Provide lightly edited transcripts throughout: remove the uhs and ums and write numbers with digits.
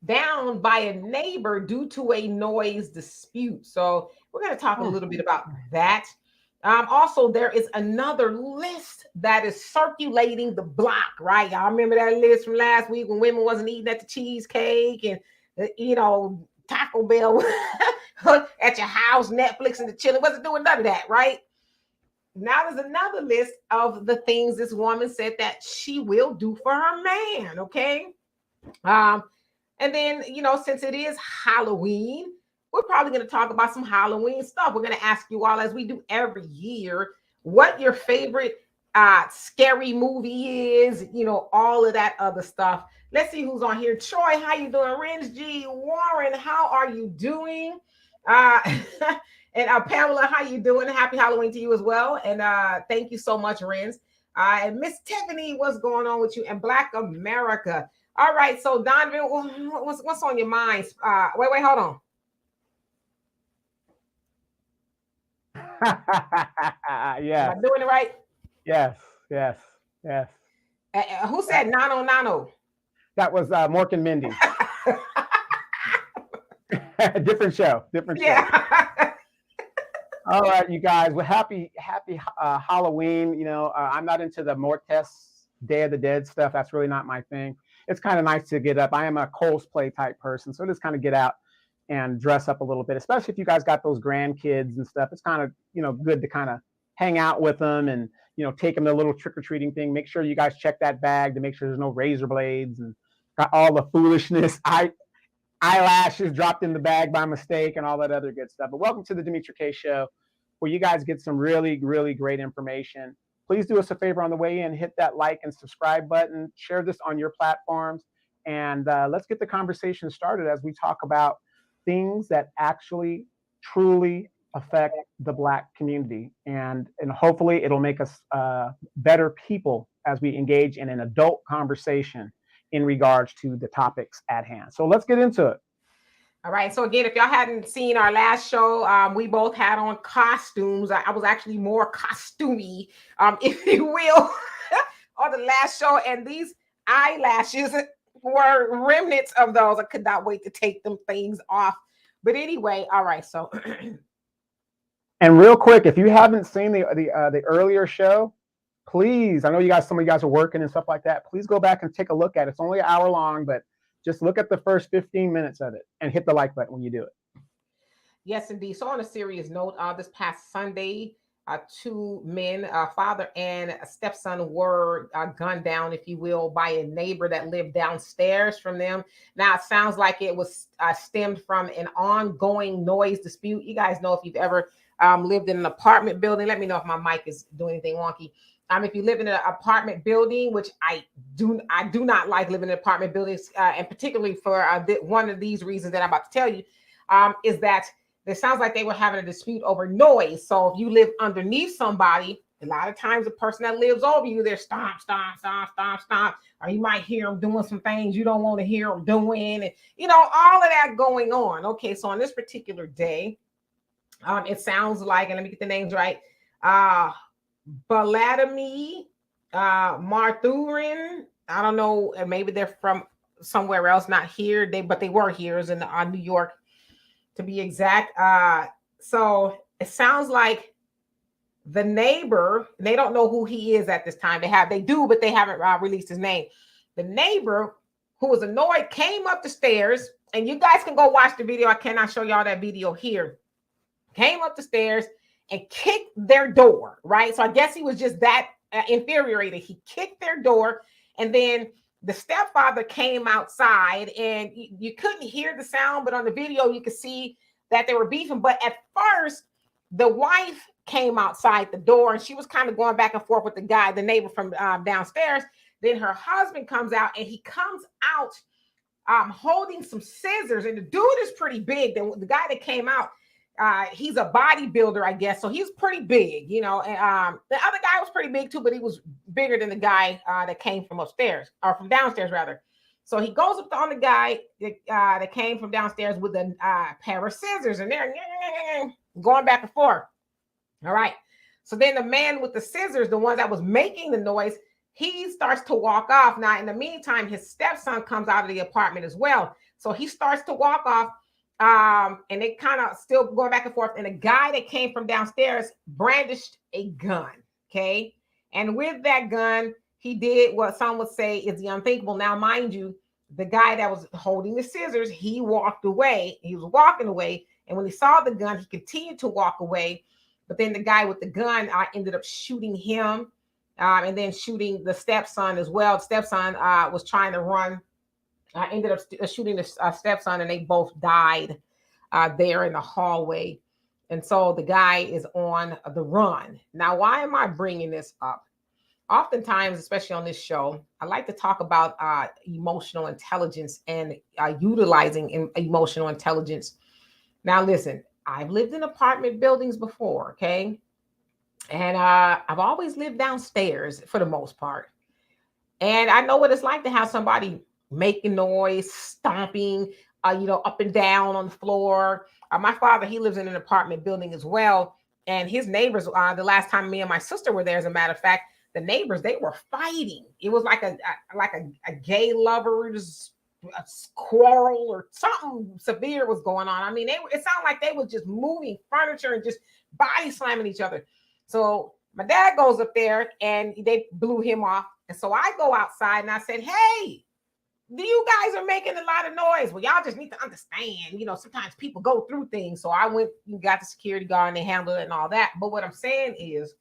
down by a neighbor due to a noise dispute. So we're going to talk a little bit about that. Also, there is another list that is circulating the block, right? Y'all remember that list from last week when women wasn't eating at the cheesecake and, Taco Bell at your house, Netflix and the chilling, wasn't doing none of that, right? Now there's another list of the things this woman said that she will do for her man, okay? Um, and then, since it is Halloween, we're probably going to talk about some Halloween stuff. We're going to ask you all, as we do every year, what your favorite scary movie is, all of that other stuff. Let's see who's on here. Troy, how you doing? Renz G, Warren, how are you doing? Uh, and Pamela, how you doing? Happy Halloween to you as well. And thank you so much, Renz. And Miss Tiffany, what's going on with you? And Black America. All right, so Donovan, what's on your mind? Wait, hold on. Yes. Am I doing it right? Yes. Who said nano nano? That was Mork and Mindy. Different show. Yeah. All right, you guys. Well, happy Halloween. I'm not into the Mortes Day of the Dead stuff. That's really not my thing. It's kind of nice to get up. I am a cosplay type person, so just kind of get out and dress up a little bit, especially if you guys got those grandkids and stuff. It's kind of, good to kind of hang out with them and, take them to a little trick-or-treating thing. Make sure you guys check that bag to make sure there's no razor blades and got all the foolishness, eyelashes dropped in the bag by mistake and all that other good stuff. But welcome to the Demetra K Show, where you guys get some really, really great information. Please do us a favor on the way in, hit that like and subscribe button, share this on your platforms, and let's get the conversation started as we talk about things that actually truly affect the Black community. And hopefully it'll make us better people as we engage in an adult conversation in regards to the topics at hand. So let's get into it. All right. So again, if y'all hadn't seen our last show, we both had on costumes. I was actually more costumey, if you will, on the last show. And these eyelashes were remnants of those. I could not wait to take them things off. But anyway, all right. So, and real quick, if you haven't seen the earlier show, please, I know some of you guys are working and stuff like that. Please go back and take a look at it. It's only an hour long, but just look at the first 15 minutes of it and hit the like button when you do it. Yes, indeed. So on a serious note, this past Sunday, two men, father and stepson, were gunned down, if you will, by a neighbor that lived downstairs from them. Now, it sounds like it was stemmed from an ongoing noise dispute. You guys know, if you've ever lived in an apartment building, let me know if my mic is doing anything wonky. If you live in an apartment building, which I do not like living in apartment buildings, and particularly for one of these reasons that I'm about to tell you, is that it sounds like they were having a dispute over noise. So if you live underneath somebody, a lot of times the person that lives over you, they're stomp, stomp, stomp, stomp, stomp, or you might hear them doing some things you don't want to hear them doing, and all of that going on. Okay, so on this particular day, it sounds like, and let me get the names right, Baladami, Marthurin. I don't know, maybe they're from somewhere else, not here. But they were here, in New York, to be exact. So it sounds like the neighbor, they don't know who he is at this time. They do, but they haven't released his name. The neighbor, who was annoyed, came up the stairs, and you guys can go watch the video. I cannot show y'all that video here. Came up the stairs and kicked their door, right? So I guess he was just that infuriated. He kicked their door, and then the stepfather came outside, and you couldn't hear the sound, but on the video you could see that they were beefing. But at first, the wife came outside the door, and she was kind of going back and forth with the neighbor from downstairs. Then her husband comes out, and he comes out holding some scissors, and the dude is pretty big. The guy that came out, he's a bodybuilder, I guess. So he's pretty big, And the other guy was pretty big too, but he was bigger than the guy that came from upstairs, or from downstairs rather. So he goes up on the guy that came from downstairs with a pair of scissors, and they're going back and forth. All right. So then the man with the scissors, the one that was making the noise, he starts to walk off. Now, in the meantime, his stepson comes out of the apartment as well. So he starts to walk off. And they kind of still going back and forth. And a guy that came from downstairs brandished a gun. Okay. And with that gun, he did what some would say is the unthinkable. Now, mind you, the guy that was holding the scissors, he walked away. He was walking away. And when he saw the gun, he continued to walk away. But then the guy with the gun ended up shooting him, and then shooting the stepson as well. The stepson was trying to run. Ended up shooting the stepson, and they both died there in the hallway. And so the guy is on the run. Now, why am I bringing this up? Oftentimes, especially on this show, I like to talk about emotional intelligence and utilizing emotional intelligence. Now, listen, I've lived in apartment buildings before, okay? And I've always lived downstairs for the most part. And I know what it's like to have somebody making noise, stomping, up and down on the floor. My father, he lives in an apartment building as well. And his neighbors, the last time me and my sister were there, as a matter of fact, the neighbors, they were fighting. It was like a gay lovers a quarrel or something severe was going on. I mean, it sounded like they were just moving furniture and just body slamming each other. So my dad goes up there and they blew him off. And so I go outside and I said, hey, you guys are making a lot of noise. Well, y'all just need to understand, sometimes people go through things. So I went and got the security guard and they handled it and all that. But what I'm saying is,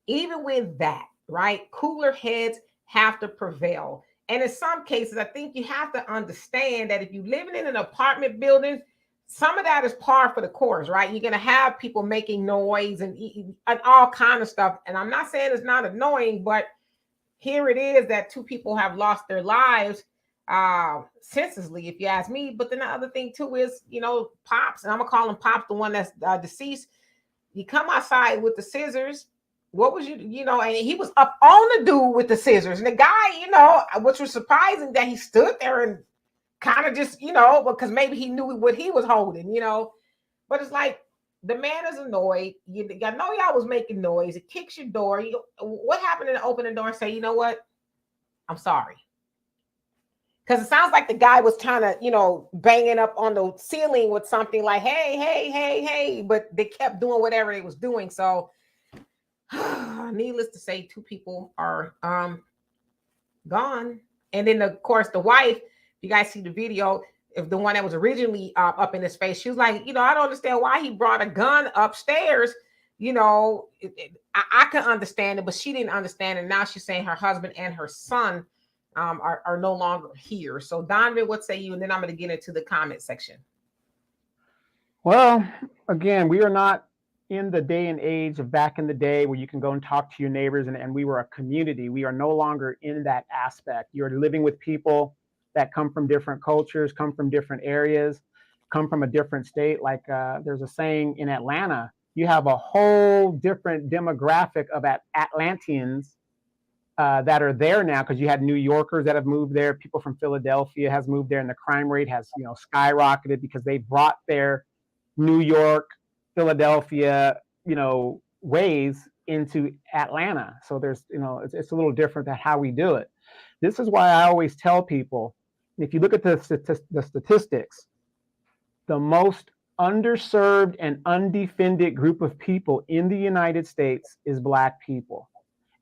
even with that, right, cooler heads have to prevail. And in some cases, I think you have to understand that if you're living in an apartment building, some of that is par for the course, right? You're going to have people making noise and all kind of stuff. And I'm not saying it's not annoying, but here it is that two people have lost their lives senselessly, if you ask me. But then the other thing too is, Pops, and I'm gonna call him Pops, the one that's deceased. You come outside with the scissors. What was and he was up on the dude with the scissors. And the guy, which was surprising that he stood there and kind of just, because maybe he knew what he was holding, But it's like, the man is annoyed. I know y'all was making noise. It kicks your door. What happened to open the door and say, you know what? I'm sorry. Because it sounds like the guy was trying to, banging up on the ceiling with something like, hey, hey, hey, hey. But they kept doing whatever they was doing. So needless to say, two people are gone. And then, of course, the wife, you guys see the video, if the one that was originally up in his face, she was like, I don't understand why he brought a gun upstairs. I can understand it, but she didn't understand it. Now she's saying her husband and her son are no longer here. So Donovan, what say you? And then I'm going to get into the comment section. Well, again, we are not in the day and age of back in the day where you can go and talk to your neighbors and we were a community. We are no longer in that aspect. You're living with people that come from different cultures, come from different areas, come from a different state. Like there's a saying in Atlanta, you have a whole different demographic of Atlanteans that are there now, because you had New Yorkers that have moved there. People from Philadelphia has moved there, and the crime rate has skyrocketed because they brought their New York, Philadelphia, ways into Atlanta. So there's, it's a little different than how we do it. This is why I always tell people, if you look at the statistics, the most underserved and undefended group of people in the United States is Black people.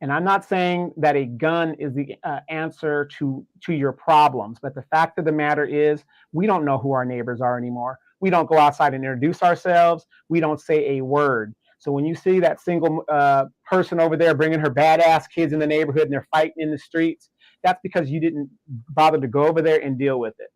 And I'm not saying that a gun is the answer to your problems, but the fact of the matter is, we don't know who our neighbors are anymore. We don't go outside and introduce ourselves. We don't say a word. So when you see that single person over there bringing her badass kids in the neighborhood and they're fighting in the streets, that's because you didn't bother to go over there and deal with it.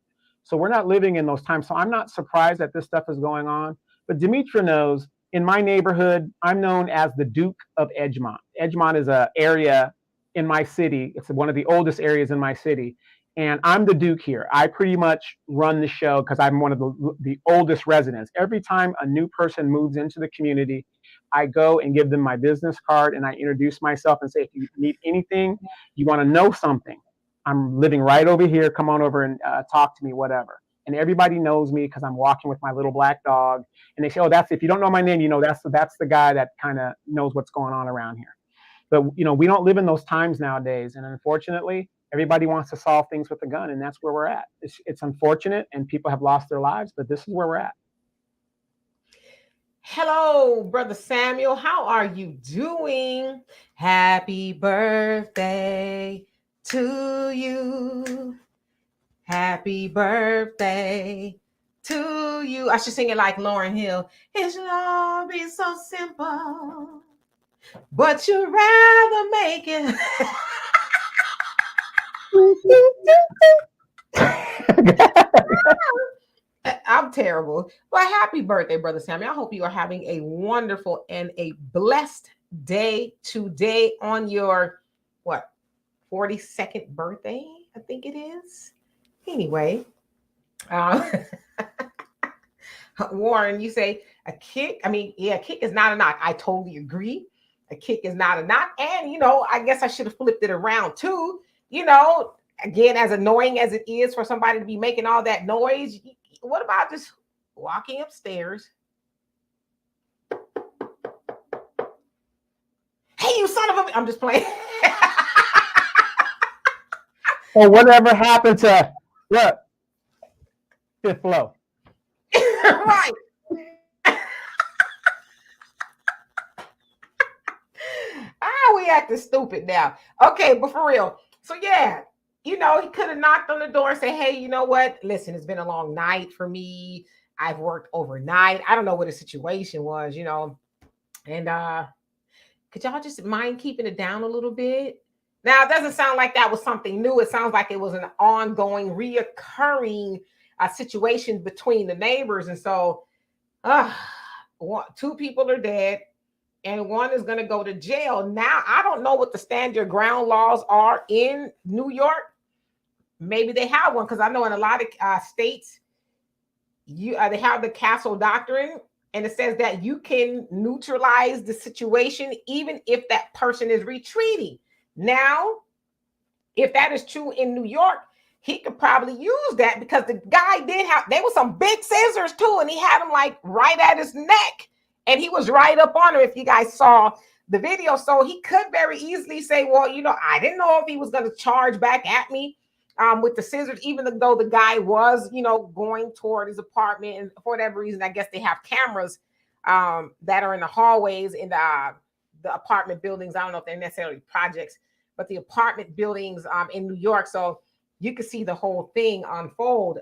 So we're not living in those times. So I'm not surprised that this stuff is going on. But Demetra knows, in my neighborhood, I'm known as the Duke of Edgemont. Edgemont is an area in my city. It's one of the oldest areas in my city. And I'm the Duke here. I pretty much run the show because I'm one of the oldest residents. Every time a new person moves into the community, I go and give them my business card and I introduce myself and say, if you need anything, you want to know something, I'm living right over here. Come on over and talk to me, whatever. And everybody knows me because I'm walking with my little black dog. And they say, oh, if you don't know my name, that's the guy that kind of knows what's going on around here. But we don't live in those times nowadays, and unfortunately, everybody wants to solve things with a gun, and that's where we're at. It's unfortunate, and people have lost their lives, but this is where we're at. Hello, Brother Samuel. How are you doing? Happy birthday to you. Happy birthday to you. I should sing it like Lauryn Hill. It should all be so simple, but you'd rather make it. I'm terrible. Well, happy birthday, Brother Sammy. I hope you are having a wonderful and a blessed day today on your, what, 42nd birthday, I think it is. Anyway, Warren, you say a kick. I mean, yeah, a kick is not a knock. I totally agree. A kick is not a knock. And, I guess I should have flipped it around too. Again, as annoying as it is for somebody to be making all that noise, what about just walking upstairs? Hey, you son of a... I'm just playing. Or whatever happened to what? Fifth floor. Right. We acting stupid now. Okay, but for real. So yeah, he could have knocked on the door and said, hey, you know what? Listen, it's been a long night for me. I've worked overnight. I don't know what the situation was, and could y'all just mind keeping it down a little bit? Now, it doesn't sound like that was something new. It sounds like it was an ongoing, reoccurring situation between the neighbors. And so two people are dead and one is going to go to jail. Now, I don't know what the stand your ground laws are in New York. Maybe they have one, because I know in a lot of states, they have the castle doctrine, and it says that you can neutralize the situation even if that person is retreating. Now, if that is true in New York, he could probably use that, because the guy there was some big scissors too, and he had them like right at his neck, and he was right up on her, if you guys saw the video. So he could very easily say, well, I didn't know if he was going to charge back at me with the scissors, even though the guy was, going toward his apartment. And for whatever reason, I guess they have cameras that are in the hallways in the apartment buildings. I don't know if they're necessarily projects, but the apartment buildings in New York. So you could see the whole thing unfold.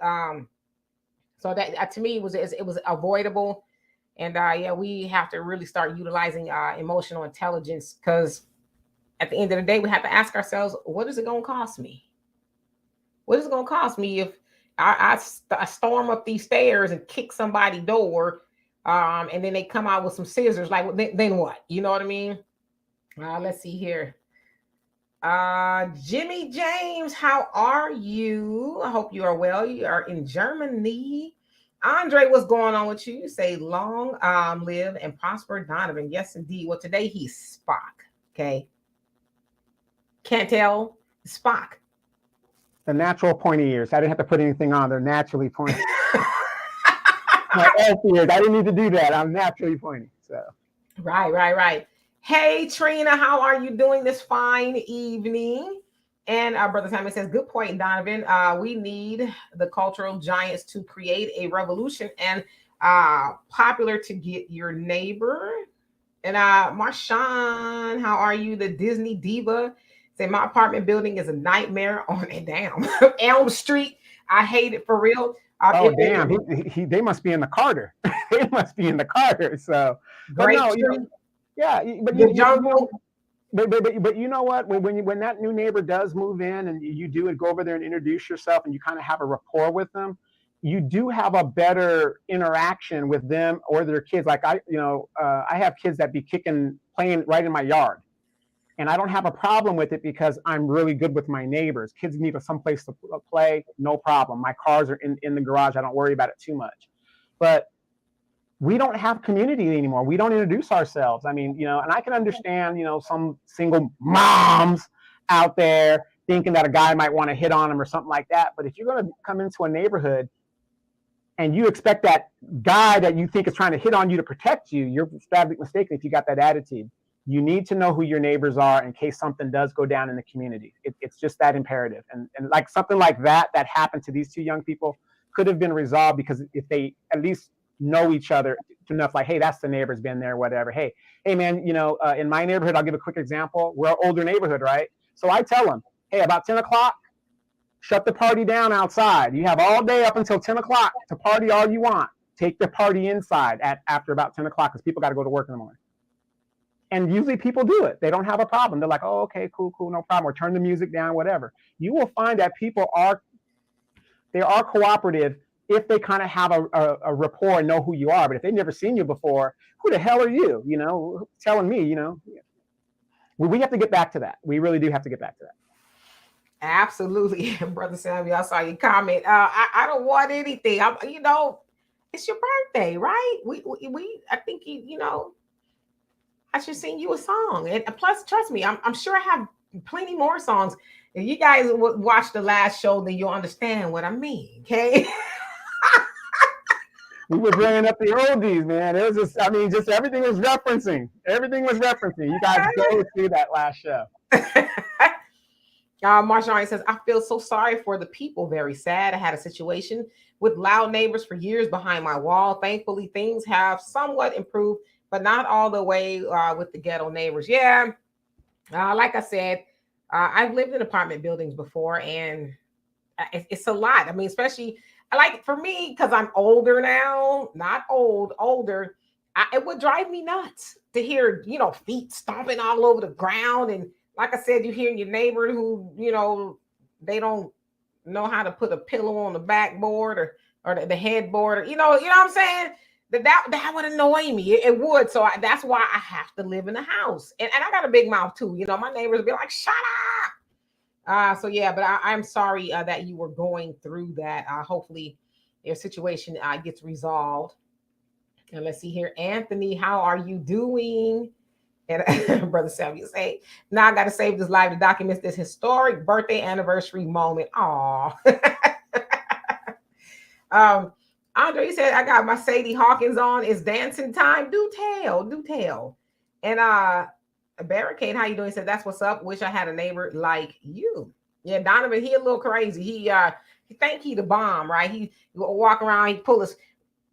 So that to me it was avoidable. And yeah, we have to really start utilizing emotional intelligence, because at the end of the day, we have to ask ourselves, what is it going to cost me? What is it going to cost me if I storm up these stairs and kick somebody's door, and then they come out with some scissors? Like, then what? You know what I mean? Let's see here. Jimmy James, how are you? I hope you are well. You are in Germany. Andre, what's going on with you? You say long live and prosper Donovan. Yes, indeed. Well, today he's Spock. Okay. Can't tell. Spock. The natural pointy ears. I didn't have to put anything on. They're naturally pointy. My elf ears. I didn't need to do that. I'm naturally pointy. So. Right. Hey, Trina, how are you doing this fine evening? And Brother Simon says, good point, Donovan. We need the cultural giants to create a revolution and popular to get your neighbor. And Marshawn, how are you? The Disney diva. Say, my apartment building is a nightmare on Elm Street. I hate it for real. Oh, damn. They must be in the Carter. They must be in the Carter. So, but no, yeah, but you know what? When that new neighbor does move in and you do go over there and introduce yourself and you kind of have a rapport with them, you do have a better interaction with them or their kids. Like I have kids that be playing right in my yard, and I don't have a problem with it because I'm really good with my neighbors. Kids need someplace to play, no problem. My cars are in the garage. I don't worry about it too much. But we don't have community anymore. We don't introduce ourselves. I mean, and I can understand, some single moms out there thinking that a guy might want to hit on them or something like that. But if you're going to come into a neighborhood and you expect that guy that you think is trying to hit on you to protect you, you're sadly mistaken if you got that attitude. you need to know who your neighbors are in case something does go down in the community. It's just that imperative. And like something like that happened to these two young people could have been resolved because if they at least know each other enough, like, hey, that's the neighbor's been there, whatever. Hey man, in my neighborhood, I'll give a quick example. We're an older neighborhood, right? So I tell them, hey, about 10 o'clock, shut the party down outside. You have all day up until 10 o'clock to party all you want. Take the party inside after about 10 o'clock because people got to go to work in the morning. And usually people do it. They don't have a problem. They're like, oh, okay, cool, no problem. Or turn the music down, whatever. You will find that people are cooperative if they kind of have a rapport and know who you are. But if they've never seen you before, who the hell are you? Telling me, we have to get back to that. We really do have to get back to that. Absolutely. Brother Samuel, I saw your comment. I don't want anything. It's your birthday, right? I think I should sing you a song. And plus, trust me, I'm sure I have plenty more songs. If you guys would watch the last show, then you'll understand what I mean. Okay. We were bringing up the oldies, man. It was just everything was referencing. Everything was referencing. You guys go see that last show. Marshawn says, I feel so sorry for the people. Very sad. I had a situation with loud neighbors for years behind my wall. Thankfully, things have somewhat improved, but not all the way with the ghetto neighbors. Yeah. Like I said, I've lived in apartment buildings before, and it's a lot. I mean, especially like for me, because I'm older now, not old, older, it would drive me nuts to hear, feet stomping all over the ground. And like I said, you hear your neighbor who, they don't know how to put a pillow on the backboard or the headboard, or, you know what I'm saying? That would annoy me. It would. So that's why I have to live in a house. And I got a big mouth too. My neighbors be like, shut up. So yeah, but I'm sorry that you were going through that. Hopefully your situation gets resolved. And let's see here. Anthony, how are you doing? And Brother Samuel say, now I got to save this live to document this historic birthday anniversary moment. Aw. Andre, he said, I got my Sadie Hawkins on. It's dancing time. Do tell. And Barricade, how you doing? He said, that's what's up. Wish I had a neighbor like you. Yeah, Donovan, he a little crazy. He think he the bomb, right? He walk around, he pull his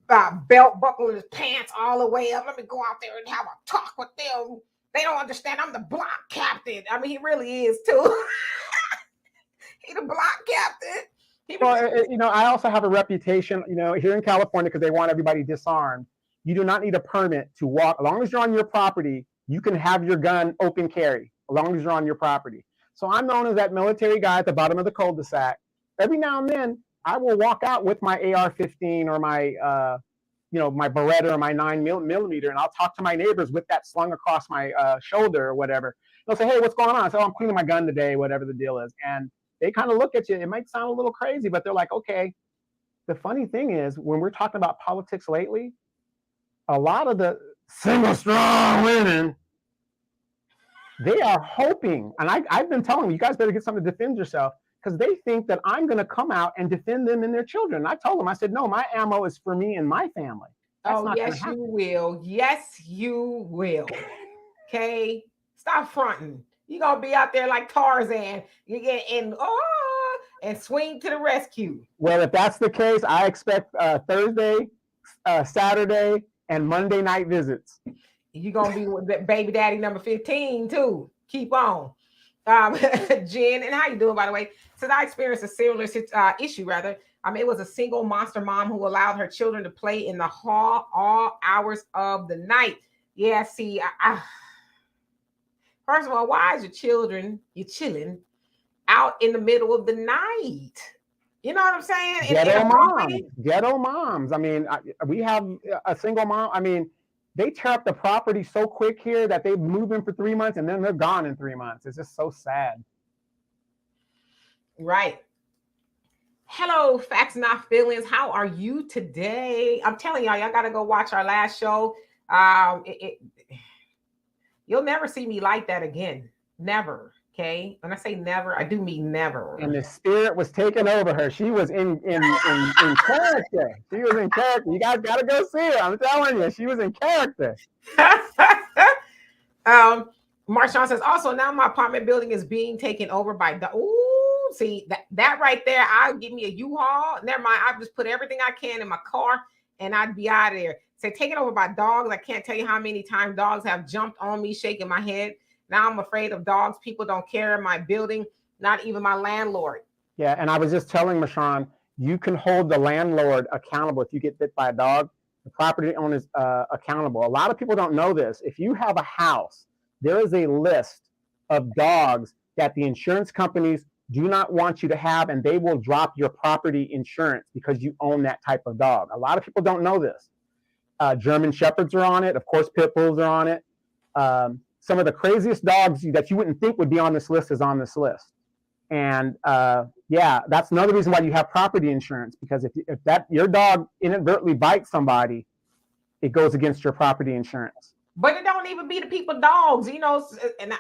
belt buckle in his pants all the way up. Let me go out there and have a talk with them. They don't understand. I'm the block captain. I mean, he really is too. He the block captain. Well, I also have a reputation, here in California, because they want everybody disarmed. You do not need a permit to walk. As long as you're on your property, you can have your gun open carry, as long as you're on your property. So I'm known as that military guy at the bottom of the cul-de-sac. Every now and then, I will walk out with my AR-15 or my, my Beretta or my 9mm, and I'll talk to my neighbors with that slung across my shoulder or whatever. They'll say, hey, what's going on? So I'm cleaning my gun today, whatever the deal is. And they kind of look at you. It might sound a little crazy, but they're like, okay. The funny thing is, when we're talking about politics lately, a lot of the single strong women, they are hoping, and I've been telling them, you guys better get something to defend yourself, because they think that I'm going to come out and defend them and their children. And I told them, I said, no, my ammo is for me and my family. Yes, you will. Yes, you will. Okay? Stop fronting. You're going to be out there like Tarzan. You get and swing to the rescue. Well, if that's the case, I expect Thursday, Saturday, and Monday night visits. You're going to be with baby daddy number 15 too. Keep on. Jen, and how you doing, by the way? So I experienced a similar issue, rather. It was a single monster mom who allowed her children to play in the hall all hours of the night. Yeah, see, first of all, why is you're chilling out in the middle of the night? You know what I'm saying? Ghetto moms. I mean, we have a single mom. I mean, they tear up the property so quick here that they move in for 3 months and then they're gone in 3 months. It's just so sad. Right. Hello, Facts Not Feelings. How are you today? I'm telling y'all got to go watch our last show. You'll never see me like that again. Never. Okay. When I say never, I do mean never. And the spirit was taking over her. She was in character. She was in character. You guys got to go see her. I'm telling you, she was in character. Marshawn says, also now my apartment building is being taken over by ooh, see that right there. I'll give me a U-Haul. Never mind. I'll just put everything I can in my car and I'd be out of there. Say taken over by dogs. I can't tell you how many times dogs have jumped on me, shaking my head. Now I'm afraid of dogs. People don't care in my building, not even my landlord. Yeah, and I was just telling Marshawn, you can hold the landlord accountable if you get bit by a dog. The property owner is accountable. A lot of people don't know this. If you have a house, there is a list of dogs that the insurance companies do not want you to have, and they will drop your property insurance because you own that type of dog. A lot of people don't know this. German Shepherds are on it. Of course, Pit Bulls are on it. Some of the craziest dogs that you wouldn't think would be on this list is on this list. And yeah, that's another reason why you have property insurance, because if that your dog inadvertently bites somebody, it goes against your property insurance. But it don't even be the people dogs, you know. And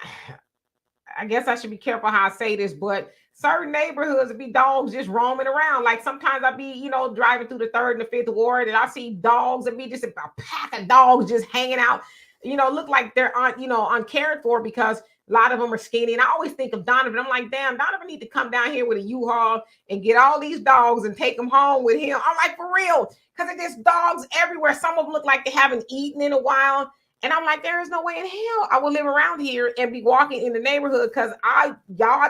I guess I should be careful how I say this, but certain neighborhoods be dogs just roaming around. Like sometimes I be, you know, driving through the 3rd and the 5th ward, and I see dogs and be just a pack of dogs just hanging out. You know, look like they're uncared for because a lot of them are skinny. And I always think of Donovan. I'm like, damn, Donovan need to come down here with a U-Haul and get all these dogs and take them home with him. I'm like, for real, because there's dogs everywhere. Some of them look like they haven't eaten in a while. And I'm like, there is no way in hell I will live around here and be walking in the neighborhood, because I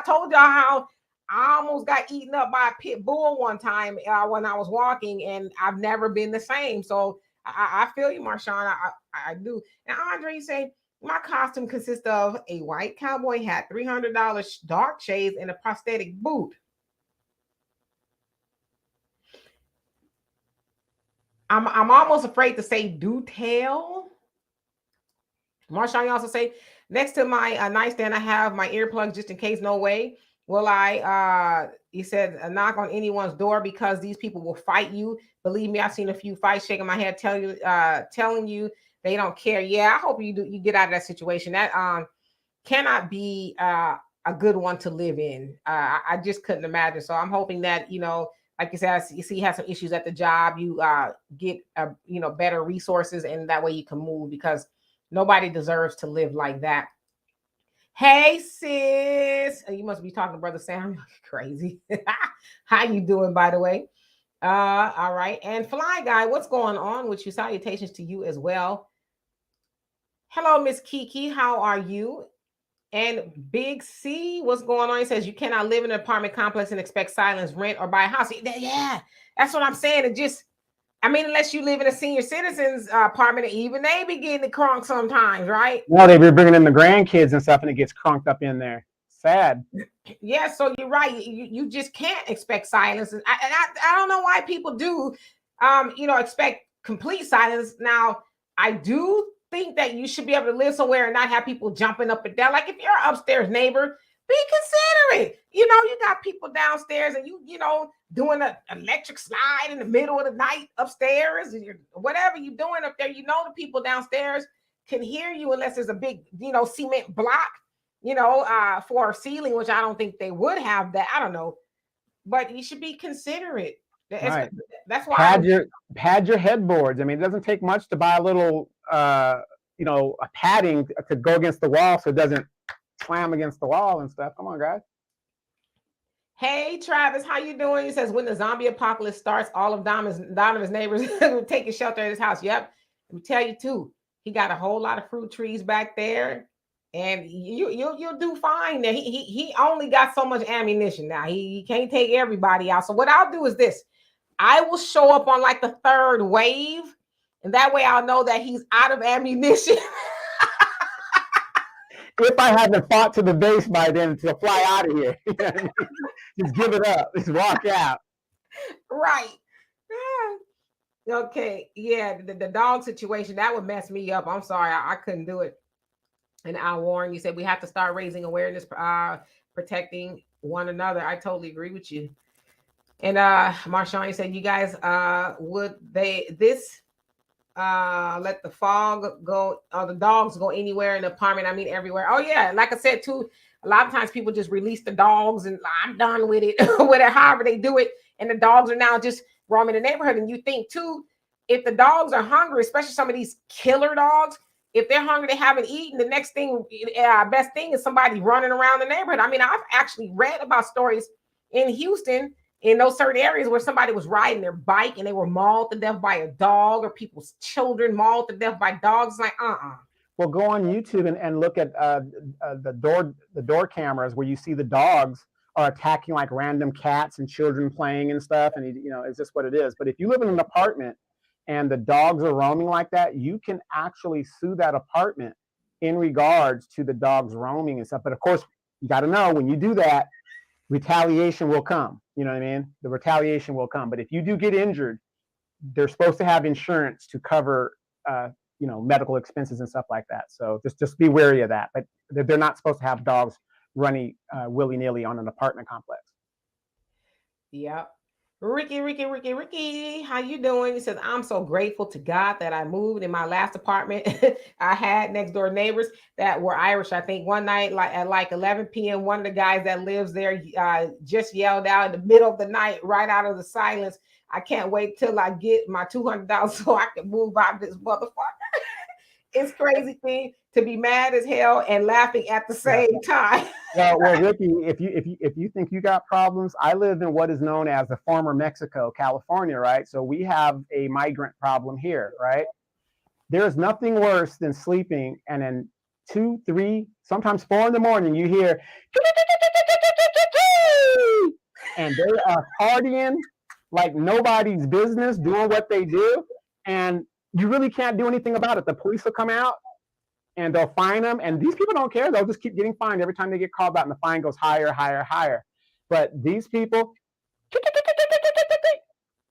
told y'all how I almost got eaten up by a pit bull one time when I was walking, and I've never been the same. So I feel you, Marshawn. I do. And Andre, you say, my costume consists of a white cowboy hat, $300 dark shades, and a prosthetic boot. I'm almost afraid to say do tell. Marshawn, you also say, next to my nightstand, I have my earplugs just in case. No way will I, he said, knock on anyone's door because these people will fight you. Believe me, I've seen a few fights. Shaking my head, telling you they don't care. Yeah, I hope you get out of that situation. That cannot be a good one to live in. I just couldn't imagine. So I'm hoping that, you know, like you said, you see you have some issues at the job, you get better resources, and that way you can move, because nobody deserves to live like that. Hey, sis. You must be talking to Brother Sam. Crazy. How you doing, by the way? All right. And Fly Guy, what's going on with you? Salutations to you as well. Hello, Miss Kiki. How are you? And Big C, what's going on? He says, you cannot live in an apartment complex and expect silence, rent, or buy a house. Yeah, that's what I'm saying. It just, I mean, unless you live in a senior citizens apartment, even they be getting the crunk sometimes, right? No, they be bringing in the grandkids and stuff, and it gets crunked up in there. Sad. Yeah, so you're right. You just can't expect silence. And I don't know why people do, expect complete silence. Now, I do think that you should be able to live somewhere and not have people jumping up and down. Like if you're an upstairs neighbor, be considerate. You know, you got people downstairs and you doing an electric slide in the middle of the night upstairs, and whatever you're doing up there, the people downstairs can hear you unless there's a big, cement block, for a ceiling, which I don't think they would have that. I don't know, but you should be considerate. Right. That's why pad your headboards. I mean, it doesn't take much to buy a little, a padding to go against the wall so it doesn't slam against the wall and stuff. Come on, guys. Hey, Travis, how you doing? He says, when the zombie apocalypse starts, all of Donovan's neighbors will take shelter at his house. Yep. Let me tell you too, he got a whole lot of fruit trees back there, and you'll do fine there. He only got so much ammunition now. He can't take everybody out. So what I'll do is this. I will show up on like the 3rd wave, and that way I'll know that he's out of ammunition. If I hadn't fought to the base by then to fly out of here, just give it up. Just walk out. Right. Okay. Yeah. The dog situation, that would mess me up. I'm sorry. I couldn't do it. And Al Warren, you said we have to start raising awareness, protecting one another. I totally agree with you. And Marshawn, you said, you guys would let the fog go, or the dogs go anywhere in the apartment? I mean, everywhere. Oh yeah, like I said too, a lot of times people just release the dogs and I'm done with it, whatever, however they do it, and the dogs are now just roaming the neighborhood. And you think too, if the dogs are hungry, especially some of these killer dogs, if they're hungry, they haven't eaten. The next thing, best thing is somebody running around the neighborhood. I mean, I've actually read about stories in Houston in those certain areas where somebody was riding their bike and they were mauled to death by a dog, or people's children mauled to death by dogs. Like, Well, go on YouTube and look at the door cameras where you see the dogs are attacking like random cats and children playing and stuff, and it's just what it is. But if you live in an apartment and the dogs are roaming like that, you can actually sue that apartment in regards to the dogs roaming and stuff. But of course, you got to know when you do that, retaliation will come. You know what I mean? The retaliation will come. But if you do get injured, they're supposed to have insurance to cover medical expenses and stuff like that. So just be wary of that. But they're not supposed to have dogs running willy-nilly on an apartment complex. Yep. Ricky, how you doing? He says, I'm so grateful to God that I moved. In my last apartment, I had next door neighbors that were Irish. I think one night, at 11 p.m., one of the guys that lives there just yelled out in the middle of the night, right out of the silence, I can't wait till I get my $200 so I can move out of this motherfucker. It's crazy thing to be mad as hell and laughing at the same time. Well, Ricky, if you think you got problems, I live in what is known as the former Mexico, California, right? So we have a migrant problem here, right? There is nothing worse than sleeping and then 2, 3, sometimes 4 in the morning, you hear, and they are partying like nobody's business, doing what they do, and you really can't do anything about it. The police will come out and they'll fine them, and these people don't care. They'll just keep getting fined every time they get called out, and the fine goes higher, higher, higher. But these people,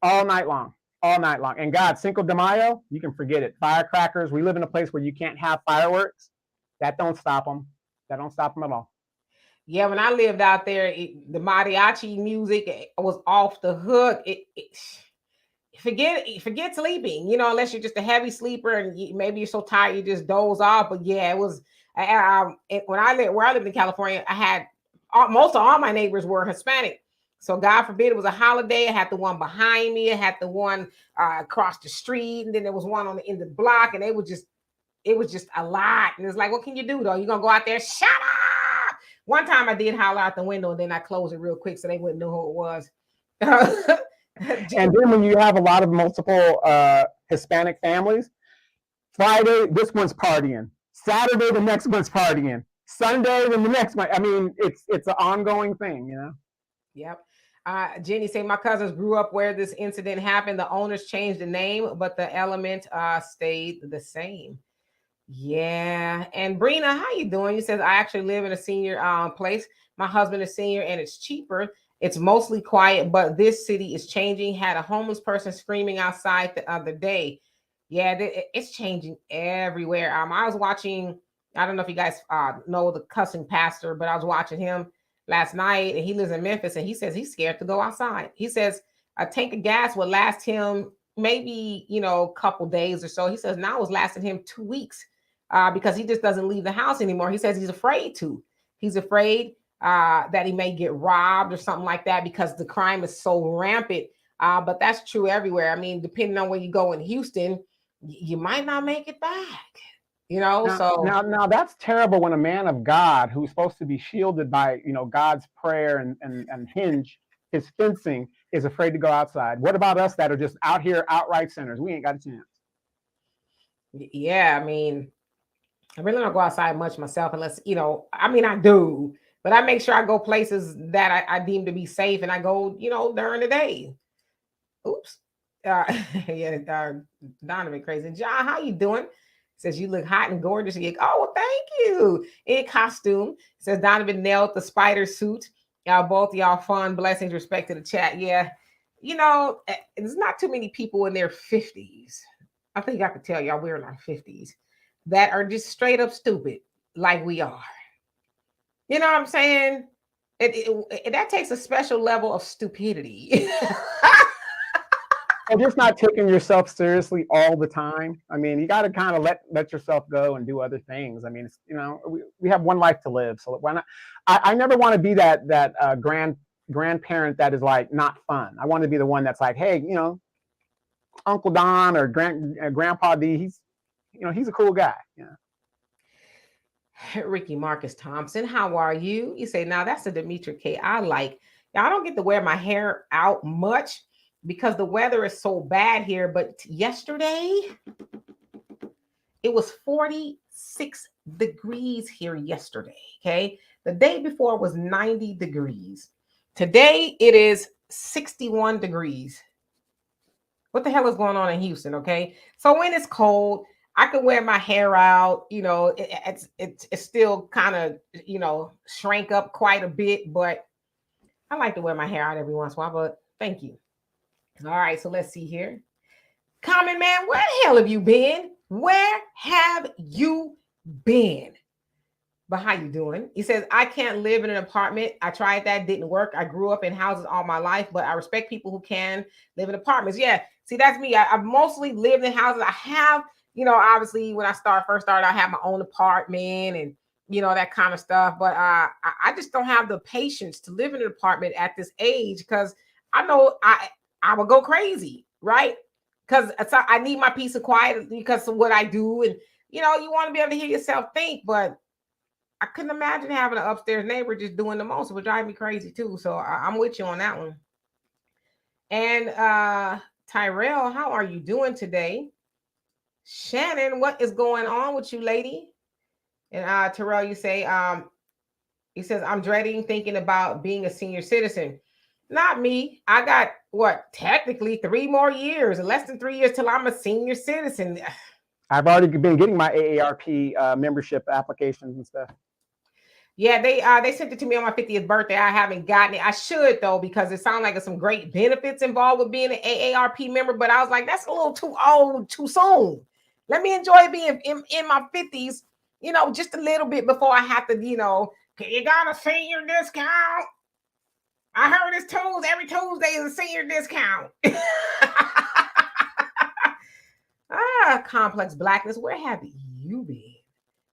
all night long. And God, Cinco de Mayo, you can forget it. Firecrackers, we live in a place where you can't have fireworks. That don't stop them. That don't stop them at all. Yeah, when I lived out there, the mariachi music was off the hook. Forget sleeping, unless you're just a heavy sleeper and maybe you're so tired you just doze off. But yeah, it was where I lived in California, I had most of all my neighbors were Hispanic. So God forbid it was a holiday. I had the one behind me, I had the one across the street, and then there was one on the end of the block, and it was just a lot. And it's like, what can you do though? You're gonna go out there, shut up. One time I did holler out the window, and then I closed it real quick so they wouldn't know who it was. And then when you have a lot of multiple Hispanic families, Friday, this one's partying. Saturday, the next one's partying. Sunday, then the next one. I mean, it's an ongoing thing, Yep. Jenny say my cousins grew up where this incident happened. The owners changed the name, but the element stayed the same. Yeah. And Brina, how you doing? You says I actually live in a senior place. My husband is senior and it's cheaper. It's mostly quiet, but this city is changing. Had a homeless person screaming outside the other day. Yeah, it's changing everywhere. I was watching, I don't know if you guys know the cussing pastor, but I was watching him last night, and he lives in Memphis, and he says he's scared to go outside. He says a tank of gas would last him maybe, a couple days or so. He says now it's lasting him 2 weeks because he just doesn't leave the house anymore. He says he's afraid to. He's afraid that he may get robbed or something like that because the crime is so rampant. But that's true everywhere. I mean, depending on where you go in Houston, you might not make it back. Now that's terrible when a man of God who's supposed to be shielded by God's prayer and his fencing is afraid to go outside. What about us that are just out here outright sinners? We ain't got a chance. Yeah, I mean, I really don't go outside much myself unless I do, but I make sure I go places that I deem to be safe, and I go during the day. Oops. Donovan crazy. John, how you doing? Says you look hot and gorgeous. Oh, well, thank you. In costume. Says Donovan nailed the spider suit. Both y'all fun. Blessings. Respect to the chat. Yeah. There's not too many people in their 50s. I think I could tell y'all we're in our 50s that are just straight up stupid like we are. You know what I'm saying? That takes a special level of stupidity. And just not taking yourself seriously all the time. I mean, you got to kind of let yourself go and do other things. I mean, we have one life to live, so why not? I never want to be that grandparent that is like not fun. I want to be the one that's like, hey, Uncle Don or Grandpa D, he's a cool guy. Yeah. Ricky Marcus Thompson, how are you? You say, now that's a Demetri K I like. Now, I don't get to wear my hair out much because the weather is so bad here. But yesterday, it was 46 degrees here yesterday. Okay. The day before was 90 degrees. Today, it is 61 degrees. What the hell is going on in Houston? Okay. So when it's cold, I can wear my hair out. It's still kind of shrank up quite a bit, but I like to wear my hair out every once in a while. But thank you. All right, so let's see here. Common man, where the hell have you been? Where have you been? But how you doing? He says, I can't live in an apartment. I tried that, didn't work. I grew up in houses all my life, but I respect people who can live in apartments. Yeah, see, that's me. I've mostly lived in houses. I have, obviously when I first started, I had my own apartment and, that kind of stuff. But I just don't have the patience to live in an apartment at this age because I know I would go crazy, right? Because I need my peace and quiet because of what I do. And, you want to be able to hear yourself think, but I couldn't imagine having an upstairs neighbor just doing the most. It would drive me crazy too. So I'm with you on that one. And Tyrell, how are you doing today? Shannon, what is going on with you, lady? And Terrell, you say, he says, I'm dreading thinking about being a senior citizen. Not me. I got technically 3 more years, less than 3 years till I'm a senior citizen. I've already been getting my AARP membership applications and stuff. Yeah, they sent it to me on my 50th birthday. I haven't gotten it. I should though, because it sounds like there's some great benefits involved with being an AARP member. But I was like, that's a little too old, too soon. Let me enjoy being in my 50s, just a little bit before I have to, you got a senior discount. I heard it's Tuesday. Every Tuesday is a senior discount. Complex blackness. Where have you been?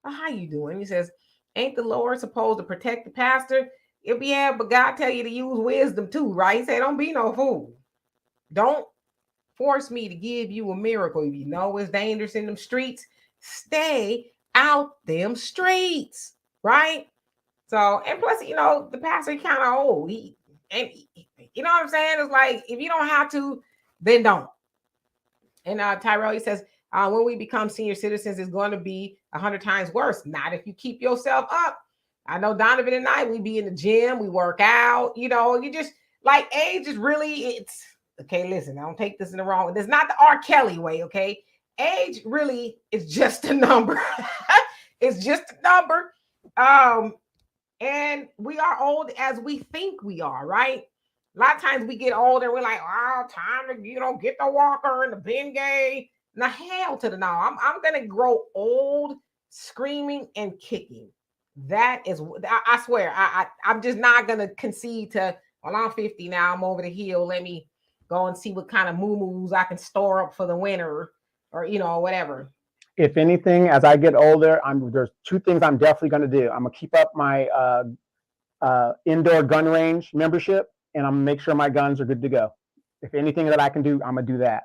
How you doing? He says, ain't the Lord supposed to protect the pastor? But God tell you to use wisdom too, right? He said, don't be no fool. Don't force me to give you a miracle. If you know it's dangerous in them streets, stay out them streets, right? So, and plus, the pastor kind of old. You know what I'm saying? It's like, if you don't have to, then don't. And Tyrell, he says, when we become senior citizens, it's going to be 100 times worse. Not if you keep yourself up. I know Donovan and I, we be in the gym, we work out, you just like age is really, okay, listen, I don't take this in the wrong way. It's not the R. Kelly way, okay? Age really is just a number. It's just a number. And we are old as we think we are, right? A lot of times we get older, we're like, oh, time to, get the walker and the Bengay. Now, hell to the no. I'm going to grow old screaming and kicking. That is, I swear, I'm just not going to concede to, well, I'm 50 now, I'm over the hill. Let me go and see what kind of moo-moos I can store up for the winter or, whatever. If anything, as I get older, there's 2 things I'm definitely going to do. I'm going to keep up my indoor gun range membership, and I'm going to make sure my guns are good to go. If anything that I can do, I'm going to do that.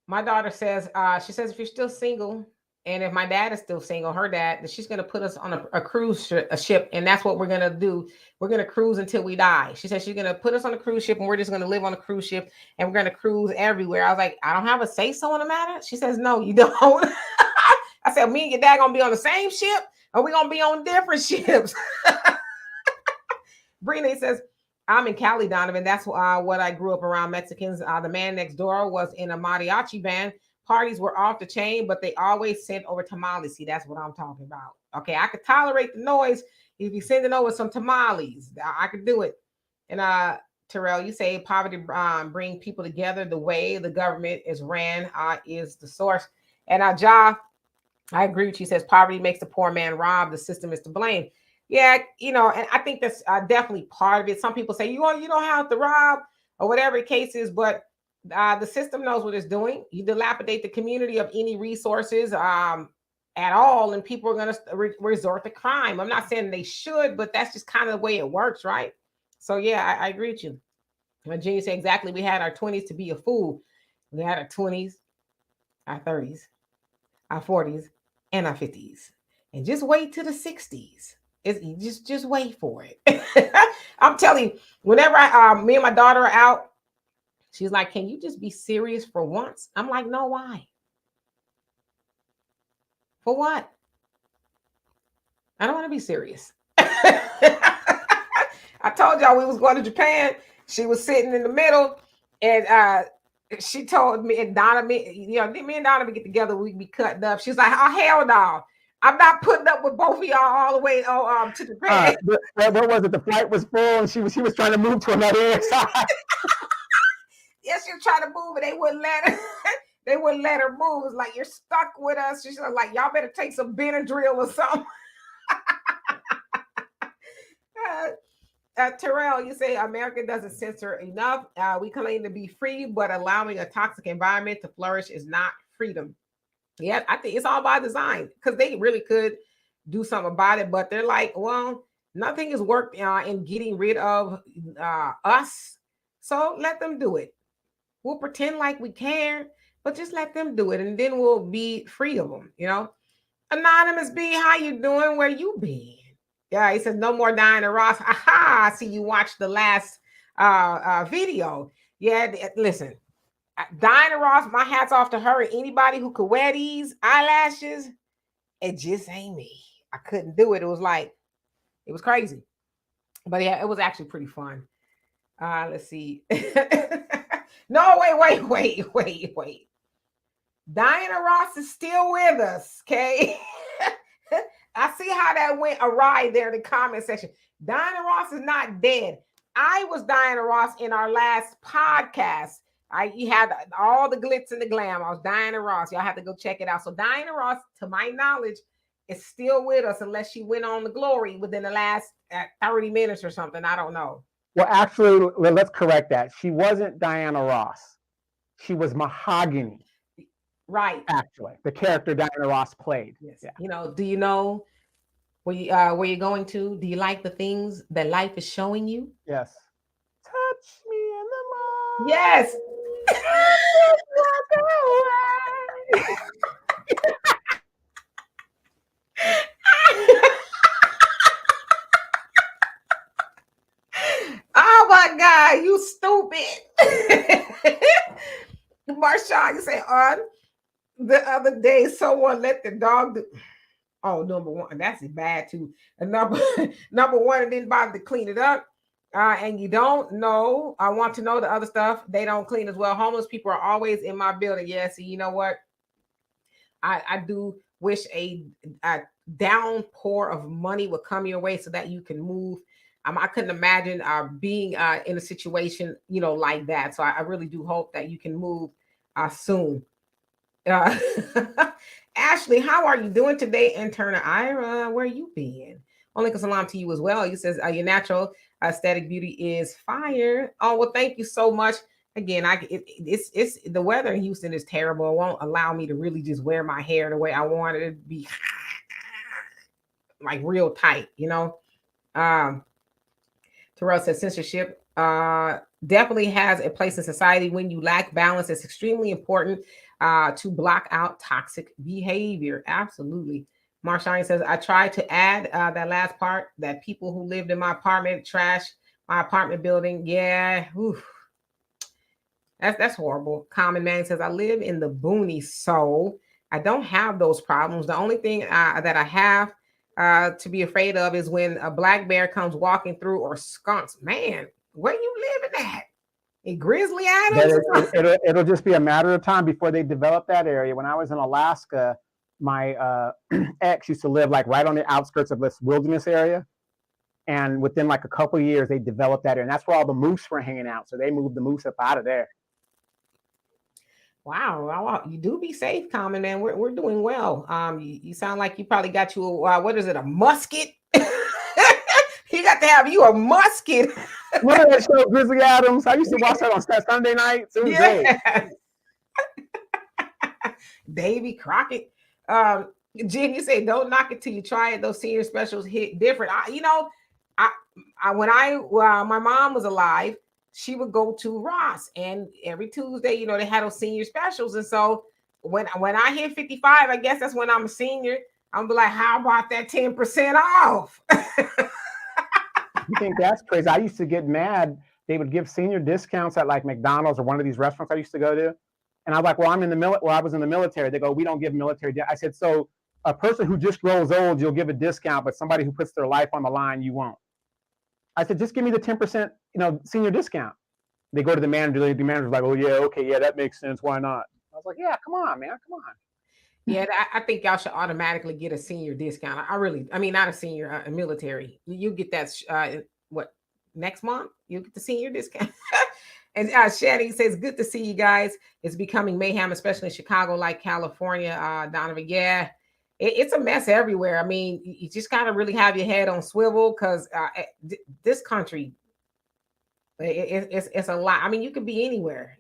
My daughter says, she says, if you're still single, and if my dad is still single, her dad, that she's going to put us on a cruise ship, and that's what we're going to do. We're going to cruise until we die. She said she's going to put us on a cruise ship, and we're just going to live on a cruise ship, and we're going to cruise everywhere. I was like, I don't have a say-so in the matter? She says, no, you don't. I said, me and your dad going to be on the same ship, or we going to be on different ships? Brina says, I'm in Cali, Donovan. That's what I grew up around Mexicans. The man next door was in a mariachi band. Parties were off the chain, but they always sent over tamales. See, that's what I'm talking about. Okay, I could tolerate the noise if you send it over some tamales. I could do it. And Terrell, you say poverty bring people together. The way the government is ran is the source. And Ja, I agree with you. He says poverty makes the poor man rob. The system is to blame. Yeah, and I think that's definitely part of it. Some people say, you don't have to rob or whatever the case is, but the system knows what it's doing. You dilapidate the community of any resources at all, and people are going to resort to crime. I'm not saying they should, but that's just kind of the way it works, right? So, yeah, I agree with you. When Jenny said exactly, we had our 20s to be a fool. We had our 20s, our 30s, our 40s, and our 50s. And just wait to the 60s. Just wait for it. I'm telling you, whenever me and my daughter are out, she's like, "Can you just be serious for once?" I'm like, "No, why? For what? I don't want to be serious." I told y'all we was going to Japan. She was sitting in the middle, and she told me and Donna, me and Donna, we get together, we be cutting up. She's like, "Oh hell no, I'm not putting up with both of y'all all the way to Japan." What was it? The flight was full, and she was trying to move to another side. Yes, she was trying to move, and they wouldn't let her. They wouldn't let her move. It's like, "You're stuck with us." She's like, "Y'all better take some Benadryl or something." Terrell, you say America doesn't censor enough. We claim to be free, but allowing a toxic environment to flourish is not freedom. Yeah, I think it's all by design because they really could do something about it, but they're like, well, nothing is worked in getting rid of us, so let them do it. We'll pretend like we care, but just let them do it, and then we'll be free of them. Anonymous B, how you doing? Where you been? Yeah, he says no more Diana Ross. Aha! I see you watched the last video. Yeah, listen, Diana Ross. My hats off to her and anybody who could wear these eyelashes. It just ain't me. I couldn't do it. It was crazy, but yeah, it was actually pretty fun. Let's see. No, wait. Diana Ross is still with us. Okay. I see how that went awry there in the comment section. Diana Ross is not dead. I was Diana Ross in our last podcast. You had all the glitz and the glam. I was Diana Ross. Y'all have to go check it out. So Diana Ross, to my knowledge, is still with us unless she went on the glory within the last 30 minutes or something. I don't know. Well, actually, let's correct that. She wasn't Diana Ross. She was Mahogany. Right. Actually, the character Diana Ross played. Yes. Yeah. Do you know where you're going to? Do you like the things that life is showing you? Yes. Touch me in the morning. Yes. Oh my God, you stupid. Marshawn, you say, on the other day, someone let the dog do. Oh, number one, that's bad too. And number one, it didn't bother to clean it up. And you don't know. I want to know the other stuff. They don't clean as well. Homeless people are always in my building. Yeah, see, you know what? I do wish a downpour of money would come your way so that you can move. I couldn't imagine being in a situation, like that. So I really do hope that you can move soon. Ashley, how are you doing today? Intern Ira, where you been? Only salam to you as well. You says your natural aesthetic beauty is fire. Oh well, thank you so much. Again, it's the weather in Houston is terrible. It won't allow me to really just wear my hair the way I want it to be, like real tight. Terrell says censorship definitely has a place in society. When you lack balance, it's extremely important to block out toxic behavior. Absolutely. Marshawn says, I tried to add that last part, that people who lived in my apartment trash my apartment building. Yeah. Oof. That's horrible. Common Man says, I live in the boonies, so I don't have those problems. The only thing that I have to be afraid of is when a black bear comes walking through, or skunks. Man, where you living at? In Grizzly Adams? It'll just be a matter of time before they develop that area. When I was in Alaska, my ex used to live like right on the outskirts of this wilderness area. And within like a couple of years, they developed that area. And that's where all the moose were hanging out. So they moved the moose up out of there. Wow, you do be safe, Common Man. We're doing well. You sound like you probably got you what is it, a musket? You got to have you a musket. Remember that show, Grizzly Adams? I used to watch that on Sunday nights. It was great. Davy Crockett. Jim, you say don't knock it till you try it. Those senior specials hit different. When my mom was alive, she would go to Ross, and every Tuesday, they had those senior specials. And so when I hit 55, I guess that's when I'm a senior. I'm gonna be like, how about that 10% off? You think that's crazy? I used to get mad. They would give senior discounts at like McDonald's or one of these restaurants I used to go to. And I was like, well, I'm in the well, I was in the military. They go, we don't give military. I said, so a person who just grows old, you'll give a discount, but somebody who puts their life on the line, you won't. I said, just give me the 10%, senior discount. They go to the manager. The manager's like, oh yeah, okay, yeah, that makes sense. Why not? I was like, yeah, come on, man, come on. Yeah, I think y'all should automatically get a senior discount. I mean, not a senior, a military. You get that, what, next month? You get the senior discount. And Shaddy says, good to see you guys. It's becoming mayhem, especially in Chicago, like California. Donovan, yeah, it's a mess everywhere. I mean, you just got to really have your head on swivel because this country, it's a lot. I mean, you could be anywhere,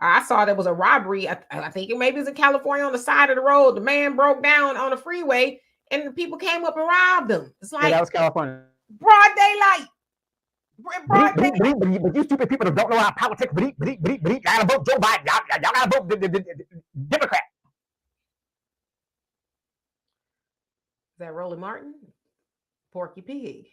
I saw there was a robbery. I think it maybe was in California on the side of the road. The man broke down on the freeway and the people came up and robbed him. It's like, yeah, that was California. Broad daylight. But you stupid people that don't know how politics, y'all gotta vote Joe Biden. Y'all gotta vote the Democrat. Is that Roland Martin? Porky Pig.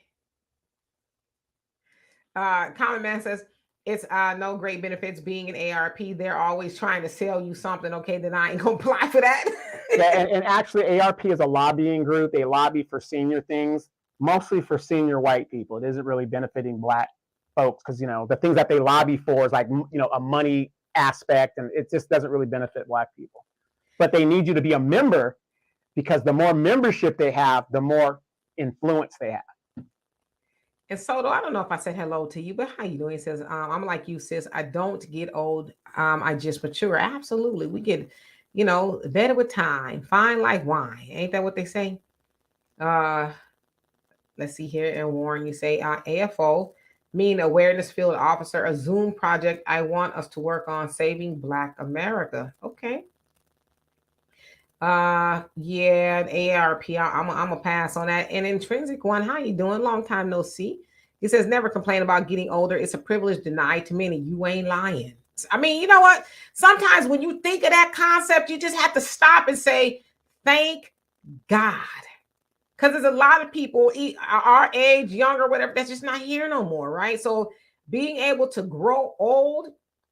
Common Man says, it's no great benefits being an ARP. They're always trying to sell you something. Okay, then I ain't gonna apply for that. Yeah, and actually ARP is a lobbying group. They lobby for senior things, mostly for senior white people. It isn't really benefiting Black folks because the things that they lobby for is like a money aspect, and it just doesn't really benefit Black people. But they need you to be a member because the more membership they have, the more influence they have. And Soto, I don't know if I said hello to you, but how you doing? He says, I'm like you, sis. I don't get old. I just mature. Absolutely. We get, better with time. Fine like wine. Ain't that what they say? Let's see here. And Warren, you say AFO, mean awareness field officer, a Zoom project I want us to work on saving Black America. Okay. Yeah, ARP. I'm gonna pass on that. And Intrinsic One, how you doing? Long time no see. He says, never complain about getting older. It's a privilege denied to many. You ain't lying. I mean, you know what? Sometimes when you think of that concept, you just have to stop and say, thank God. Because there's a lot of people our age, younger, whatever, that's just not here no more, right? So being able to grow old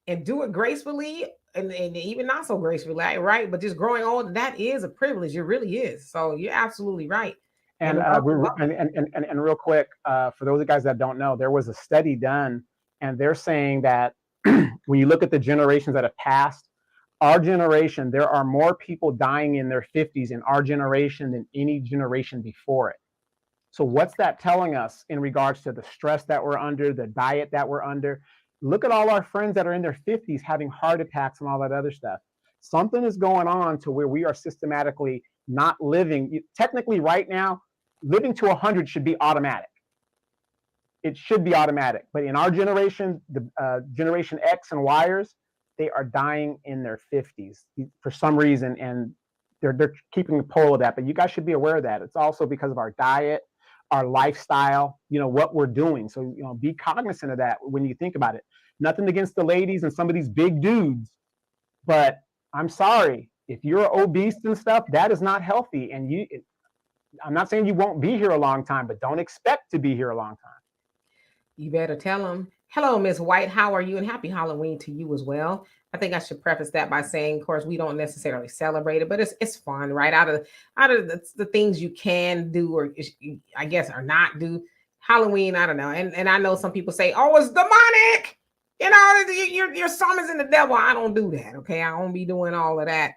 and do it gracefully, and even not so gracefully, right? But just growing old, that is a privilege. It really is. So you're absolutely right. And real quick, for those of you guys that don't know, there was a study done, and they're saying that when you look at the generations that have passed, our generation, there are more people dying in their 50s in our generation than any generation before it. So what's that telling us in regards to the stress that we're under, the diet that we're under? Look at all our friends that are in their 50s having heart attacks and all that other stuff. Something is going on to where we are systematically not living. Technically, right now, living to 100 should be automatic. It should be automatic. But in our generation, the Generation X and Yers, they are dying in their 50s for some reason, and they're keeping the poll of that. But you guys should be aware of that. It's also because of our diet, our lifestyle, what we're doing. So, be cognizant of that when you think about it. Nothing against the ladies and some of these big dudes, but I'm sorry, if you're obese and stuff, that is not healthy. And I'm not saying you won't be here a long time, but don't expect to be here a long time. You better tell them. Hello, Miss White. How are you? And happy Halloween to you as well. I think I should preface that by saying, of course, we don't necessarily celebrate it, but it's fun, right? Out of the things you can do, or I guess, or not do. Halloween, I don't know. And I know some people say, oh, it's demonic. Your summoning the devil. I don't do that. Okay, I don't be doing all of that.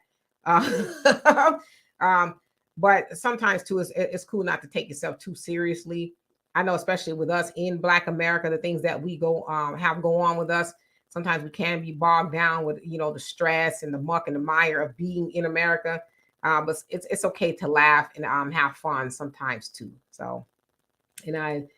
But sometimes too, it's cool not to take yourself too seriously. I know, especially with us in Black America, the things that we have go on with us. Sometimes we can be bogged down with, the stress and the muck and the mire of being in America. But it's okay to laugh and have fun sometimes too. So, and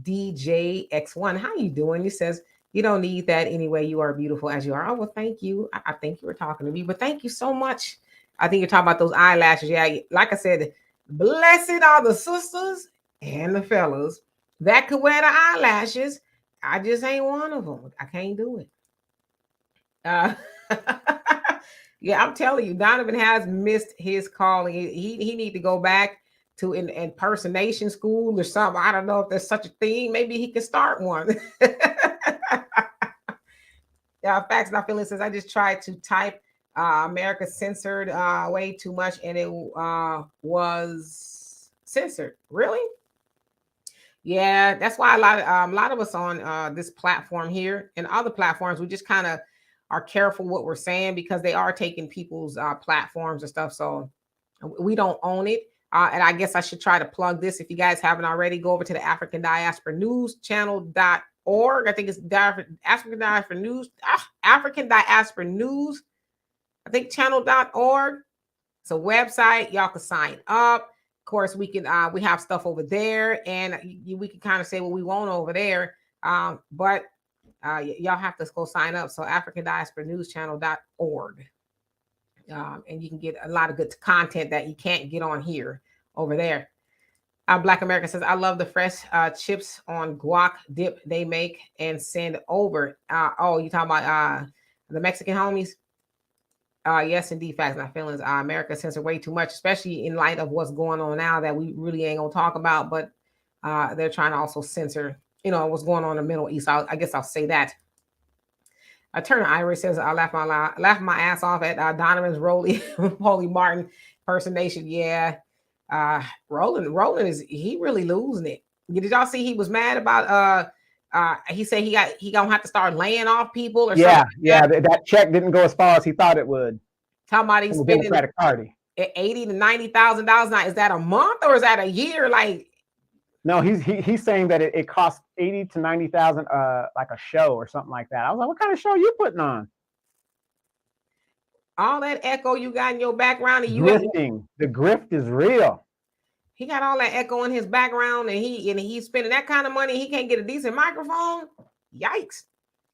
DJ X1, how you doing? He says, you don't need that anyway. You are beautiful as you are. Oh, well, thank you. I think you were talking to me, but thank you so much. I think you're talking about those eyelashes. Yeah, like I said, blessed are the sisters and the fellas that could wear the eyelashes. I just ain't one of them. I can't do it. Yeah, I'm telling you, Donovan has missed his calling. He need to go back to an impersonation school or something. I don't know if there's such a thing. Maybe he can start one. Yeah, facts not feeling says I just tried to type America censored way too much and it was censored. Really? Yeah, that's why a lot of us on this platform here and other platforms we just kind of are careful what we're saying because they are taking people's platforms and stuff. So we don't own it. And I guess I should try to plug this. If you guys haven't already, go over to the African Diaspora News channel.org. I think it's African Diaspora News, African Diaspora News, I think channel.org. It's a website. Y'all can sign up. Of course, we have stuff over there and we can kind of say what we want over there. But y'all have to go sign up. So African Diaspora News channel.org. And you can get a lot of good content that you can't get on here over there. Black America says, I love the fresh chips on guac dip they make and send over. You talking about the Mexican homies? Yes, indeed, facts, not feelings. America censor way too much, especially in light of what's going on now that we really ain't gonna talk about. But they're trying to also censor, what's going on in the Middle East. I guess I'll say that. Turner Iris says, I laugh my ass off at Donovan's Holy Martin impersonation. Yeah. Roland he really losing it. Did y'all see he was mad about he said he gonna have to start laying off people or something? Yeah, that check didn't go as far as he thought it would. Talking about he's spending Democratic Party. $80,000 to $90,000 now. Is that a month or is that a year? Like, no, he's saying that it costs 80 to 90,000 like a show or something like that. I was like, what kind of show are you putting on? All that echo you got in your background and the grift is real. He got all that echo in his background and he's spending that kind of money. He can't get a decent microphone. Yikes.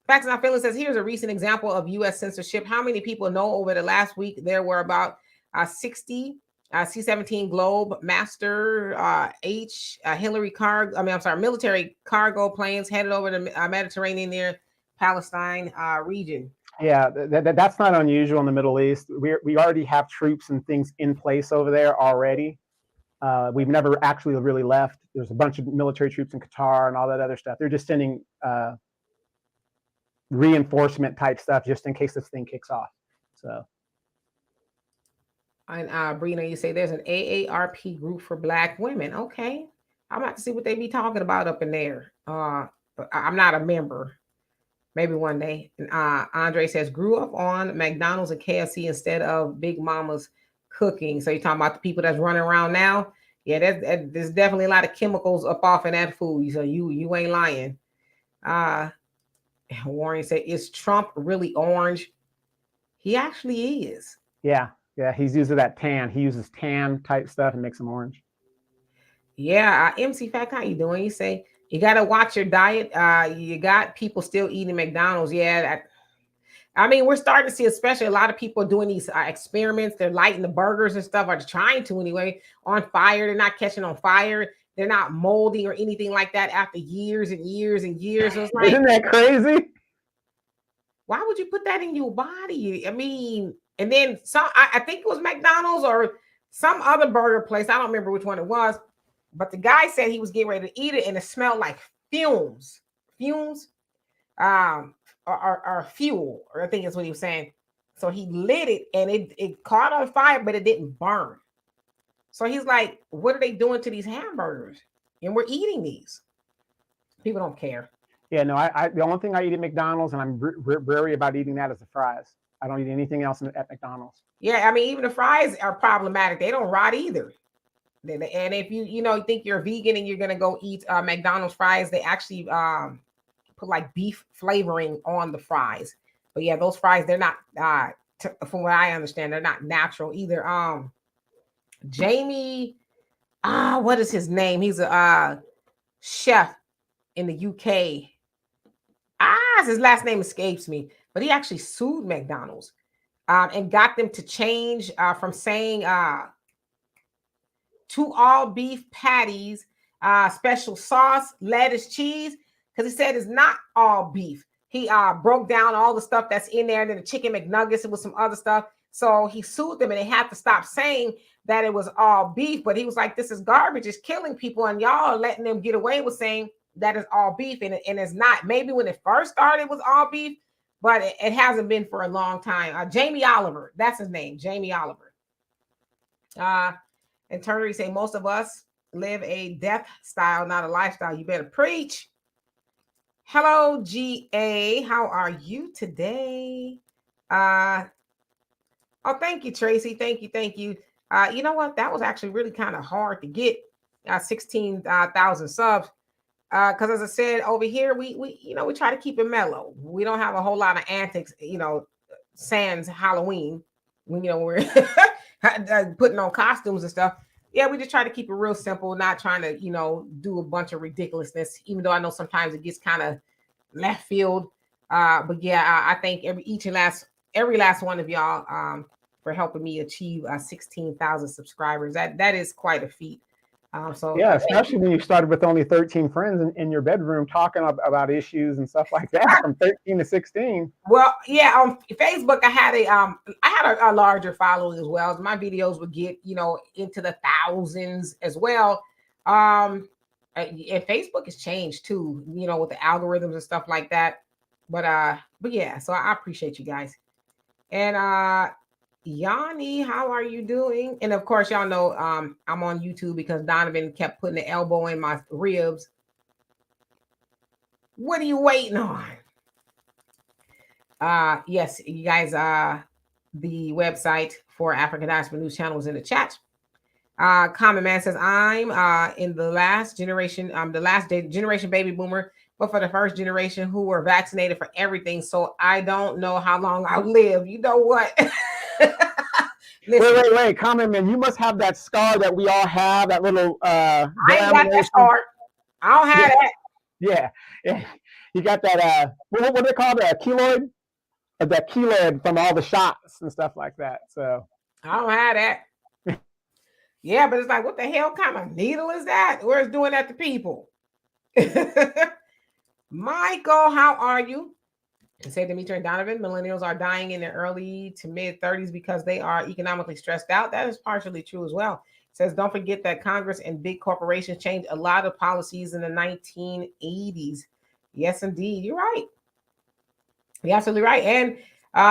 Facts Not Feelings says, here's a recent example of U.S. censorship. How many people know over the last week there were about 60 C-17 Globe Master military cargo planes headed over the Mediterranean near Palestine region. Yeah, that's not unusual in the Middle East. We already have troops and things in place over there already. We've never actually really left. There's a bunch of military troops in Qatar and all that other stuff. They're just sending reinforcement type stuff just in case this thing kicks off. So. And Brina, you say there's an AARP group for Black women. Okay, I'm about to see what they be talking about up in there. But I'm not a member. Maybe one day. And Andre says, grew up on McDonald's and KFC instead of Big Mama's cooking. So you're talking about the people that's running around now? Yeah, there's definitely a lot of chemicals up off in that food. So you ain't lying. Warren said, is Trump really orange? He actually is. Yeah, he's using that tan. He uses tan type stuff and makes them orange. Yeah, MC Fact, how you doing? You say, you got to watch your diet. You got people still eating McDonald's. Yeah. I mean, we're starting to see, especially a lot of people doing these experiments. They're lighting the burgers and stuff, or trying to anyway, on fire. They're not catching on fire. They're not molding or anything like that after years and years and years. So it's like, isn't that crazy? Why would you put that in your body? I mean, and then I think it was McDonald's or some other burger place. I don't remember which one it was. But the guy said he was getting ready to eat it and it smelled like fumes, or fuel, or I think that's what he was saying. So he lit it and it caught on fire, but it didn't burn. So he's like, what are they doing to these hamburgers? And we're eating these. People don't care. Yeah, no, the only thing I eat at McDonald's, and I'm wary about eating that, is the fries. I don't eat anything else at McDonald's. Yeah, I mean, even the fries are problematic. They don't rot either. And if you think you're a vegan and you're gonna go eat McDonald's fries, they actually put like beef flavoring on the fries. But yeah, those fries, they're not from what I understand, they're not natural either. Jamie, what is his name? He's a chef in the UK. His last name escapes me, but he actually sued McDonald's and got them to change from saying to all beef patties, special sauce, lettuce, cheese, because he said it's not all beef. he broke down all the stuff that's in there, and then the chicken McNuggets and with some other stuff. So he sued them, and they had to stop saying that it was all beef. But he was like, "This is garbage. It's killing people, and y'all are letting them get away with saying that it's all beef, and it's not. Maybe when it first started, it was all beef, but it hasn't been for a long time." Jamie Oliver, that's his name, Jamie Oliver. And Turner, say most of us live a death style, not a lifestyle. You better preach. Hello, GA. How are you today? Oh, thank you, Tracy. Thank you. You know what? That was actually really kind of hard to get 16,000 subs. Because as I said, over here, we try to keep it mellow. We don't have a whole lot of antics, sans Halloween, when we're putting on costumes and stuff. Yeah, we just try to keep it real simple, not trying to, do a bunch of ridiculousness, even though I know sometimes it gets kind of left field. But yeah, I thank every last one of y'all for helping me achieve 16,000 subscribers. That is quite a feat. So yeah, especially when you started with only 13 friends in your bedroom talking about issues and stuff like that, from 13 to 16. Well, yeah, on Facebook, I had a larger following as well. My videos would get into the thousands as well. And Facebook has changed too, with the algorithms and stuff like that. But yeah, so I appreciate you guys. And Yanni, how are you doing? And of course, y'all know I'm on YouTube because Donovan kept putting the elbow in my ribs. What are you waiting on? Yes, you guys, the website for African Diaspora News Channel is in the chat. Common Man says, I'm in the last generation, generation baby boomer, but for the first generation who were vaccinated for everything. So I don't know how long I'll live. You know what? Wait, Common Man, you must have that scar that we all have, that little I ain't got that scar. I don't have that. Yeah. You got that what do they call that? Keloid? That keloid from all the shots and stuff like that. So I don't have that. Yeah, but it's like, what the hell kind of needle is that? Where's doing that to people? Michael, how are you? Say Demetri and Donovan, millennials are dying in their early to mid 30s because they are economically stressed out. That is partially true as well. It says, don't forget that Congress and big corporations changed a lot of policies in the 1980s. Yes, indeed. You're right. You're absolutely right. And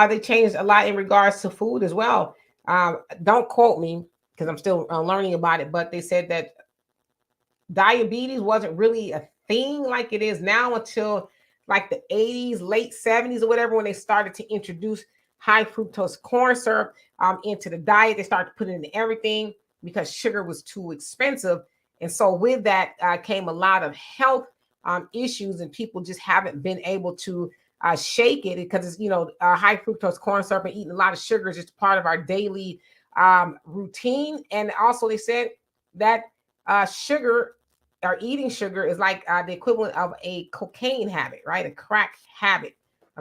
they changed a lot in regards to food as well. Don't quote me because I'm still learning about it, but they said that diabetes wasn't really a thing like it is now until like the 80s, late 70s or whatever, when they started to introduce high fructose corn syrup into the diet. They started to put it in everything because sugar was too expensive. And so with that came a lot of health issues, and people just haven't been able to shake it because it's, high fructose corn syrup and eating a lot of sugar is just part of our daily routine. And also they said that sugar, or eating sugar, is like the equivalent of a cocaine habit, right? A crack habit.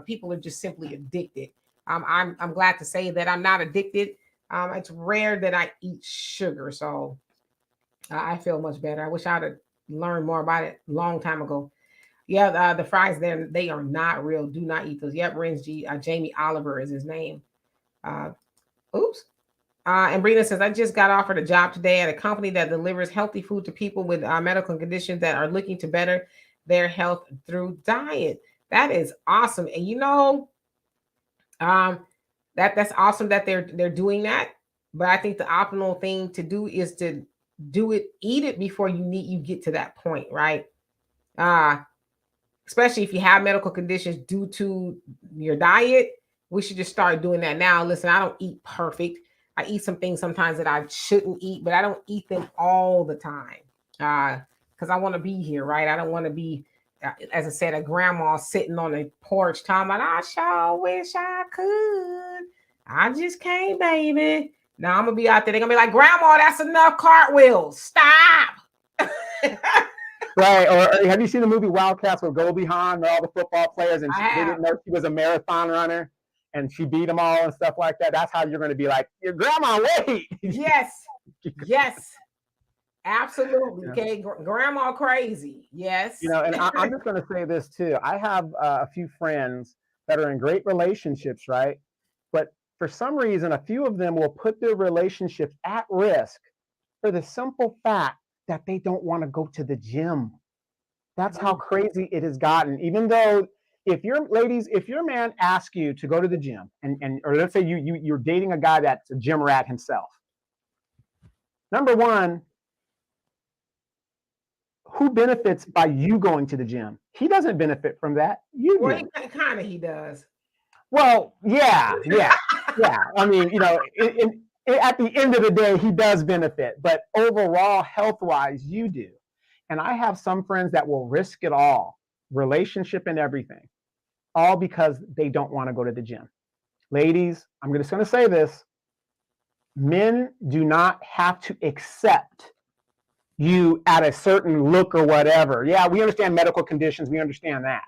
People are just simply addicted. I'm glad to say that I'm not addicted. It's rare that I eat sugar, so I feel much better. I wish I'd have learned more about it a long time ago. Yeah, the fries there, they are not real. Do not eat those. Yep, Renz G. Jamie Oliver is his name. Oops. And Brina says, I just got offered a job today at a company that delivers healthy food to people with medical conditions that are looking to better their health through diet. That is awesome. And that's awesome that they're doing that. But I think the optimal thing to do is to eat it before you get to that point, right? Especially if you have medical conditions due to your diet, we should just start doing that now. Listen, I don't eat perfect. I eat some things sometimes that I shouldn't eat, but I don't eat them all the time because I want to be here, right? I don't want to be, as I said, a grandma sitting on the porch talking about, I sure wish I could. I just can't, baby. Now I'm going to be out there. They're going to be like, Grandma, that's enough cartwheels. Stop. Right. Or have you seen the movie Wildcats with Goldie Hawn and all the football players, and they didn't know she was a marathon runner? And she beat them all and stuff like that. That's how you're going to be like, your grandma, wait. Yes. Absolutely. You know, Okay. Grandma crazy. Yes. and I'm just going to say this too. I have a few friends that are in great relationships, right? But for some reason, a few of them will put their relationships at risk for the simple fact that they don't want to go to the gym. That's how Mm. crazy it has gotten. Even though if your man asks you to go to the gym and or let's say you're dating a guy that's a gym rat himself. Number one, who benefits by you going to the gym? He doesn't benefit from that. You Well, do. kind of he does. Well, yeah. I mean, at the end of the day, he does benefit, but overall, health wise, you do. And I have some friends that will risk it all, relationship and everything, all because they don't want to go to the gym. Ladies, I'm just going to say this: men do not have to accept you at a certain look or whatever. Yeah, we understand medical conditions, we understand that.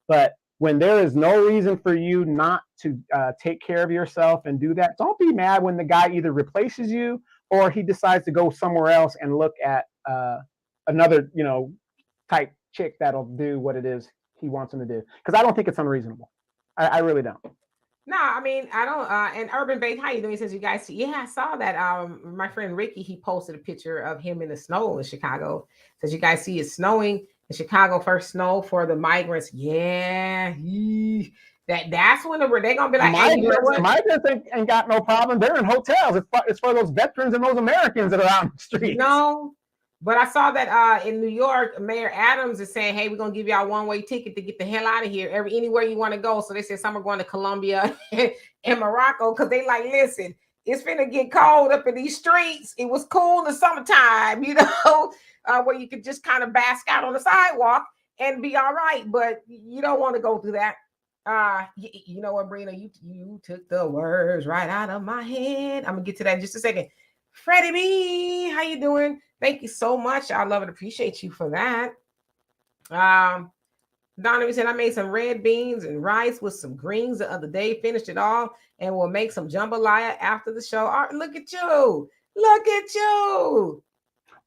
But when there is no reason for you not to take care of yourself and do that, don't be mad when the guy either replaces you or he decides to go somewhere else and look at another, type chick that'll do what it is he wants him to do. Because I don't think it's unreasonable. I really don't. No, I mean, I don't. And Urban Bake, how you doing? He says, you guys see, yeah, I saw that. My friend Ricky, he posted a picture of him in the snow in Chicago. Says, you guys see it's snowing in Chicago, first snow for the migrants. Yeah, that's when they're gonna be The like, hey, you know migrants, the what? migrants ain't got no problem. They're in hotels. It's for those veterans and those Americans that are out in the You streets. know, but I saw that in New York, Mayor Adams is saying, "Hey, we're gonna give y'all one-way ticket to get the hell out of here, anywhere you want to go." So they said some are going to Colombia and Morocco because they like, listen, it's finna get cold up in these streets. It was cool in the summertime, where you could just kind of bask out on the sidewalk and be all right. But you don't want to go through that. You know what, Brina? You took the words right out of my head. I'm gonna get to that in just a second. Freddie B, how you doing? Thank you so much. I love and appreciate you for that. Donovan said I made some red beans and rice with some greens the other day. Finished it all, and we'll make some jambalaya after the show. Look at you! Look at you!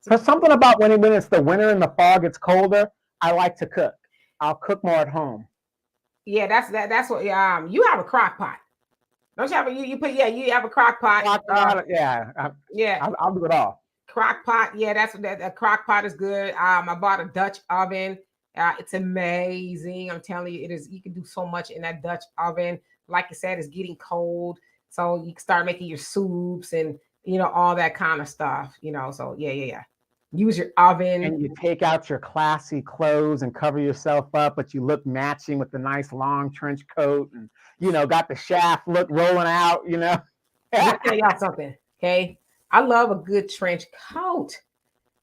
There's something about when it's the winter and the fog gets colder. I like to cook. I'll cook more at home. Yeah, that's what. You have a crock pot. Don't you have you have a crock pot. Yeah, Yeah, I'll do it all. crock pot. Yeah, that's what that crock pot is good. I bought a Dutch oven. It's amazing. I'm telling you, it is. You can do so much in that Dutch oven. Like I said, it's getting cold, so you can start making your soups and all that kind of stuff. So yeah. Use your oven. And you take out your classy clothes and cover yourself up, but you look matching with the nice long trench coat and got the shaft look rolling out. Let me tell y'all something. Okay, I love a good trench coat.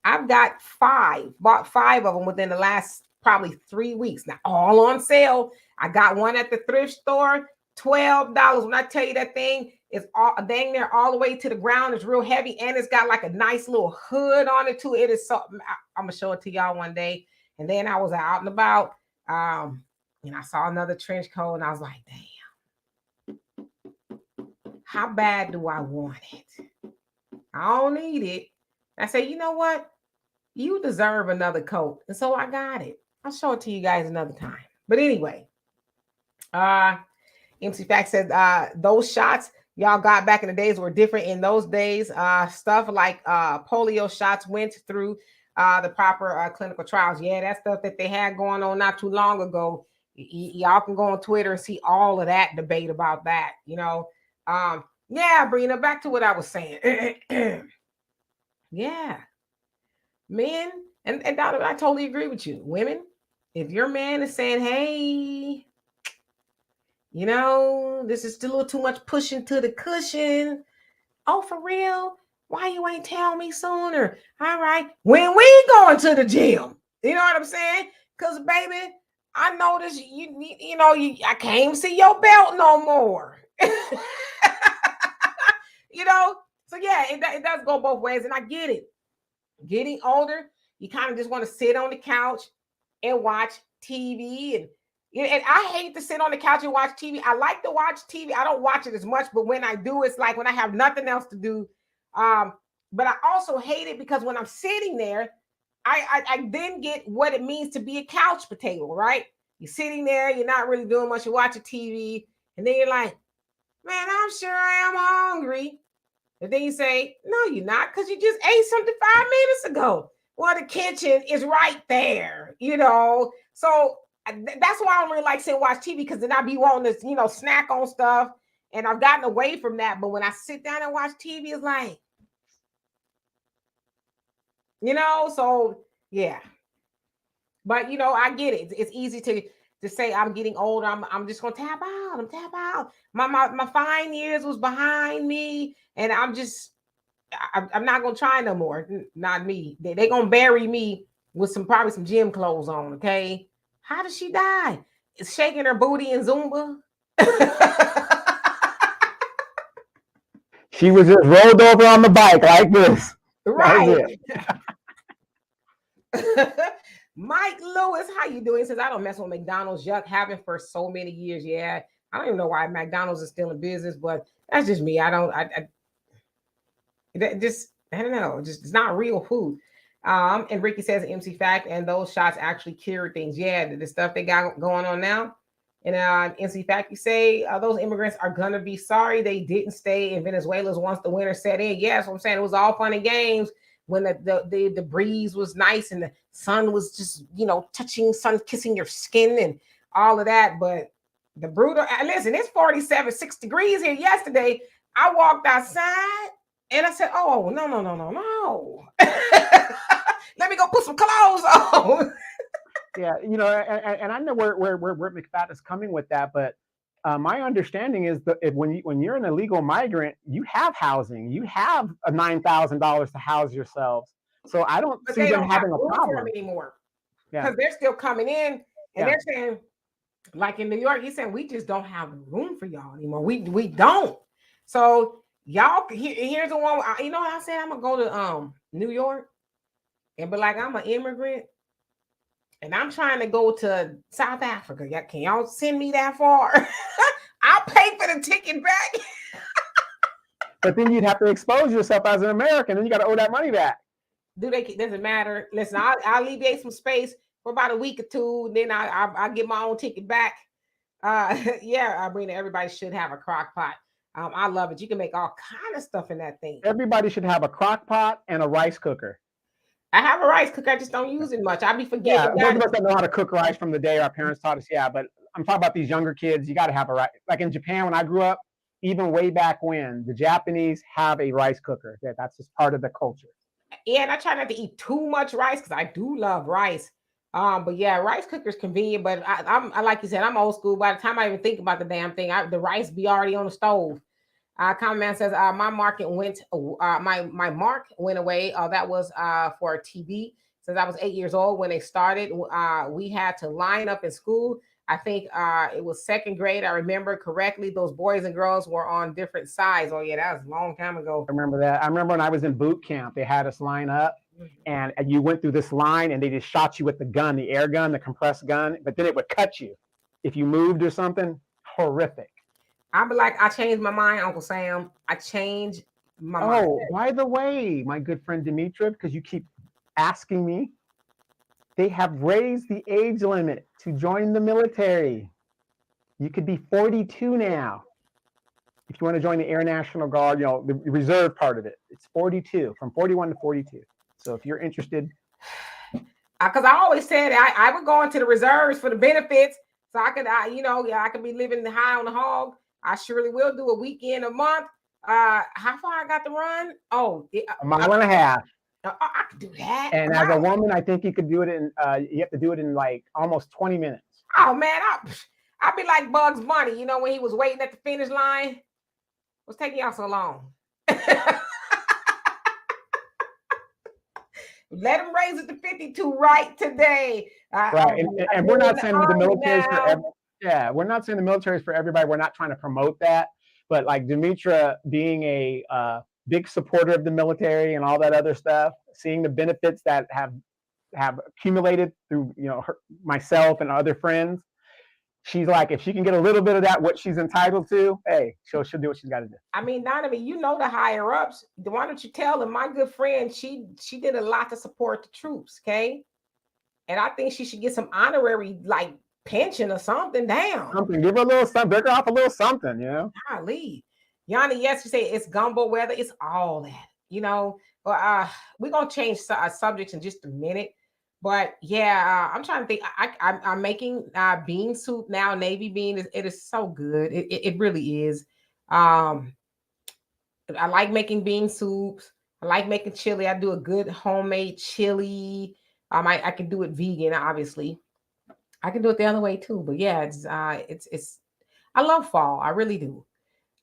I've got bought 5 of them within the last probably 3 weeks. Now, all on sale. I got one at the thrift store, $12. When I tell you that thing is all dang near all the way to the ground, it's real heavy, and it's got like a nice little hood on it too. It is so I'm gonna show it to y'all one day. And then I was out and about, and I saw another trench coat, and I was like, damn, how bad do I want it? I don't need it. I say, you know what? You deserve another coat. And so I got it. I'll show it to you guys another time. But anyway, MC Fact said those shots y'all got back in the days were different. In those days, stuff like polio shots went through the proper clinical trials. Yeah, that stuff that they had going on not too long ago. Y'all can go on Twitter and see all of that debate about that. Yeah, Brina, back to what I was saying. Yeah. Men, and Donovan, I totally agree with you. Women, if your man is saying, hey, this is still a little too much pushing to the cushion. Oh, for real? Why you ain't tell me sooner? All right. When we going to the gym? You know what I'm saying? Because, baby, I noticed I can't even see your belt no more. So yeah, it does go both ways, and I get it. Getting older, you kind of just want to sit on the couch and watch TV. And I hate to sit on the couch and watch TV. I like to watch TV. I don't watch it as much, but when I do, it's like when I have nothing else to do. but I also hate it because when I'm sitting there, I then get what it means to be a couch potato, right? You're sitting there, you're not really doing much, you're watching TV, and then you're like, man, I'm sure I am hungry. And then you say, no, you're not, because you just ate something 5 minutes ago. Well, the kitchen is right there, you know. So that's why I don't really like sitting and watch TV, because then I be wanting to, snack on stuff. And I've gotten away from that. But when I sit down and watch TV, it's like, so yeah. But I get it. It's easy to say I'm getting older. I'm just gonna tap out. I'm tap out. My fine years was behind me, and I'm not gonna try no more. Not me. They gonna bury me with probably some gym clothes on. Okay. How did she die? It's shaking her booty in Zumba. She was just rolled over on the bike like this. Right. Mike Lewis, how you doing? He says, I don't mess with McDonald's. Yuck, haven't for so many years. Yeah. I don't even know why McDonald's is still in business, but that's just me. I don't know. Just it's not real food. And Ricky says MC Fact, and those shots actually cured things. Yeah, the stuff they got going on now. And MC Fact, you say those immigrants are gonna be sorry they didn't stay in Venezuela once the winter set in. Yeah, that's what I'm saying. It was all fun and games when the breeze was nice and the sun was just touching, sun kissing your skin and all of that. But the brutal, listen, it's 47, 6 degrees here yesterday. I walked outside and I said, oh, no. Let me go put some clothes on. Yeah, and I know where McFadden is coming with that, but my understanding is that when you're an illegal migrant, you have housing, you have $9,000 to house yourselves. So I don't see them having a problem anymore, because they're still coming in and they're saying, like in New York, he's saying we just don't have room for y'all anymore. We don't. So y'all, here's the one. You know what I said? I'm gonna go to New York and be like, I'm an immigrant and I'm trying to go to South Africa. Can y'all send me that far? I'll pay for the ticket back. But then you'd have to expose yourself as an American, and you got to owe that money back. Doesn't matter. Listen, I'll alleviate some space for about a week or two, and then I'll get my own ticket back. Everybody should have a crock pot. I love it. You can make all kind of stuff in that thing. Everybody should have a crock pot and a rice cooker. I have a rice cooker. I just don't use it much. I be forgetting. Yeah, those of us that know how to cook rice from the day our parents taught us. Yeah, but I'm talking about these younger kids. You got to have a rice. Like in Japan, when I grew up, even way back when, the Japanese have a rice cooker. That's just part of the culture. Yeah, and I try not to eat too much rice because I do love rice. But yeah, rice cooker's convenient. But I like you said, I'm old school. By the time I even think about the damn thing, the rice be already on the stove. Common Man says, my mark went away. That was for TV. Since I was 8 years old when they started, we had to line up in school. I think it was second grade. I remember correctly. Those boys and girls were on different sides. Oh yeah, that was a long time ago. I remember that. I remember when I was in boot camp, they had us line up, and you went through this line, and they just shot you with the gun, the air gun, the compressed gun. But then it would cut you if you moved or something. Horrific. I'd be like, I changed my mind, Uncle Sam. I changed my mind. Oh, by the way, my good friend Dimitra, because you keep asking me, they have raised the age limit to join the military. You could be 42 now. If you want to join the Air National Guard, the reserve part of it, it's 42, from 41 to 42. So if you're interested. Because I always said I would go into the reserves for the benefits. So I could, I could be living high on the hog. I surely will do a weekend a month. How far I got to run? Oh, a mile and a half. I could do that. And as a woman, I think you could do it in. You have to do it in like almost 20 minutes. Oh man, I'd be like Bugs Bunny. When he was waiting at the finish line. What's taking y'all so long? Let him raise it to 52 right today. Right, and we're not saying the military is for we're not saying the military is for everybody. We're not trying to promote that, but like Dimitra being a big supporter of the military and all that other stuff, seeing the benefits that have accumulated through myself and other friends, she's like, if she can get a little bit of that, what she's entitled to, hey, she'll do what she's got to do. I mean, Donovan, you know the higher ups. Why don't you tell them? My good friend, she did a lot to support the troops, okay? And I think she should get some honorary like pension or something. Damn. Something, give her a little something, break her off a little something, you know. Golly. Yanni, yes, you say it's gumbo weather. It's all that, you know. But we're gonna change subjects in just a minute. But yeah, I'm trying to think. I'm making bean soup now. Navy bean it is so good. It really is. Um, I like making bean soups. I like making chili. I do a good homemade chili. I can do it vegan, obviously. I can do it the other way too. But yeah, it's I love fall. I really do.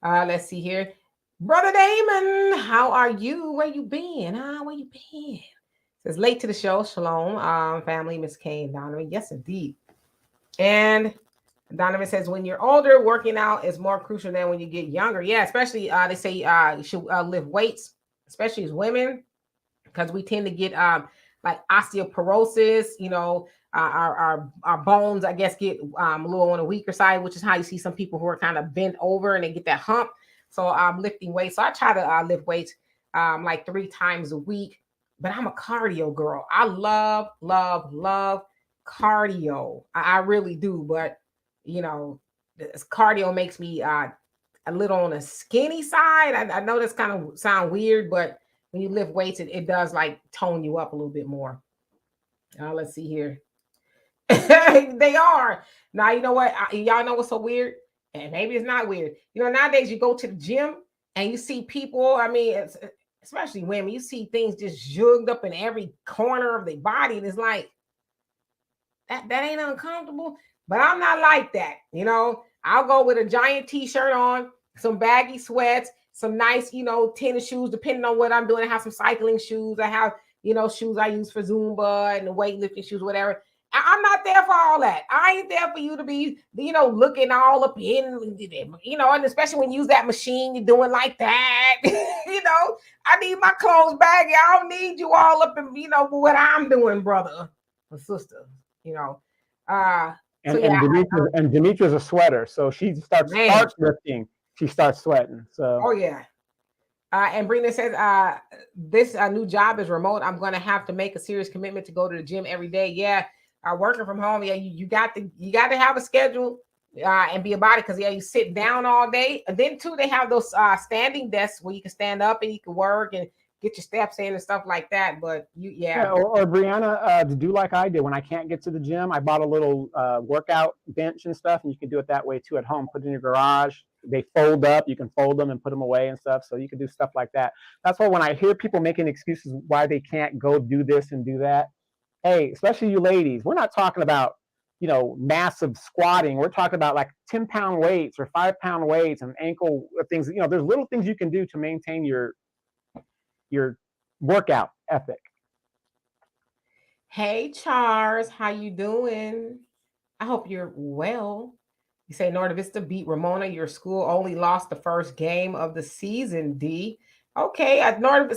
Let's see here. Brother Damon, how are you? Where you been? Where you been? Says late to the show. Shalom, family, Miss Kay and Donovan. Yes, indeed. And Donovan says, when you're older, working out is more crucial than when you get younger. Yeah, especially they say you should lift weights, especially as women, because we tend to get like osteoporosis, you know, our bones, I guess, get a little on the weaker side, which is how you see some people who are kind of bent over and they get that hump. So I'm lifting weights. So I try to lift weights like 3 times a week, but I'm a cardio girl. I love cardio. I really do. But, you know, this cardio makes me a little on the skinny side. I know that's kind of sound weird, but when you lift weights, it does like tone you up a little bit more. Let's see here. They are. Now, you know what? Y'all know what's so weird? And maybe it's not weird. You know, nowadays you go to the gym and you see people, I mean, especially women, you see things just jugged up in every corner of their body. And it's like, that ain't uncomfortable. But I'm not like that. You know, I'll go with a giant t-shirt on, some baggy sweats, some nice, you know, tennis shoes, depending on what I'm doing. I have some cycling shoes. I have, you know, shoes I use for Zumba and the weightlifting shoes, whatever. I'm not there for all that. I ain't there for you to be, you know, looking all up in, you know, and especially when you use that machine, you're doing like that. You know, I need my clothes baggy. I don't need you all up in, you know, what I'm doing, brother or sister, you know. And, so yeah, and Demetra's a sweater, so she starts lifting, she starts sweating. So oh yeah. And Brina says, this new job is remote. I'm going to have to make a serious commitment to go to the gym every day. Yeah, working from home. Yeah, you got to have a schedule and be about it, because yeah, you sit down all day. And then too, they have those standing desks where you can stand up and you can work and get your steps in and stuff like that. But or Brianna, to do like I did when I can't get to the gym, I bought a little workout bench and stuff, and you can do it that way too at home. Put it in your garage. They fold up. You can fold them and put them away and stuff. So you can do stuff like that. That's why when I hear people making excuses why they can't go do this and do that, hey, especially you ladies, we're not talking about, you know, massive squatting. We're talking about like 10-pound weights or 5-pound weights and ankle things. You know, there's little things you can do to maintain your workout ethic. Hey Charles, how you doing? I hope you're well. You say Norte Vista beat Ramona. Your school only lost the first game of the season, D. Okay,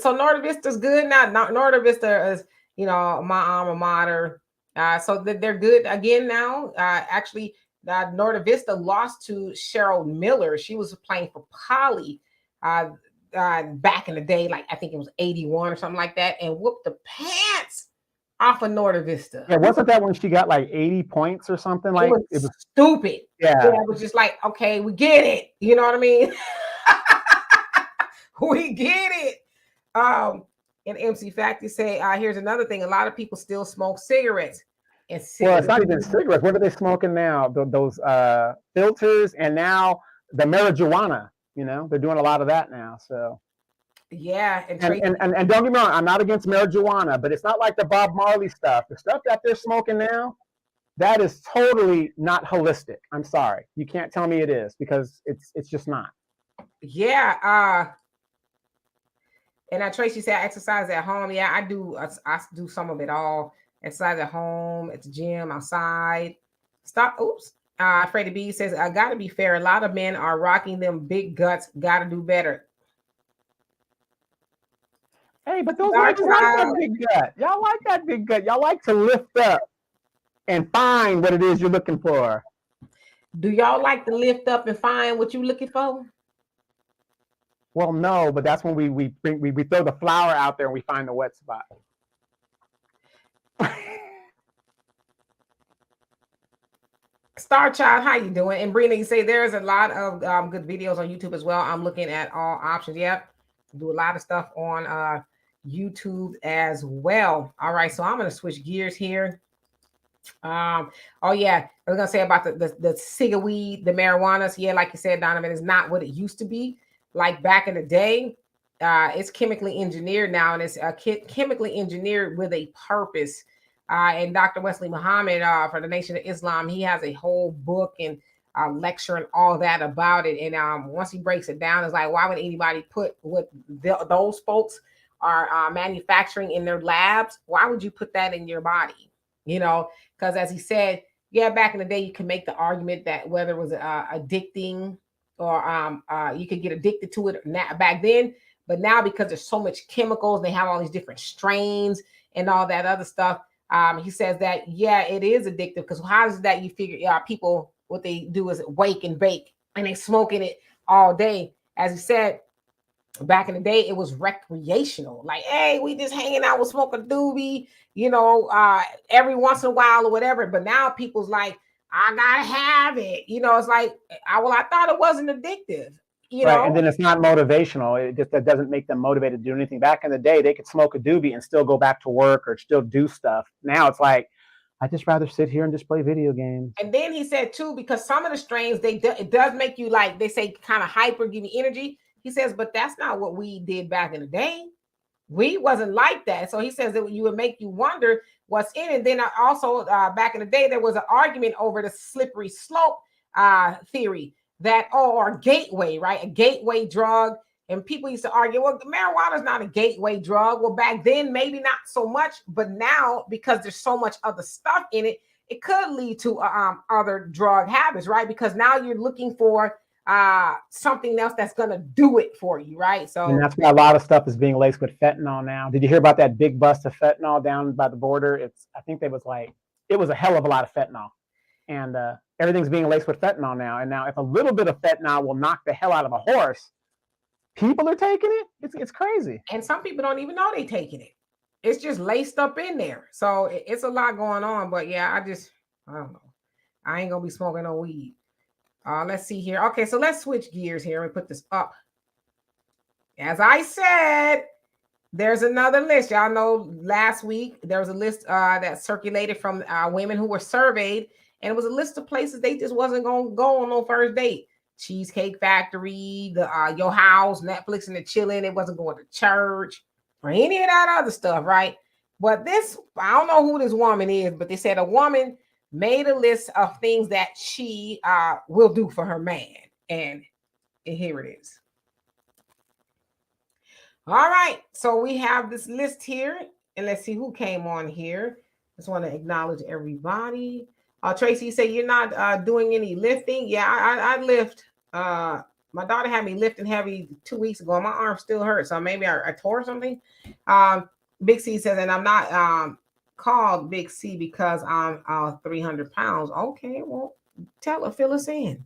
so Norte Vista's good now. Norte Vista is, you know, my alma mater. So they're good again now. Actually, Norte Vista lost to Cheryl Miller. She was playing for Poly back in the day, like I think it was 81 or something like that, and whooped the pants off of Norte Vista. Yeah, wasn't that when she got like 80 points or something? Like it was stupid. Yeah, it was just like, okay, we get it. You know what I mean? We get it. And MC Factory say, here's another thing: a lot of people still smoke cigarettes. Well, it's not even cigarettes. What are they smoking now? Those filters, and now the marijuana. You know, they're doing a lot of that now. So yeah, and don't get me wrong, I'm not against marijuana, but it's not like the Bob Marley stuff. The stuff that they're smoking now, that is totally not holistic. I'm sorry, you can't tell me it is, because it's just not. Yeah. And Tracy said, I exercise at home. Yeah, I do. I do some of it all. Exercise at home, at the gym, outside. Stop. Oops. Freddie B says, I got to be fair. A lot of men are rocking them big guts. Got to do better. Hey, but those ladies like that big gut. Y'all like that big gut. Y'all like to lift up and find what it is you're looking for. Do y'all like to lift up and find what you looking for? Well, no, but that's when we throw the flour out there and we find the wet spot. Star Child, how you doing? And Brina, you say there's a lot of good videos on YouTube as well. I'm looking at all options. Yep, do a lot of stuff on YouTube as well. All right, so I'm gonna switch gears here. Oh yeah, I was gonna say about the cigar weed, the marijuana. Yeah, like you said, Donovan, is not what it used to be. Like back in the day, it's chemically engineered now, and it's chemically engineered with a purpose. And Dr. Wesley Muhammad for the Nation of Islam, he has a whole book and lecture and all that about it. And once he breaks it down, it's like, why would anybody put what those folks are manufacturing in their labs? Why would you put that in your body? You know, because as he said, yeah, back in the day, you can make the argument that whether it was addicting or you could get addicted to it back then. But now, because there's so much chemicals, they have all these different strains and all that other stuff. He says that, yeah, it is addictive because how is that you figure people, what they do is wake and bake and they smoking it all day. As he said, back in the day, it was recreational. Like, hey, we just hanging out with smoking a doobie, every once in a while or whatever. But now people's like, I gotta have it. It's like, I thought it wasn't addictive. Right, and then it's not motivational. It just that doesn't make them motivated to do anything. Back in the day, they could smoke a doobie and still go back to work or still do stuff. Now it's like, I just rather sit here and just play video games. And then he said too, because some of the strains it does make you, like they say, kind of hyper, give you energy. He says, but that's not what we did back in the day. We wasn't like that. So he says that you would make you wonder what's in it. Then also back in the day, there was an argument over the slippery slope theory that, or gateway, right? A gateway drug. And people used to argue, well, marijuana is not a gateway drug. Well, back then, maybe not so much, but now, because there's so much other stuff in it, it could lead to other drug habits, right? Because now you're looking for something else that's going to do it for you, right? So, and that's why a lot of stuff is being laced with fentanyl now. Did you hear about that big bust of fentanyl down by the border? I think it was a hell of a lot of fentanyl. And everything's being laced with fentanyl now. And now if a little bit of fentanyl will knock the hell out of a horse, people are taking it. It's crazy. And some people don't even know they're taking it. It's just laced up in there. So it's a lot going on. But yeah, I don't know. I ain't going to be smoking no weed. Let's see here. Okay, so let's switch gears here and put this up. As I said, there's another list. Y'all know last week there was a list that circulated from women who were surveyed. And it was a list of places they just wasn't going to go on no first date. Cheesecake Factory, the Your House, Netflix and the chilling. It wasn't going to church or any of that other stuff, right? But I don't know who this woman is, but they said a woman made a list of things that she will do for her man. And here it is. All right. So we have this list here. And let's see who came on here. Just want to acknowledge everybody. Tracy, you say you're not doing any lifting. Yeah, I lift. My daughter had me lifting heavy 2 weeks ago. My arm still hurts. So maybe I tore something. Big C says, and I'm not called Big C because I'm 300 pounds. Okay, well, tell her, fill us in.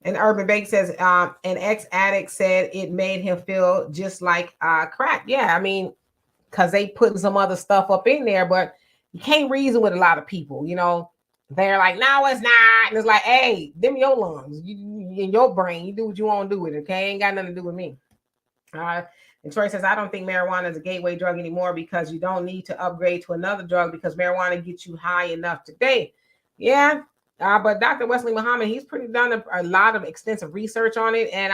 And Urban Bake says, an ex-addict said it made him feel just like crack. Yeah, I mean, because they putting some other stuff up in there, but you can't reason with a lot of people, They're like, no, it's not. And it's like, hey, them your lungs. You in your brain. You do what you want to do with it, okay? Ain't got nothing to do with me. And Troy says, I don't think marijuana is a gateway drug anymore because you don't need to upgrade to another drug because marijuana gets you high enough today. Yeah. But Dr. Wesley Muhammad, he's pretty done a lot of extensive research on it. And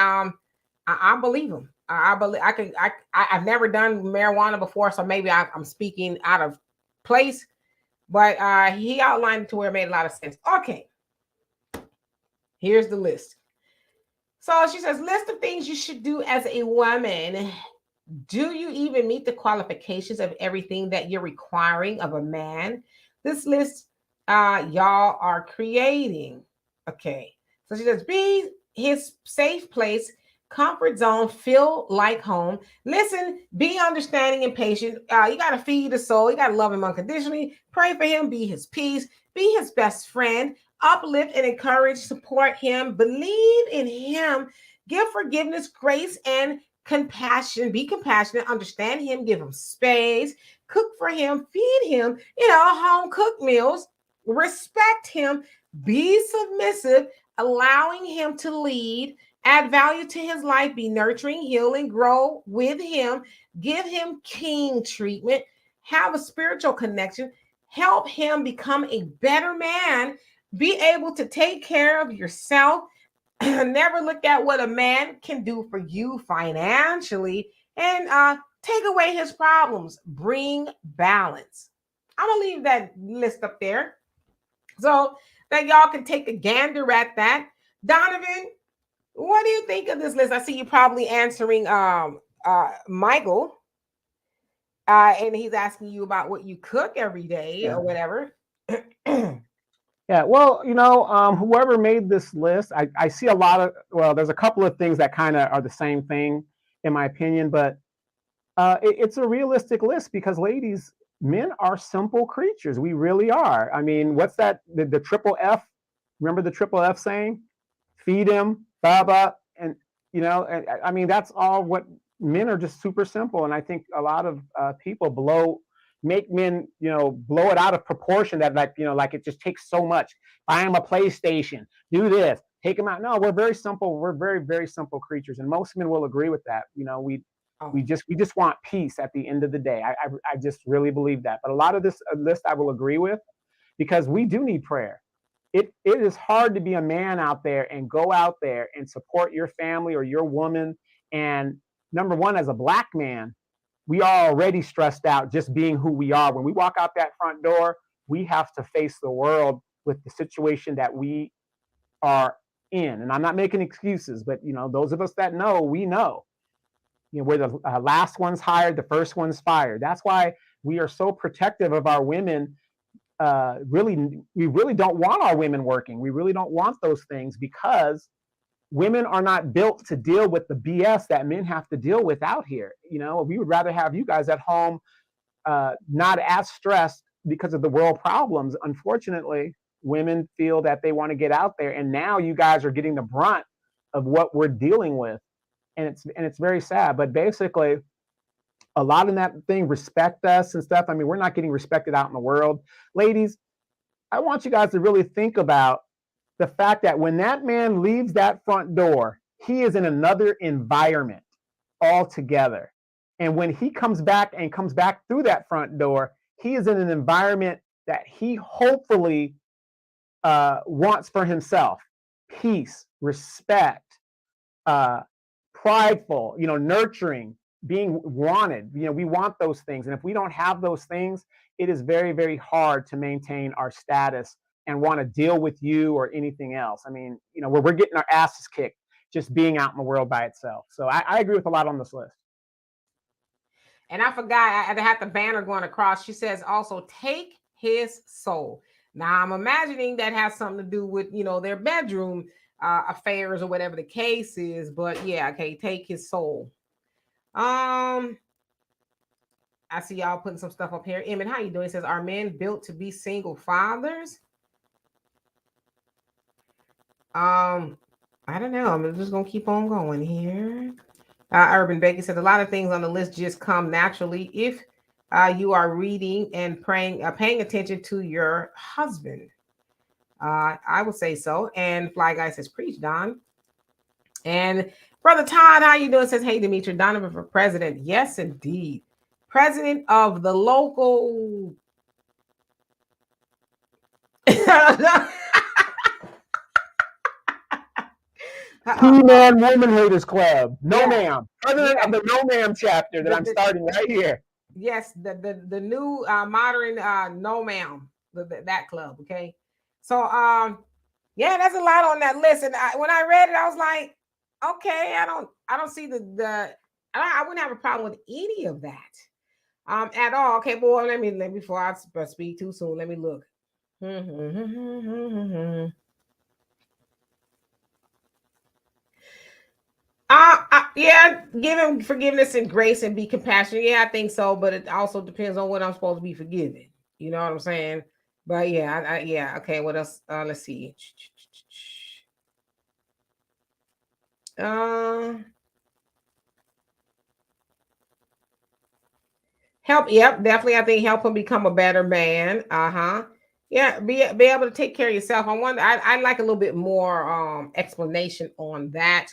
I believe him. I believe I've never done marijuana before, so maybe I'm speaking out of place. But he outlined it to where it made a lot of sense. Okay. Here's the list. So she says, list of things you should do as a woman. Do you even meet the qualifications of everything that you're requiring of a man? This list y'all are creating. Okay. So she says, be his safe place, comfort zone, feel like home. Listen, be understanding and patient. You got to feed the soul. You got to love him unconditionally. Pray for him. Be his peace. Be his best friend. uplift and encourage, support him, believe in him, give forgiveness, grace, and compassion. Be compassionate, understand him, give him space, cook for him, feed him, home cooked meals, respect him, be submissive, allowing him to lead, add value to his life, be nurturing, heal, and grow with him, give him king treatment, have a spiritual connection, help him become a better man, be able to take care of yourself, never look at what a man can do for you financially, and take away his problems, bring balance. I'm gonna leave that list up there so that y'all can take a gander at that. Donovan, what do you think of this list? I see you probably answering Michael, and he's asking you about what you cook every day or whatever. Yeah, well, whoever made this list, I see a lot of, well, there's a couple of things that kind of are the same thing, in my opinion, but it's a realistic list because, ladies, men are simple creatures. We really are. I mean, what's that? The triple F? Remember the triple F saying? Feed him, baba, and I mean, that's all. What men are, just super simple, and I think a lot of people make men blow it out of proportion, that like it just takes so much. Buy him a PlayStation, do this, take him out. No, we're very simple. We're very, very simple creatures, and most men will agree with that. We just want peace at the end of the day. I just really believe that. But a lot of this list I will agree with, because we do need prayer. It is hard to be a man out there and go out there and support your family or your woman. And number one, as a black man, we are already stressed out just being who we are. When we walk out that front door, we have to face the world with the situation that we are in. And I'm not making excuses, but those of us that know, we know. We're the last one's hired, the first one's fired. That's why we are so protective of our women. We really don't want our women working. We really don't want those things, because women are not built to deal with the BS that men have to deal with out here. We would rather have you guys at home, not as stressed because of the world problems. Unfortunately, women feel that they want to get out there, and now you guys are getting the brunt of what we're dealing with, and it's very sad. But basically, a lot of that thing, respect us and stuff. I mean, we're not getting respected out in the world. Ladies, I want you guys to really think about the fact that when that man leaves that front door, he is in another environment altogether. And when he comes back through that front door, he is in an environment that he hopefully wants for himself. Peace, respect, prideful, nurturing, being wanted. We want those things. And if we don't have those things, it is very, very hard to maintain our status and want to deal with you or anything else. I mean, we're getting our asses kicked just being out in the world by itself. So I agree with a lot on this list. And I forgot, I had the banner going across. She says also, take his soul. Now I'm imagining that has something to do with, their bedroom affairs or whatever the case is. But yeah, okay, take his soul. I see y'all putting some stuff up here. Emmett, how you doing? It says, are men built to be single fathers? I don't know. I'm just gonna keep on going here. Urban Becky says a lot of things on the list just come naturally if you are reading and paying attention to your husband. I would say so. And Fly Guy says, preach, Don. And Brother Todd, how you doing? Says, hey, Demetri, Donovan for president. Yes, indeed. President of the local. He-Man Woman Haters Club. No, ma'am. President of the No Ma'am chapter that I'm starting right here. Yes, the new modern No Ma'am, that club. Okay, so yeah, that's a lot on that list. And when I read it, I was like, okay, I don't see I wouldn't have a problem with any of that at all. Okay, boy, let me before I speak too soon. Let me look. Yeah, give him forgiveness and grace and be compassionate. Yeah, I think so, but it also depends on what I'm supposed to be forgiving. You know what I'm saying? But yeah, yeah. Okay, what else? Let's see. Uh, help. Yep, definitely. I think help him become a better man. Uh-huh. Yeah, be able to take care of yourself. I wonder. I like a little bit more explanation on that.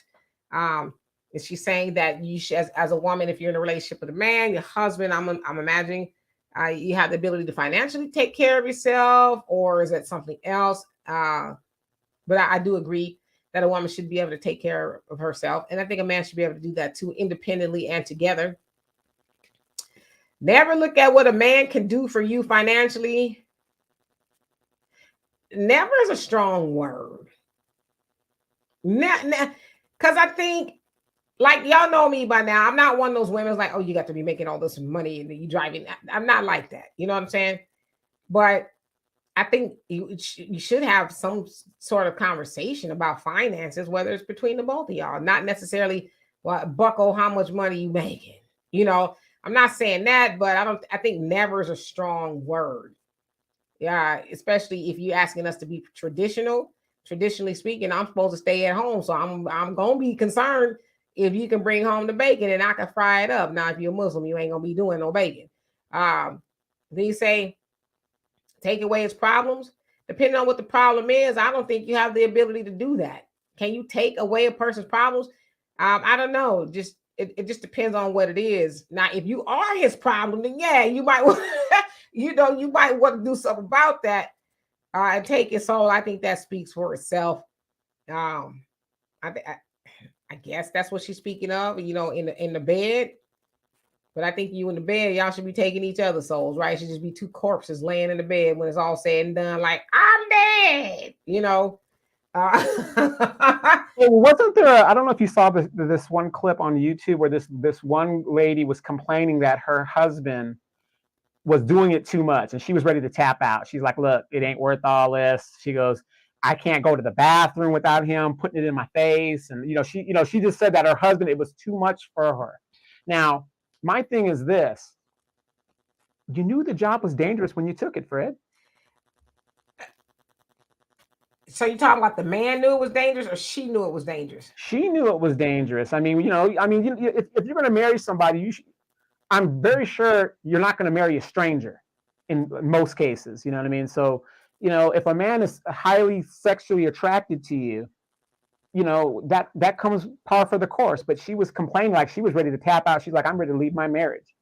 Um, is she saying that you should, as a woman, if you're in a relationship with a man, your husband, I'm imagining, you have the ability to financially take care of yourself, or is it something else? But I do agree that a woman should be able to take care of herself, and I think a man should be able to do that too, independently and together. Never look at what a man can do for you financially. Never is a strong word. Because I think, like, y'all know me by now. I'm not one of those women like, oh, you got to be making all this money and you driving. I'm not like that. You know what I'm saying? But I think you should have some sort of conversation about finances, whether it's between the both of y'all, not necessarily, well, buckle how much money you making. You know, I'm not saying that, but I think never is a strong word. Yeah, especially if you're asking us to be traditional. Traditionally speaking, I'm supposed to stay at home, so I'm gonna be concerned if you can bring home the bacon and I can fry it up. Now, if you're a Muslim, you ain't gonna be doing no bacon. Then you say take away his problems. Depending on what the problem is, I don't think you have the ability to do that. Can you take away a person's problems? I don't know. Just it just depends on what it is. Now, if you are his problem, then yeah, you might you might want to do something about that and take his soul. I think that speaks for itself. Um, I guess that's what she's speaking of. In the bed. But I think you in the bed, y'all should be taking each other's souls, right? It should just be two corpses laying in the bed when it's all said and done. Like, I'm dead. Wasn't there? I don't know if you saw this one clip on YouTube where this one lady was complaining that her husband was doing it too much and she was ready to tap out. She's like, look, it ain't worth all this. She goes, I can't go to the bathroom without him putting it in my face. And she just said that her husband, it was too much for her. Now, my thing is this. You knew the job was dangerous when you took it, Fred. So you talking about the man knew it was dangerous, or she knew it was dangerous? She knew it was dangerous. I mean, if you're going to marry somebody, I'm very sure you're not going to marry a stranger in most cases. You know what I mean? So, if a man is highly sexually attracted to you, that comes par for the course. But she was complaining like she was ready to tap out. She's like, I'm ready to leave my marriage.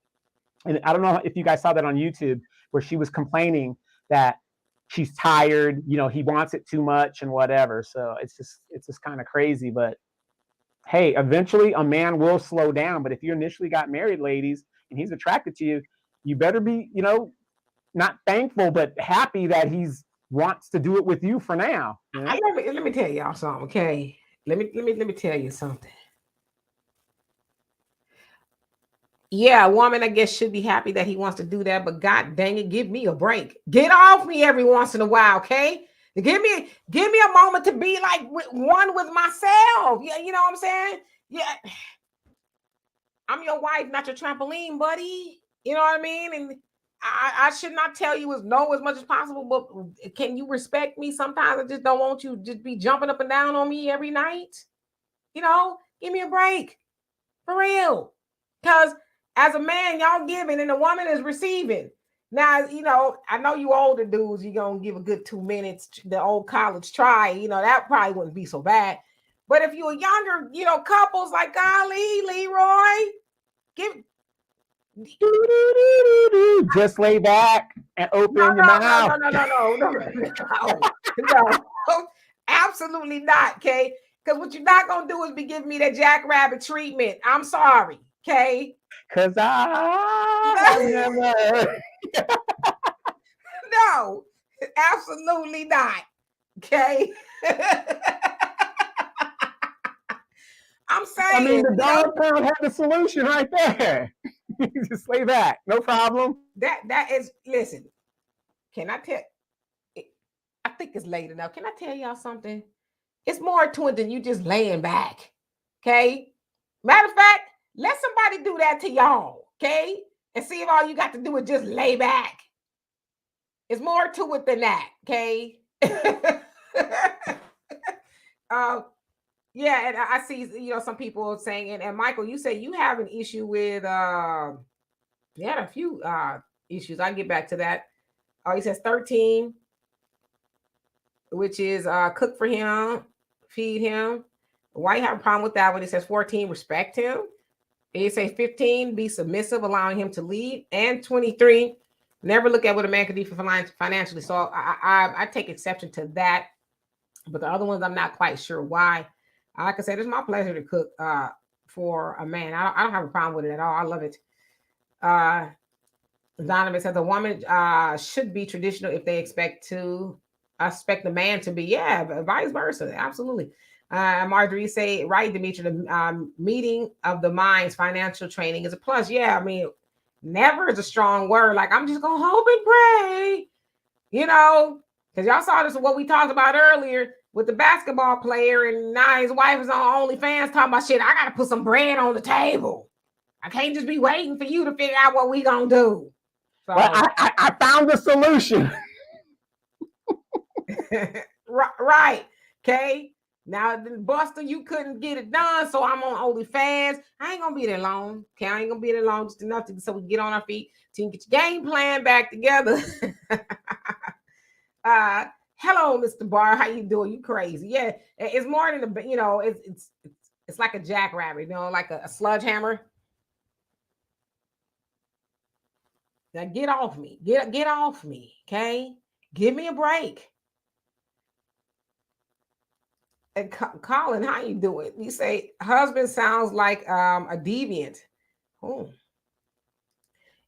And I don't know if you guys saw that on YouTube where she was complaining that she's tired, he wants it too much and whatever. So it's just kind of crazy. But hey, eventually a man will slow down. But if you initially got married, ladies, and he's attracted to you, you better be, not thankful, but happy that he's wants to do it with you for now. Let me tell y'all something, okay? Let me tell you something. Yeah, a woman, I guess, should be happy that he wants to do that, but god dang it, give me a break. Get off me every once in a while, okay? Give me a moment to be like one with myself. Yeah, you know what I'm saying? Yeah. I'm your wife, not your trampoline, buddy. You know what I mean? And I should not tell you no as much as possible, but can you respect me? Sometimes I just don't want you to just be jumping up and down on me every night. Give me a break. For real. Because as a man, y'all giving and the woman is receiving. Now, I know you older dudes, you're going to give a good 2 minutes, the old college try. That probably wouldn't be so bad. But if you're younger, couples like, golly, Leroy, just lay back and open your mouth. No, absolutely not, okay? Because what you're not going to do is be giving me that jackrabbit treatment. I'm sorry, okay? Because I never. No, absolutely not, okay? I'm saying. I mean, the dog pound had the solution right there. Just lay back, no problem. That is, listen, can I tell? I think it's late enough. Can I tell y'all something? It's more to it than you just laying back, okay? Matter of fact, let somebody do that to y'all, okay? And see if all you got to do is just lay back. It's more to it than that. Okay. um, yeah, and I see, some people saying, and Michael, you say you have an issue with you had a few issues. I can get back to that. He says 13, which is cook for him, feed him. Why you have a problem with that when it says 14, respect him? And you say 15, be submissive, allowing him to lead. And 23, never look at what a man can do for financially. So I take exception to that. But the other ones, I'm not quite sure why. Like I said, it's my pleasure to cook for a man. I don't have a problem with it at all. I love it. Donovan says a woman should be traditional if they expect the man to be. Yeah, but vice versa. Absolutely. Marjorie say, right, Demetri, the meeting of the minds, financial training is a plus. Yeah, I mean, never is a strong word. Like, I'm just going to hope and pray, because y'all saw this, what we talked about earlier with the basketball player, and now his wife is on OnlyFans talking about shit. I got to put some bread on the table. I can't just be waiting for you to figure out what we going to do. So, well, I found the solution. Right. Okay. Now, Buster, you couldn't get it done, so I'm on OnlyFans. I ain't gonna be there long. Okay, I ain't gonna be there long, just enough so we can get on our feet, so you can get your game plan back together. Hello, Mr. Barr. How you doing? You crazy? Yeah, it's more than it's like a jackrabbit, like a sludge hammer. Now get off me. Get off me. Okay, give me a break. And Colin, how you doing? You say husband sounds like a deviant. Oh.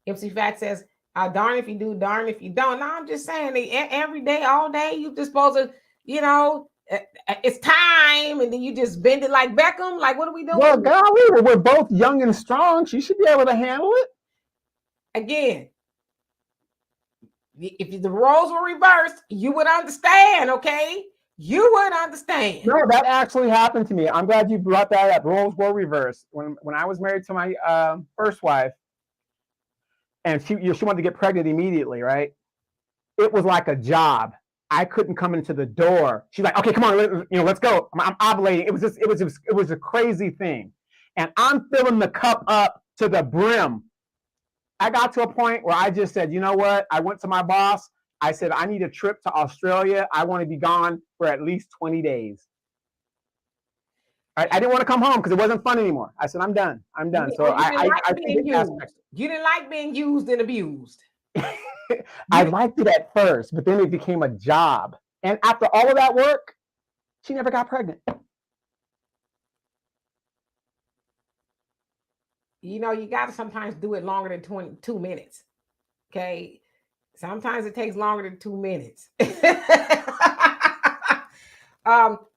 MC Fat says, darn if you do, darn if you don't. No, I'm just saying, every day, all day, you just supposed to, it's time, and then you just bend it like Beckham. Like, what are we doing? Well, golly, we're both young and strong. She should be able to handle it. Again, if the roles were reversed, you would understand, okay? You would understand. No, that actually happened to me. I'm glad you brought that up. Roles were reversed. When I was married to my first wife, and she wanted to get pregnant immediately, right? It was like a job. I couldn't come into the door. She's like, "Okay, come on, let's go." I'm ovulating. It was a crazy thing, and I'm filling the cup up to the brim. I got to a point where I just said, you know what? I went to my boss. I said, I need a trip to Australia. I want to be gone for at least 20 days. I didn't want to come home because it wasn't fun anymore. I said, I'm done. So I you didn't like being used and abused. I liked it at first, but then it became a job. And after all of that work, she never got pregnant. You got to sometimes do it longer than 22 minutes. Okay. Sometimes it takes longer than 2 minutes.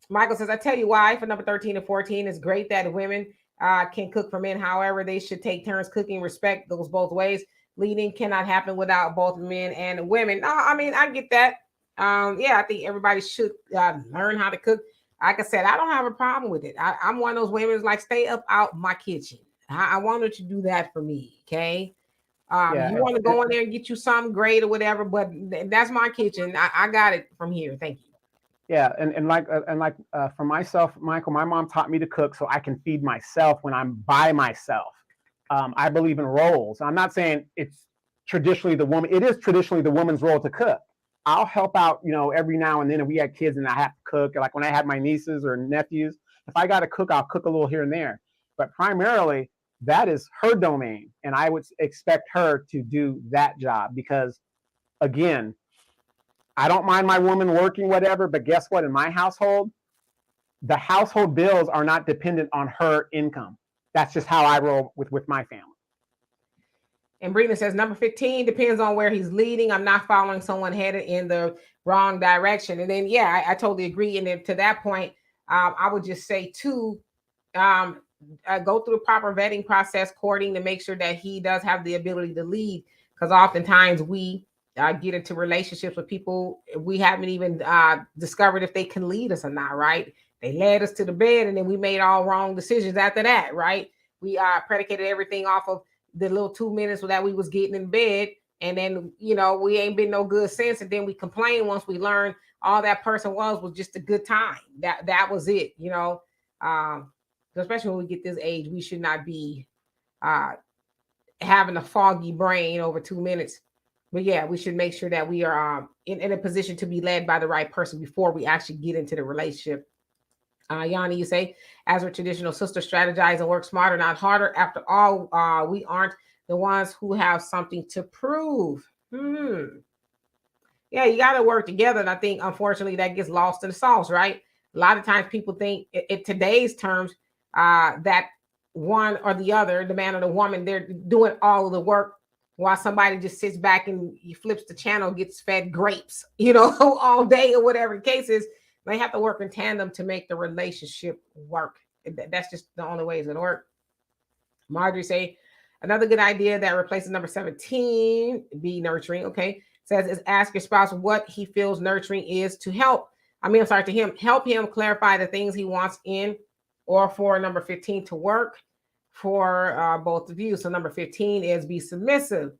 Michael says, I tell you why, for number 13 and 14, it's great that women can cook for men. However, they should take turns cooking. Respect goes both ways. Leading cannot happen without both men and women. No, I mean, I get that. I think everybody should learn how to cook. Like I said, I don't have a problem with it. I'm one of those women who's like, stay up out my kitchen. I wanted to do that for me. Okay. You want to go in there and get you something great or whatever, but that's my kitchen. I got it from here. Thank you. Yeah, and for myself, Michael, my mom taught me to cook so I can feed myself when I'm by myself. I believe in roles. I'm not saying it's traditionally the woman. It is traditionally the woman's role to cook. I'll help out, every now and then if we had kids and I have to cook. Like when I had my nieces or nephews, if I got to cook, I'll cook a little here and there. But primarily, that is her domain, and I would expect her to do that job because, again, I don't mind my woman working, whatever, but guess what? In my household, the household bills are not dependent on her income. That's just how I roll with my family. And Brina says, number 15 depends on where he's leading. I'm not following someone headed in the wrong direction. And then, I totally agree. And then to that point, I would just say, too, go through the proper vetting process, courting, to make sure that he does have the ability to lead. Because oftentimes we get into relationships with people we haven't even discovered if they can lead us or not, right? They led us to the bed and then we made all wrong decisions after that, right? We predicated everything off of the little 2 minutes that we was getting in bed, and then we ain't been no good since, and then we complain once we learn all that person was just a good time. That was it. Um, especially when we get this age, we should not be uh having a foggy brain over 2 minutes. But yeah, we should make sure that we are in a position to be led by the right person before we actually get into the relationship. Yanni, you say, as a traditional sister, strategize and work smarter, not harder. After all, we aren't the ones who have something to prove. Yeah, you got to work together. And I think, unfortunately, that gets lost in the sauce, right? A lot of times people think, in today's terms, that one or the other, the man or the woman, they're doing all of the work while somebody just sits back and he flips the channel, gets fed grapes, all day or whatever the case is. They have to work in tandem to make the relationship work. That's just the only way it's going to work. Marjorie say, another good idea that replaces number 17, be nurturing. Okay. Says is ask your spouse what he feels nurturing is to help. To him, help him clarify the things he wants in, or for number 15 to work for both of you. So number 15 is be submissive.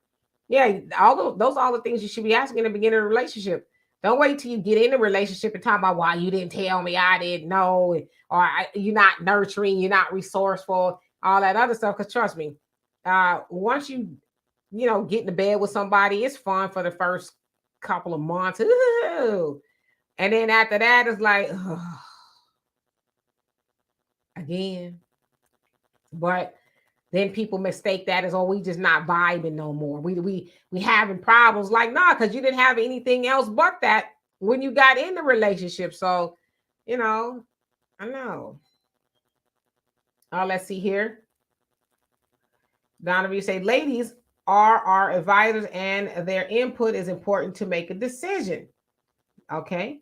Yeah, those are all the things you should be asking in the beginning of the relationship. Don't wait till you get in a relationship and talk about why you didn't tell me, I didn't know, or you're not nurturing, you're not resourceful, all that other stuff. Because trust me, once you get into bed with somebody, it's fun for the first couple of months. Ooh. And then after that, it's like, oh, again. But then people mistake that as, oh, we just not vibing no more. We having problems. Like, nah, because you didn't have anything else but that when you got in the relationship. So, I know. Let's see here. Donovan, you say, ladies are our advisors and their input is important to make a decision. Okay.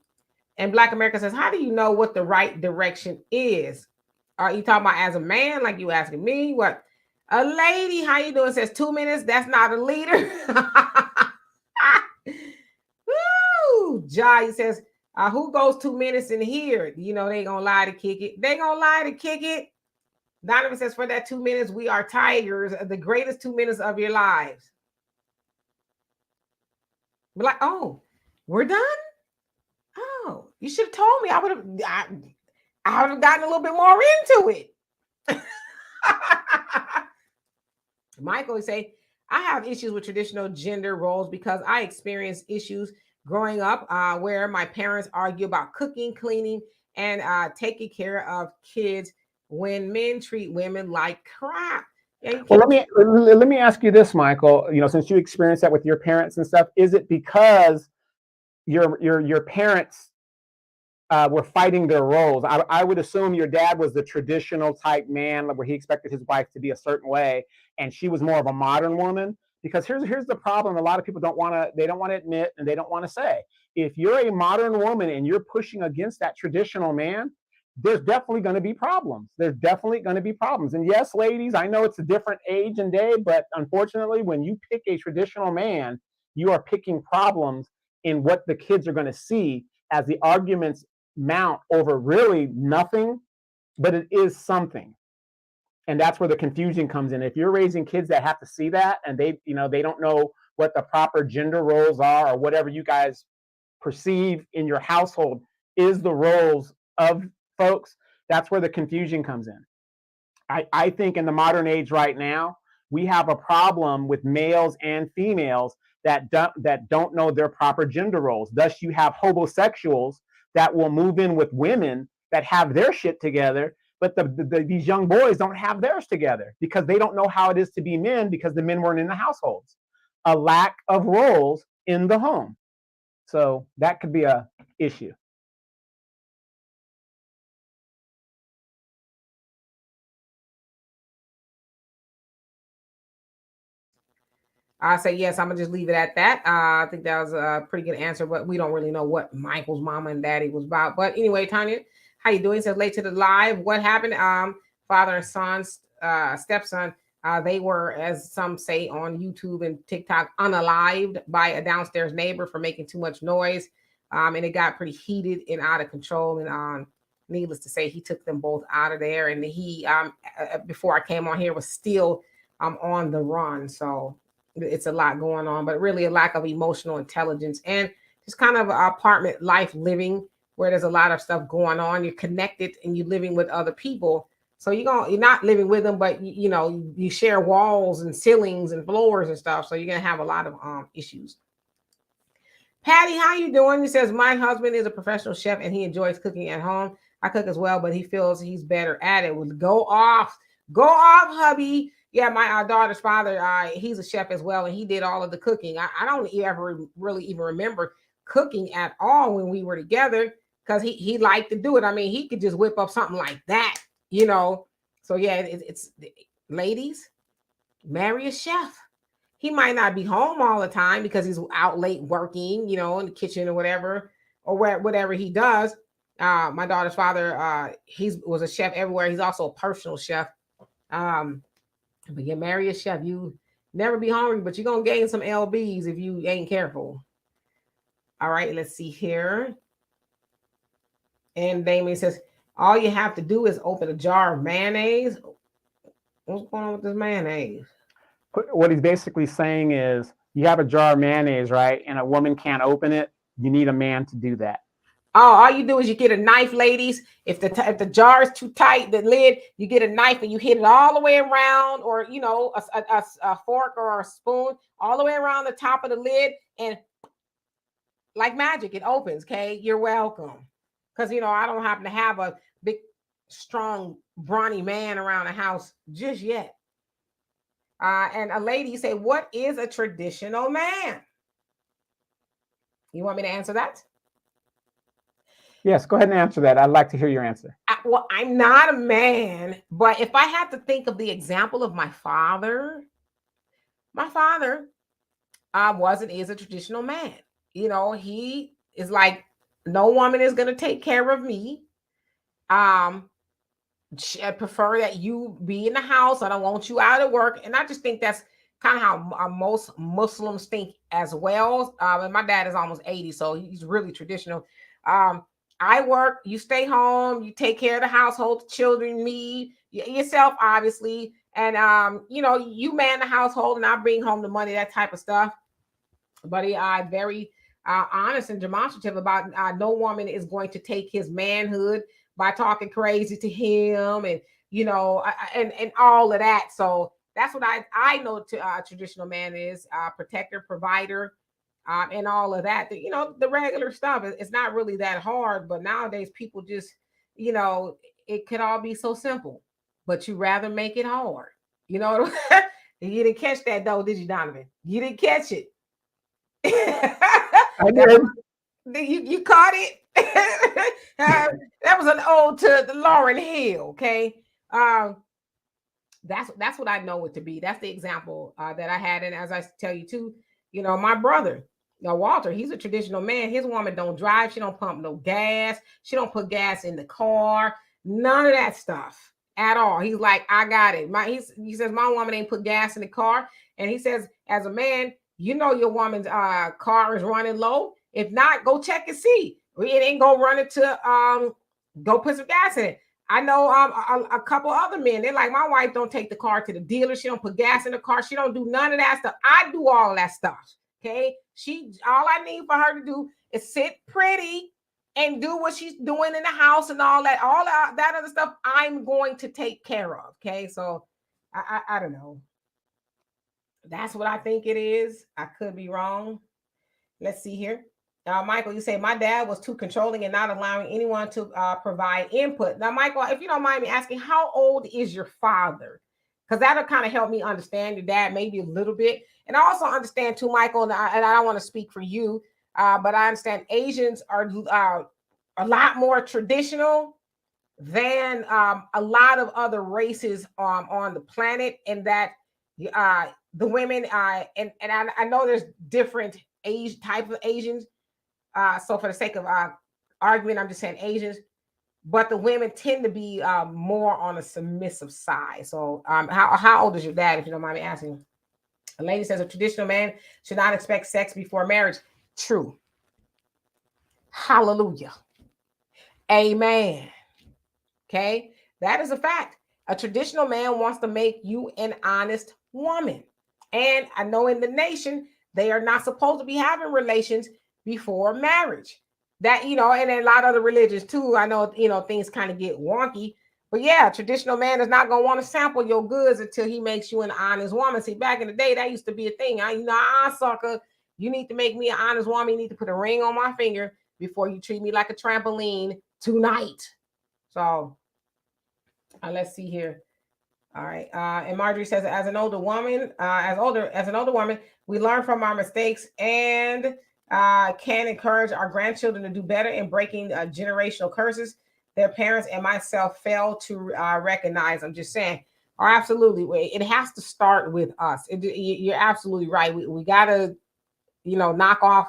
And Black America says, how do you know what the right direction is? Are you talking about as a man, like you asking me? What? A lady, how you doing? Says 2 minutes. That's not a leader. Woo! Jai says, who goes 2 minutes in here? They ain't gonna lie to kick it. They gonna lie to kick it. Donovan says, for that 2 minutes, we are tigers, the greatest 2 minutes of your lives. We're like, oh, we're done? Oh, you should have told me. I would have gotten a little bit more into it. Michael would say, I have issues with traditional gender roles because I experienced issues growing up where my parents argue about cooking, cleaning, and taking care of kids when men treat women like crap. Yeah, well, let me ask you this, Michael. Since you experienced that with your parents and stuff, is it because your parents were fighting their roles? I would assume your dad was the traditional type man where he expected his wife to be a certain way, and she was more of a modern woman. Because here's the problem: a lot of people don't want to admit, and they don't want to say. If you're a modern woman and you're pushing against that traditional man, there's definitely going to be problems. And yes, ladies, I know it's a different age and day, but unfortunately, when you pick a traditional man, you are picking problems in what the kids are going to see as the arguments mount over really nothing, but it is something. And that's where the confusion comes in. If you're raising kids that have to see that, and they don't know what the proper gender roles are, or whatever you guys perceive in your household is the roles of folks, that's where the confusion comes in. I think in the modern age right now, we have a problem with males and females that don't know their proper gender roles. Thus, you have homosexuals that will move in with women that have their shit together, but these young boys don't have theirs together because they don't know how it is to be men because the men weren't in the households. A lack of roles in the home. So that could be an issue. I say yes. I'm gonna just leave it at that. I think that was a pretty good answer, but we don't really know what Michael's mama and daddy was about. But anyway, Tanya, how you doing? Says late to the live. What happened? Father and son, stepson. They were, as some say on YouTube and TikTok, unalived by a downstairs neighbor for making too much noise, and it got pretty heated and out of control. And needless to say, he took them both out of there. And he, before I came on here, was still on the run. So It's a lot going on, but really a lack of emotional intelligence and just kind of apartment life living where there's a lot of stuff going on. You're connected and you're living with other people. So you're not living with them, but you share walls and ceilings and floors and stuff. So you're gonna have a lot of issues. Patty, how you doing? He says my husband is a professional chef and he enjoys cooking at home. I cook as well, but he feels he's better at it. Well, go off, hubby. Yeah, my daughter's father, he's a chef as well, and he did all of the cooking. I don't ever really even remember cooking at all when we were together because he liked to do it. I mean, he could just whip up something like that, you know. So yeah, it's ladies, marry a chef. He might not be home all the time because he's out late working, in the kitchen or whatever, or whatever he does. My daughter's father, he was a chef everywhere. He's also a personal chef. Um, but you marry a chef, you never be hungry, but you're gonna gain some lbs if you ain't careful. All right, let's see here. And Damien says all you have to do is open a jar of mayonnaise. What's going on with this mayonnaise? What he's basically saying is you have a jar of mayonnaise, right? And a woman can't open it. You need a man to do that. Oh, all you do is you get a knife, ladies. If the jar is too tight, the lid, you get a knife and you hit it all the way around, or a fork or a spoon all the way around the top of the lid, and like magic, it opens. Okay, you're welcome. Because I don't happen to have a big, strong, brawny man around the house just yet. And a lady say, "What is a traditional man?" You want me to answer that? Yes, go ahead and answer that. I'd like to hear your answer. Well, I'm not a man, but if I had to think of the example of my father was and is a traditional man. He is like, no woman is going to take care of me. I prefer that you be in the house. I don't want you out of work. And I just think that's kind of how most Muslims think as well. And my dad is almost 80, so he's really traditional. I work, you stay home, you take care of the household, the children, me, yourself, obviously. And, you man the household and I bring home the money, that type of stuff. But he very honest and demonstrative about no woman is going to take his manhood by talking crazy to him and, and all of that. So that's what I know traditional man is, protector, provider, and all of that. The regular stuff. It's not really that hard, but nowadays people just, it could all be so simple, but you rather make it hard. You know, you didn't catch that though, did you, Donovan? You didn't catch it. I did. You caught it. That was an ode to the Lauryn Hill. Okay. That's what I know it to be. That's the example that I had. And as I tell you too, my brother, Walter, he's a traditional man. His woman don't drive. She don't pump no gas. She don't put gas in the car. None of that stuff at all. He's like, I got it. He says, my woman ain't put gas in the car. And he says, as a man, your woman's car is running low. If not, go check and see. It ain't go run it to go put some gas in it. I know a couple other men. They're like, my wife don't take the car to the dealer. She don't put gas in the car. She don't do none of that stuff. I do all of that stuff. Okay. All I need for her to do is sit pretty and do what she's doing in the house and all that other stuff I'm going to take care of. Okay. So I don't know. That's what I think it is. I could be wrong. Let's see here. Michael, you say my dad was too controlling and not allowing anyone to provide input. Now, Michael, if you don't mind me asking, how old is your father? Because that'll kind of help me understand your dad maybe a little bit. And I also understand too, Michael, and I don't want to speak for you, but I understand Asians are a lot more traditional than a lot of other races on the planet, and that the women and I know there's different age type of Asians. So for the sake of argument, I'm just saying Asians, but the women tend to be more on a submissive side. So how old is your dad, if you don't mind me asking? A lady says a traditional man should not expect sex before marriage. True. Hallelujah. Amen. Okay. That is a fact. A traditional man wants to make you an honest woman. And I know in the nation, they are not supposed to be having relations before marriage. That, and in a lot of other religions too. I know, things kind of get wonky. But yeah, traditional man is not going to want to sample your goods until he makes you an honest woman. See, back in the day, that used to be a thing. Sucker, you need to make me an honest woman. You need to put a ring on my finger before you treat me like a trampoline tonight. So let's see here. All right. And Marjorie says, as an older woman, we learn from our mistakes and can encourage our grandchildren to do better in breaking generational curses their parents and myself fail to recognize. I'm just saying. Oh, absolutely. It has to start with us. You're absolutely right. We got to, knock off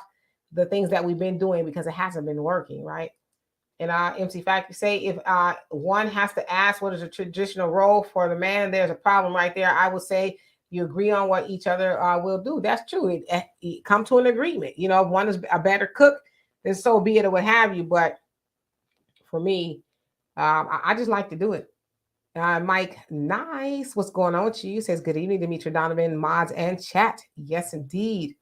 the things that we've been doing because it hasn't been working, right? And MC Factory say if one has to ask what is a traditional role for the man, there's a problem right there. I would say you agree on what each other will do. That's true. It come to an agreement. If one is a better cook, then so be it or what have you. But for me, I just like to do it. Mike, nice. What's going on with you? Says good evening, Demetri Donovan, mods and chat. Yes, indeed.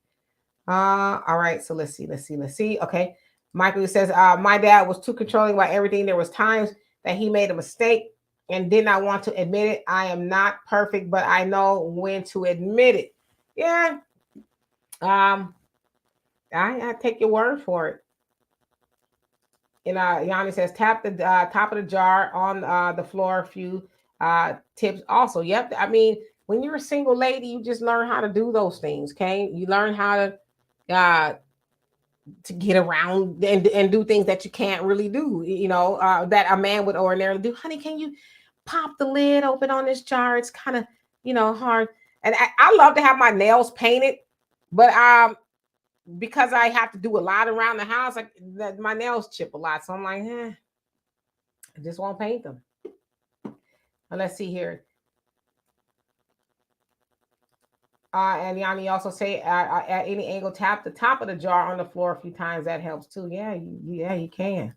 All right. So let's see. Okay. Michael says, my dad was too controlling about everything. There was times that he made a mistake and did not want to admit it. I am not perfect, but I know when to admit it. Yeah. I take your word for it. And Yanni says, tap the top of the jar on the floor. A few tips also. Yep. I mean, when you're a single lady, you just learn how to do those things. Okay. You learn how to get around and do things that you can't really do, that a man would ordinarily do. Honey, can you pop the lid open on this jar? It's kind of, hard. And I love to have my nails painted, but because I have to do a lot around the house, my nails chip a lot. So I'm like, I just won't paint them. And let's see here. And Yanni also say at any angle, tap the top of the jar on the floor a few times. That helps too. Yeah, you can.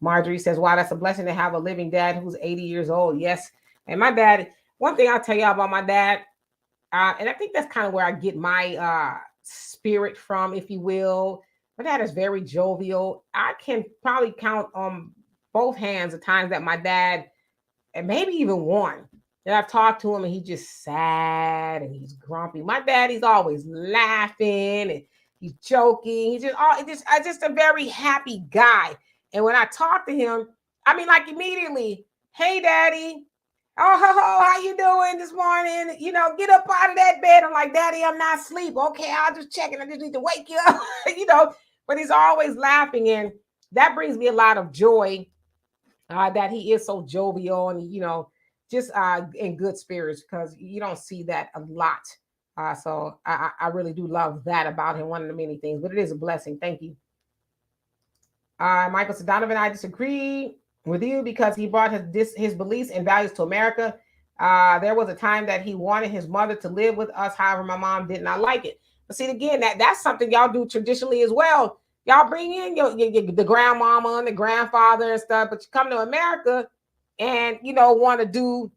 Marjorie says, wow, that's a blessing to have a living dad who's 80 years old. Yes. And my dad, one thing I'll tell y'all about my dad, and I think that's kind of where I get my spirit from, if you will. My dad is very jovial. I can probably count on both hands the times that my dad, and maybe even one, and I've talked to him and he's just sad and he's grumpy. My daddy's always laughing and he's joking. He's just a very happy guy. And when I talk to him, I mean, like immediately, hey, daddy. Oh, how you doing this morning? Get up out of that bed. I'm like, daddy, I'm not asleep. Okay, I'll just check it. I just need to wake you up, but he's always laughing. And that brings me a lot of joy that he is so jovial and, just in good spirits, because you don't see that a lot. So I really do love that about him. One of the many things, but it is a blessing. Thank you. Michael said, Donovan, I disagree with you because he brought his beliefs and values to America. There was a time that he wanted his mother to live with us. However, my mom did not like it. But see, again, that's something y'all do traditionally as well. Y'all bring in the grandmama and the grandfather and stuff, but you come to America and, want to do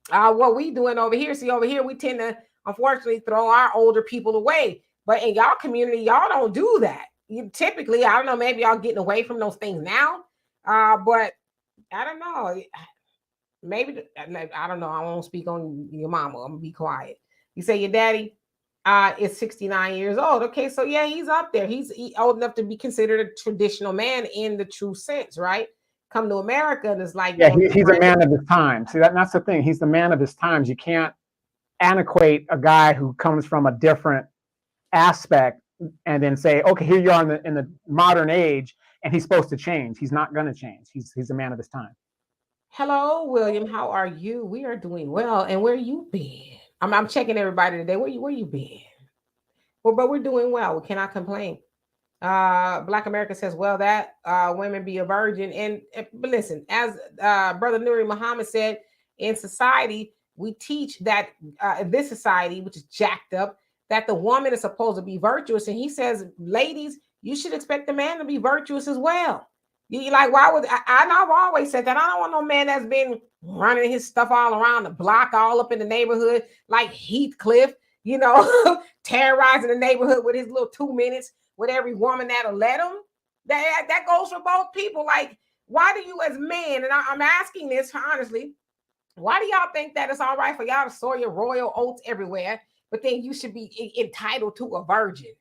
what we doing over here. See, over here, we tend to, unfortunately, throw our older people away. But in y'all community, y'all don't do that. You typically, I don't know, maybe y'all getting away from those things now. But I don't know. Maybe, I don't know. I won't speak on your mama. I'm going to be quiet. You say your daddy is 69 years old. Okay, so yeah, he's up there. He's old enough to be considered a traditional man in the true sense, right? Come to America and it's like, yeah, he's a man of his time. See, that's the thing. He's the man of his times. You can't antiquate a guy who comes from a different aspect and then say, okay, here you are in the modern age, and he's supposed to change. He's not going to change. He's a man of his time. Hello, William. How are you? We are doing well. And where you been? I'm checking everybody today. Where you been? Well, but we're doing well. We cannot complain. Black America says, well, that women be a virgin. But listen, as Brother Nuri Muhammad said, in society, we teach that this society, which is jacked up, that the woman is supposed to be virtuous. And he says, ladies, you should expect the man to be virtuous as well. You like, why would I've always said that I don't want no man that's been running his stuff all around the block, all up in the neighborhood, like Heathcliff. terrorizing the neighborhood with his little 2 minutes with every woman that'll let him. That goes for both people. Like, why do you as men, and I'm asking this honestly, why do y'all think that it's all right for y'all to sow your royal oats everywhere, but then you should be entitled to a virgin?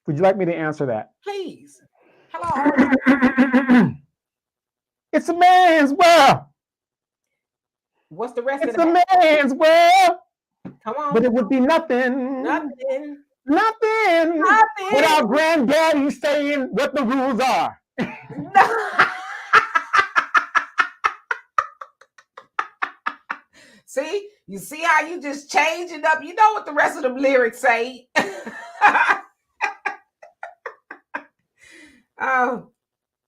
Would you like me to answer that? Please. Hello. It's a man's world. What's the rest it's of that? It's a man's world. Come on. But it would be nothing. Nothing without granddaddy saying what the rules are. See, you see how you just change it up. You know what the rest of the lyrics say.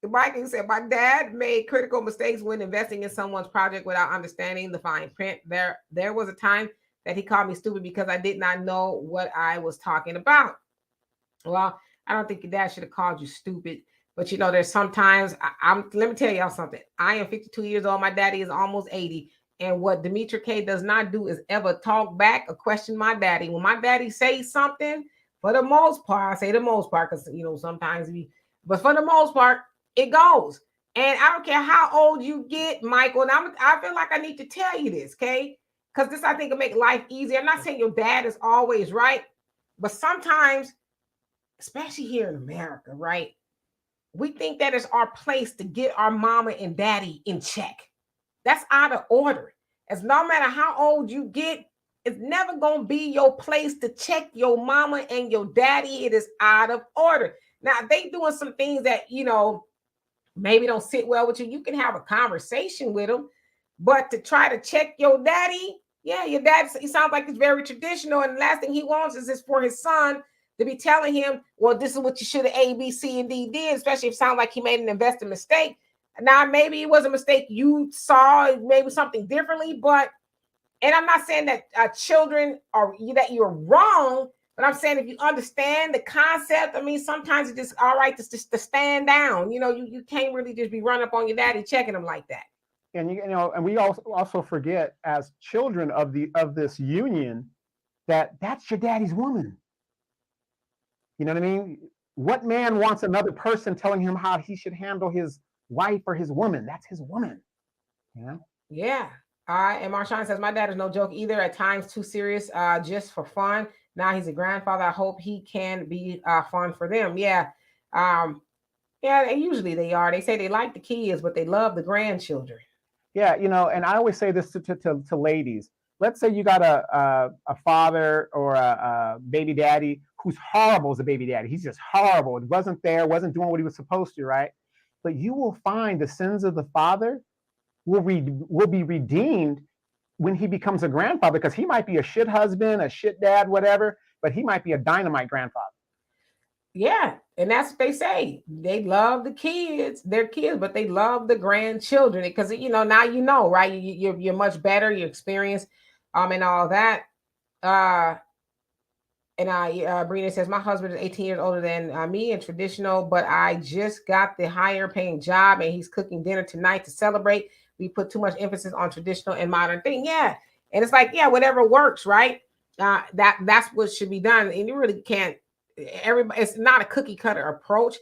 Mikey said, my dad made critical mistakes when investing in someone's project without understanding the fine print. There was a time that he called me stupid because I did not know what I was talking about. Well, I don't think your dad should have called you stupid. But there's sometimes let me tell y'all something. I am 52 years old. My daddy is almost 80. And what Demetra K does not do is ever talk back or question my daddy. When my daddy says something, for the most part, I say the most part because sometimes but for the most part, it goes. And I don't care how old you get, Michael. And I feel like I need to tell you this, okay? Because this, I think, will make life easier. I'm not saying your dad is always right, but sometimes, especially here in America, right? We think that it's our place to get our mama and daddy in check. That's out of order. As no matter how old you get, it's never going to be your place to check your mama and your daddy. It is out of order. Now, they doing some things that, maybe don't sit well with you. You can have a conversation with them, but to try to check your daddy, your dad, he sounds like it's very traditional. And the last thing he wants is for his son to be telling him, well, this is what you should have A, B, C, and D did, especially if it sounds like he made an investment mistake. Now, maybe it was a mistake you saw, maybe something differently, and I'm not saying that children are, that you're wrong, but I'm saying if you understand the concept, I mean, sometimes it's just all right to stand down. You can't really just be running up on your daddy checking him like that. And and we also forget as children of this union that that's your daddy's woman. You know what I mean? What man wants another person telling him how he should handle his wife or his woman? That's his woman. Yeah. And Marshawn says, my dad is no joke either. At times too serious, just for fun. Now he's a grandfather. I hope he can be fun for them. Yeah. Usually they are. They say they like the kids, but they love the grandchildren. Yeah. And I always say this to ladies. Let's say you got a father or a baby daddy who's horrible as a baby daddy. He's just horrible. It wasn't doing what he was supposed to, right? But you will find the sins of the father will be redeemed when he becomes a grandfather, because he might be a shit husband, a shit dad, whatever, but he might be a dynamite grandfather. Yeah, and that's what they say. They love the kids, their kids, but they love the grandchildren because now right? You're much better, you're experienced, and all that. Brina says, my husband is 18 years older than me and traditional, but I just got the higher paying job and he's cooking dinner tonight to celebrate. We put too much emphasis on traditional and modern thing. Yeah. And it's like, whatever works, right? That's what should be done. And you really can't, it's not a cookie cutter approach,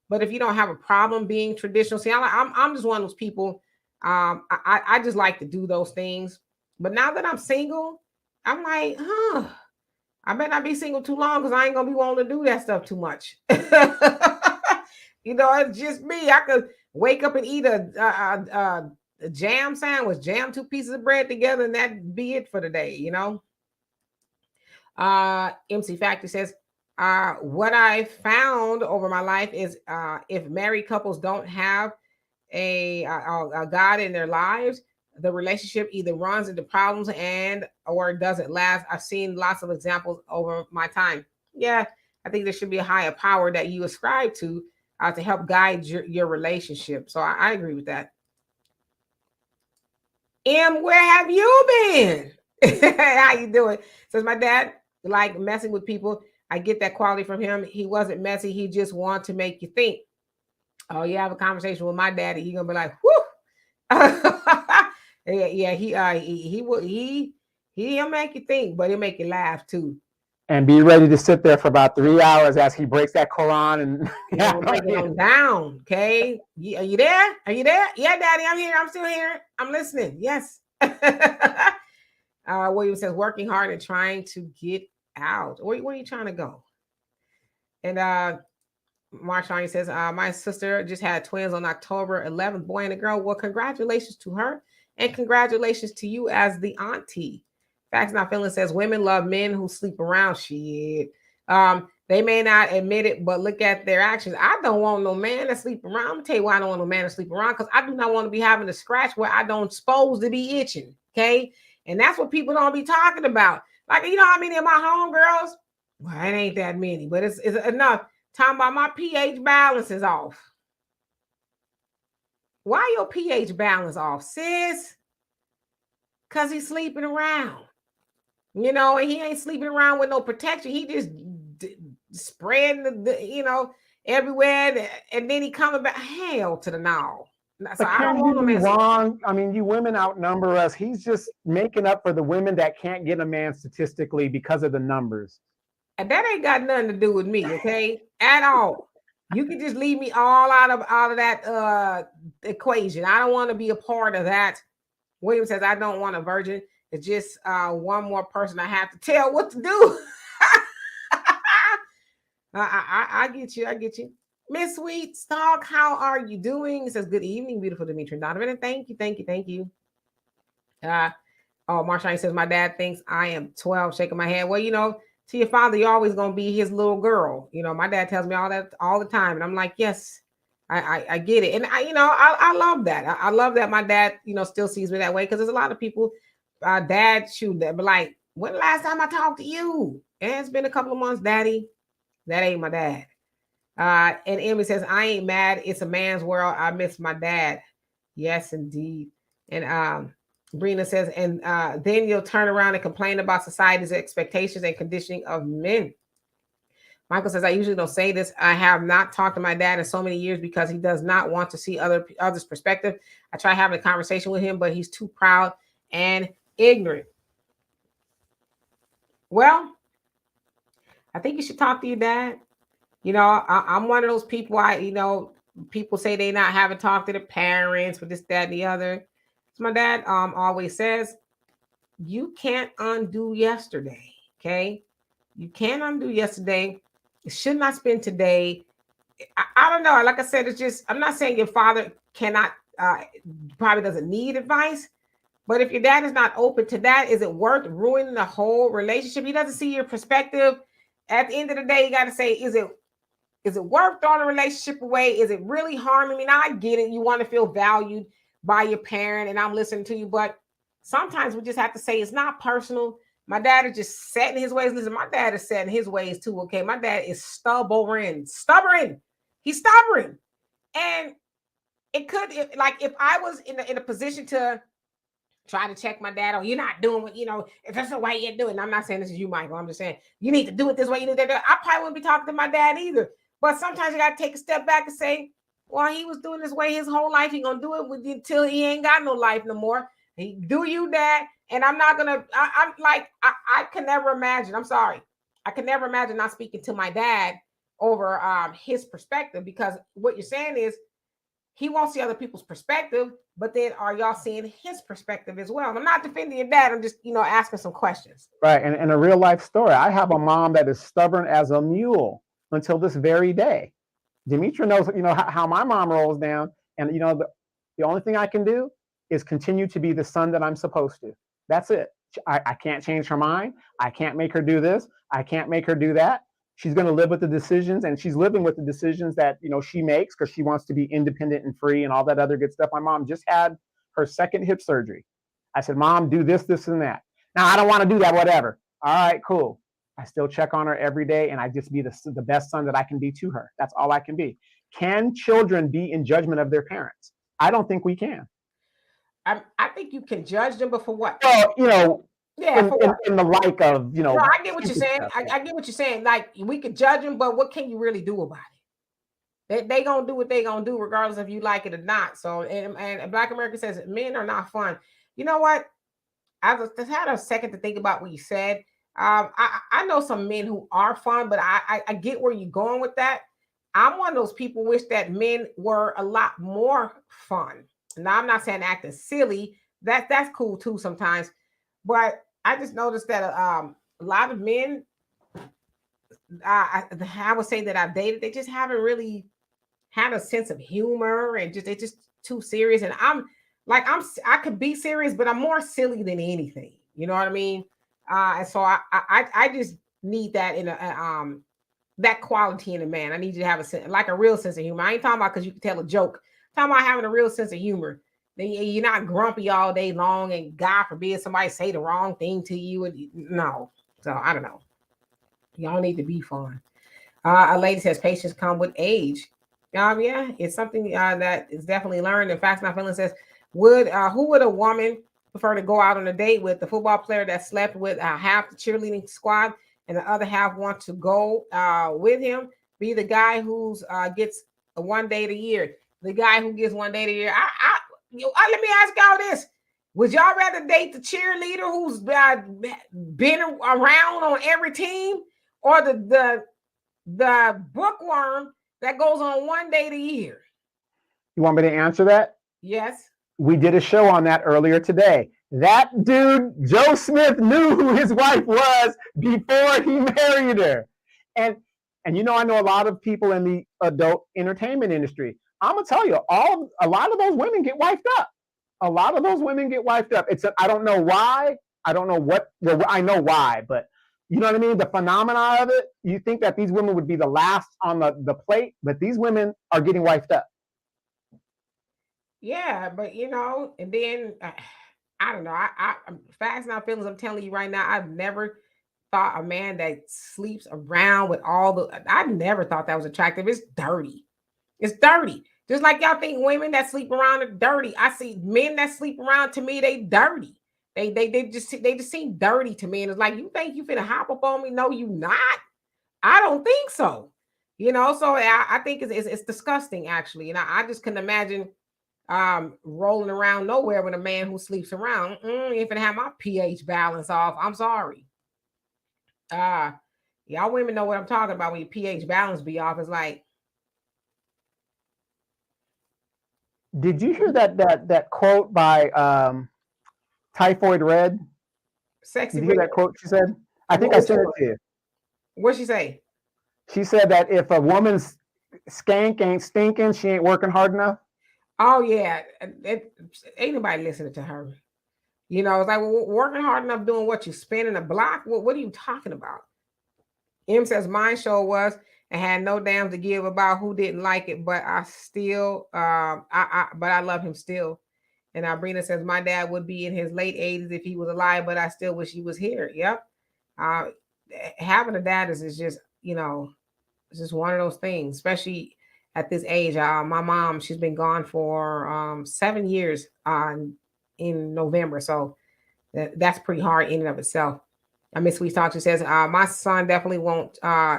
but if you don't have a problem being traditional, see, I'm just one of those people. I just like to do those things. But now that I'm single, I'm like, I better not be single too long because I ain't gonna be wanting to do that stuff too much. It's just me. I could wake up and eat a jam sandwich, jam 2 pieces of bread together, and that be it for the day. MC Factory says, what I found over my life is if married couples don't have a God in their lives, the relationship either runs into problems or doesn't last. I've seen lots of examples over my time. Yeah, I think there should be a higher power that you ascribe to help guide your relationship. So I agree with that. Where have you been? How you doing? Says my dad like messing with people. I get that quality from him. He wasn't messy. He just wanted to make you think. Oh, you have a conversation with my daddy. He's gonna be like, whoo. He He'll make you think, but he'll make you laugh too. And be ready to sit there for about 3 hours as he breaks that Quran and Yeah, we're breaking on down. Okay. Are you there? Are you there? Yeah, Daddy, I'm here. I'm still here. I'm listening. Yes. William says, working hard and trying to get out. Where are you trying to go? And Marshawn says, my sister just had twins on October 11th, boy and a girl. Well, congratulations to her. And congratulations to you as the auntie. Facts Not Feeling says, women love men who sleep around. Shit. They may not admit it, but look at their actions. I don't want no man to sleep around. I'm gonna tell you why I don't want no man to sleep around, because I do not want to be having a scratch where I don't supposed to be itching. Okay. And that's what people don't be talking about. Like, you know how many of my homegirls? Well, it ain't that many, but it's enough. Talking about my pH balance is off. Why your pH balance off, sis? Because he's sleeping around. You know, and he ain't sleeping around with no protection. He just spreading everywhere, and then he coming back. Hell to the no. So I don't want him wrong. I mean, you women outnumber us. He's just making up for the women that can't get a man statistically because of the numbers. And that ain't got nothing to do with me, okay? At all. You can just leave me all out of that equation. I don't want to be a part of that. William says, I don't want a virgin. It's just one more person I have to tell what to do. I get you. I get you. Miss Sweet Stock, how are you doing? It says, good evening, beautiful Dimitri Donovan. And thank you. Marshawn says, my dad thinks I am 12, shaking my head. Well, to your father, you're always going to be his little girl. My dad tells me all that all the time. And I'm like, yes, I get it. And I love that. I love that my dad, still sees me that way. Because there's a lot of people, dad shoot that, but like, when the last time I talked to you? It's been a couple of months, Daddy. That ain't my dad. And Emily says, I ain't mad. It's a man's world. I miss my dad. Yes, indeed. And Brina says, and then you'll turn around and complain about society's expectations and conditioning of men. Michael says, I usually don't say this. I have not talked to my dad in so many years because he does not want to see others' perspective. I try having a conversation with him, but he's too proud and ignorant. Well, I think you should talk to your dad. I'm one of those people, people say they haven't talked to their parents for this, that, and the other. So my dad always says, you can't undo yesterday, okay? You can't undo yesterday. It should not spend today. I don't know. Like I said, it's just, I'm not saying your father cannot, probably doesn't need advice, but if your dad is not open to that, is it worth ruining the whole relationship? He doesn't see your perspective. At the end of the day, you got to say, is it worth throwing a relationship away? Is it really harming me? Now, I get it. You want to feel valued by your parent, and I'm listening to you, but sometimes we just have to say it's not personal. My dad is just set in his ways. Listen, my dad is set in his ways too, okay? My dad is stubborn. He's stubborn. And it could, if I was in a position to try to check my dad, you're not doing what, if that's the way you do it. And I'm not saying this is you, Michael. I'm just saying you need to do it this way. You need to do it. I probably wouldn't be talking to my dad either. But sometimes you got to take a step back and say, well, he was doing this way his whole life. He going to do it with you until he ain't got no life no more. Do you, Dad? And I'm not going to, I can never imagine. I'm sorry. I can never imagine not speaking to my dad over his perspective, because what you're saying is he won't see other people's perspective, but then are y'all seeing his perspective as well? And I'm not defending your dad. I'm just, asking some questions. Right. And a real life story. I have a mom that is stubborn as a mule until this very day. Demetra knows, how my mom rolls down. And, the only thing I can do is continue to be the son that I'm supposed to. That's it. I can't change her mind. I can't make her do this. I can't make her do that. She's going to live with the decisions, and she's living with the decisions that, she makes, because she wants to be independent and free and all that other good stuff. My mom just had her second hip surgery. I said, Mom, do this, this, and that. Now, I don't want to do that, whatever. All right, cool. I still check on her every day, and I just be the best son that I can be to her. That's all I can be. Can children be in judgment of their parents? I don't think we can. I think you can judge them, but for what? Well, in the like of, No, I get what you're saying. I get what you're saying. Like, we could judge them, but what can you really do about it? They gonna do what they gonna do, regardless if you like it or not. So, and Black America says men are not fun. You know what? I just had a second to think about what you said. I know some men who are fun, but I get where you're going with that. I'm one of those people wish that men were a lot more fun. Now I'm not saying acting silly. That's cool too sometimes, but I just noticed that a lot of men, I would say that I've dated, they just haven't really had a sense of humor and just they just too serious. And I'm like I could be serious, but I'm more silly than anything. You know what I mean? And so I just need that in a that quality in a man. I need you to have like a real sense of humor. I ain't talking about because you can tell a joke. I'm talking about having a real sense of humor. Then you're not grumpy all day long, and God forbid somebody say the wrong thing to you. And no, so I don't know. Y'all need to be fun. A lady says patience come with age. Yeah, it's something that is definitely learned. In fact, my feeling says, would who would a woman prefer to go out on a date with? The football player that slept with half the cheerleading squad and the other half want to go with him? Be the guy who's gets one date a year. The guy who gets one date a year. Let me ask y'all this: would y'all rather date the cheerleader who's been around on every team, or the bookworm that goes on one date a year? You want me to answer that? Yes. We did a show on that earlier today. That dude, Joe Smith, knew who his wife was before he married her. And I know a lot of people in the adult entertainment industry. I'm gonna tell you, a lot of those women get wifed up. A lot of those women get wifed up. I don't know why. I don't know what. Well, I know why, but you know what I mean? The phenomena of it, you think that these women would be the last on the plate, but these women are getting wifed up. Yeah, but and then I don't know. I'm facts, not feelings. I'm telling you right now, I've never thought a man that sleeps around with all the. I never thought that was attractive. It's dirty. It's dirty. Just like y'all think women that sleep around are dirty. I see men that sleep around, to me, they dirty. They just seem dirty to me. And it's like, you think you finna hop up on me? No, you not. I don't think so. So I think it's disgusting actually. And I just can imagine rolling around nowhere with a man who sleeps around. If it have my pH balance off, I'm sorry. Uh y'all women know what I'm talking about when your pH balance be off. It's like, Did you hear that quote by Typhoid Red? sexy Did you hear red. that quote she said? I think I Which sent it one? to you. What'd she say? She said that if a woman's skank ain't stinking, she ain't working hard enough. Oh yeah, ain't nobody listening to her. It's like, well, working hard enough doing what, you spinning a block. What are you talking about? M says mine show was and had no damn to give about who didn't like it, but I still, but I love him still. And Brina says my dad would be in his late 80s if he was alive, but I still wish he was here. Yep. Uh, Having a dad is just, it's just one of those things, especially at this age. My mom, she's been gone for 7 years in November, so that's pretty hard in and of itself. Miss Sweet Talk, she says, my son definitely won't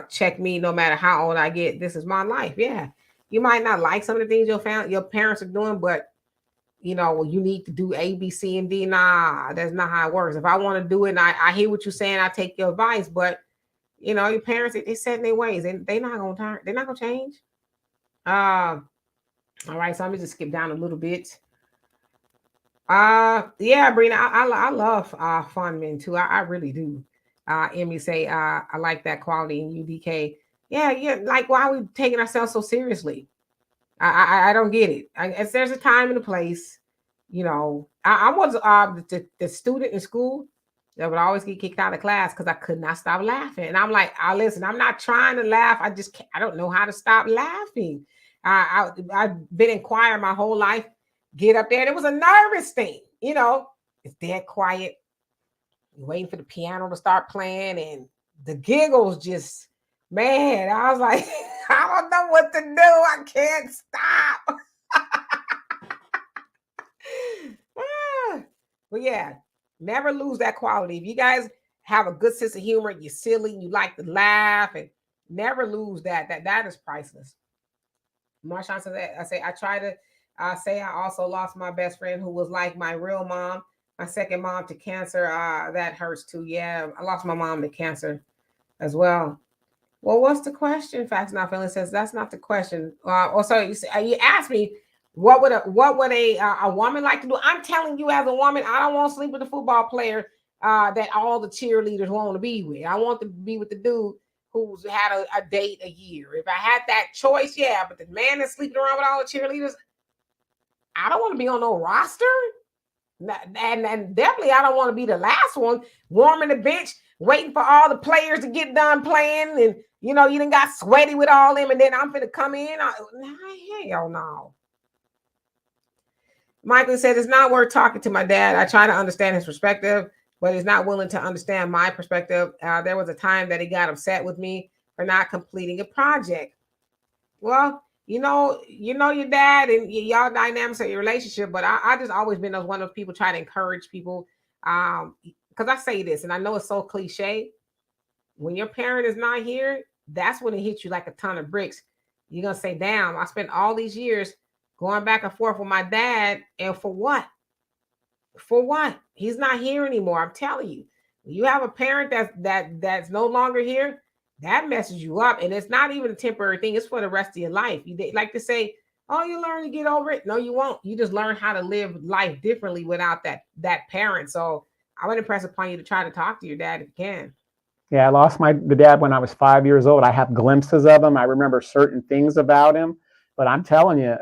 check me no matter how old I get. This is my life. Yeah. You might not like some of the things your parents are doing, but well, you need to do A, B, C, and D. Nah, that's not how it works. If I want to do it, and I hear what you're saying, I take your advice, but your parents, they set in their ways, and they're not gonna turn, they're not gonna change. All right, so let me just skip down a little bit. Yeah, Brina, I love fun men too. I really do. Emmy say I like that quality in UDK. Yeah, yeah. Like, why are we taking ourselves so seriously? I don't get it. There's a time and a place. I was the student in school that would always get kicked out of class because I could not stop laughing. And I'm like, listen, I'm not trying to laugh. I just can't, I don't know how to stop laughing. I've been in choir my whole life. Get up there, and it was a nervous thing. It's dead quiet. You're waiting for the piano to start playing, and the giggles just, man, I was like, I don't know what to do. I can't stop. But yeah, never lose that quality. If you guys have a good sense of humor, you're silly, you like to laugh, and never lose that. That is priceless. Marshawn says, I say, I try to say I also lost my best friend who was like my real mom. My second mom to cancer. That hurts too. Yeah, I lost my mom to cancer as well. Well, what's the question? Facts Not Feeling says that's not the question. Also, you asked me what would a woman like to do? I'm telling you, as a woman, I don't want to sleep with a football player that all the cheerleaders want to be with. I want to be with the dude who's had a date a year. If I had that choice, yeah. But the man that's sleeping around with all the cheerleaders, I don't want to be on no roster. And definitely, I don't want to be the last one warming the bench, waiting for all the players to get done playing. And, you done got sweaty with all them, and then I'm finna come in. Hell no. Michael said, it's not worth talking to my dad. I try to understand his perspective, but he's not willing to understand my perspective. There was a time that he got upset with me for not completing a project. Well, your dad and y'all dynamics of your relationship, but I just always been one of those people try to encourage people. Because I say this, and I know it's so cliche. When your parent is not here, that's when it hits you like a ton of bricks. You're gonna say, damn, I spent all these years going back and forth with my dad, and for what? For what? He's not here anymore. I'm telling you. You have a parent that's no longer here, that messes you up. And it's not even a temporary thing, it's for the rest of your life. They like to say, oh, you learn to get over it. No, you won't. You just learn how to live life differently without that parent. So I would impress upon you to try to talk to your dad if you can. Yeah, I lost the dad when I was 5 years old. I have glimpses of him. I remember certain things about him. But I'm telling you,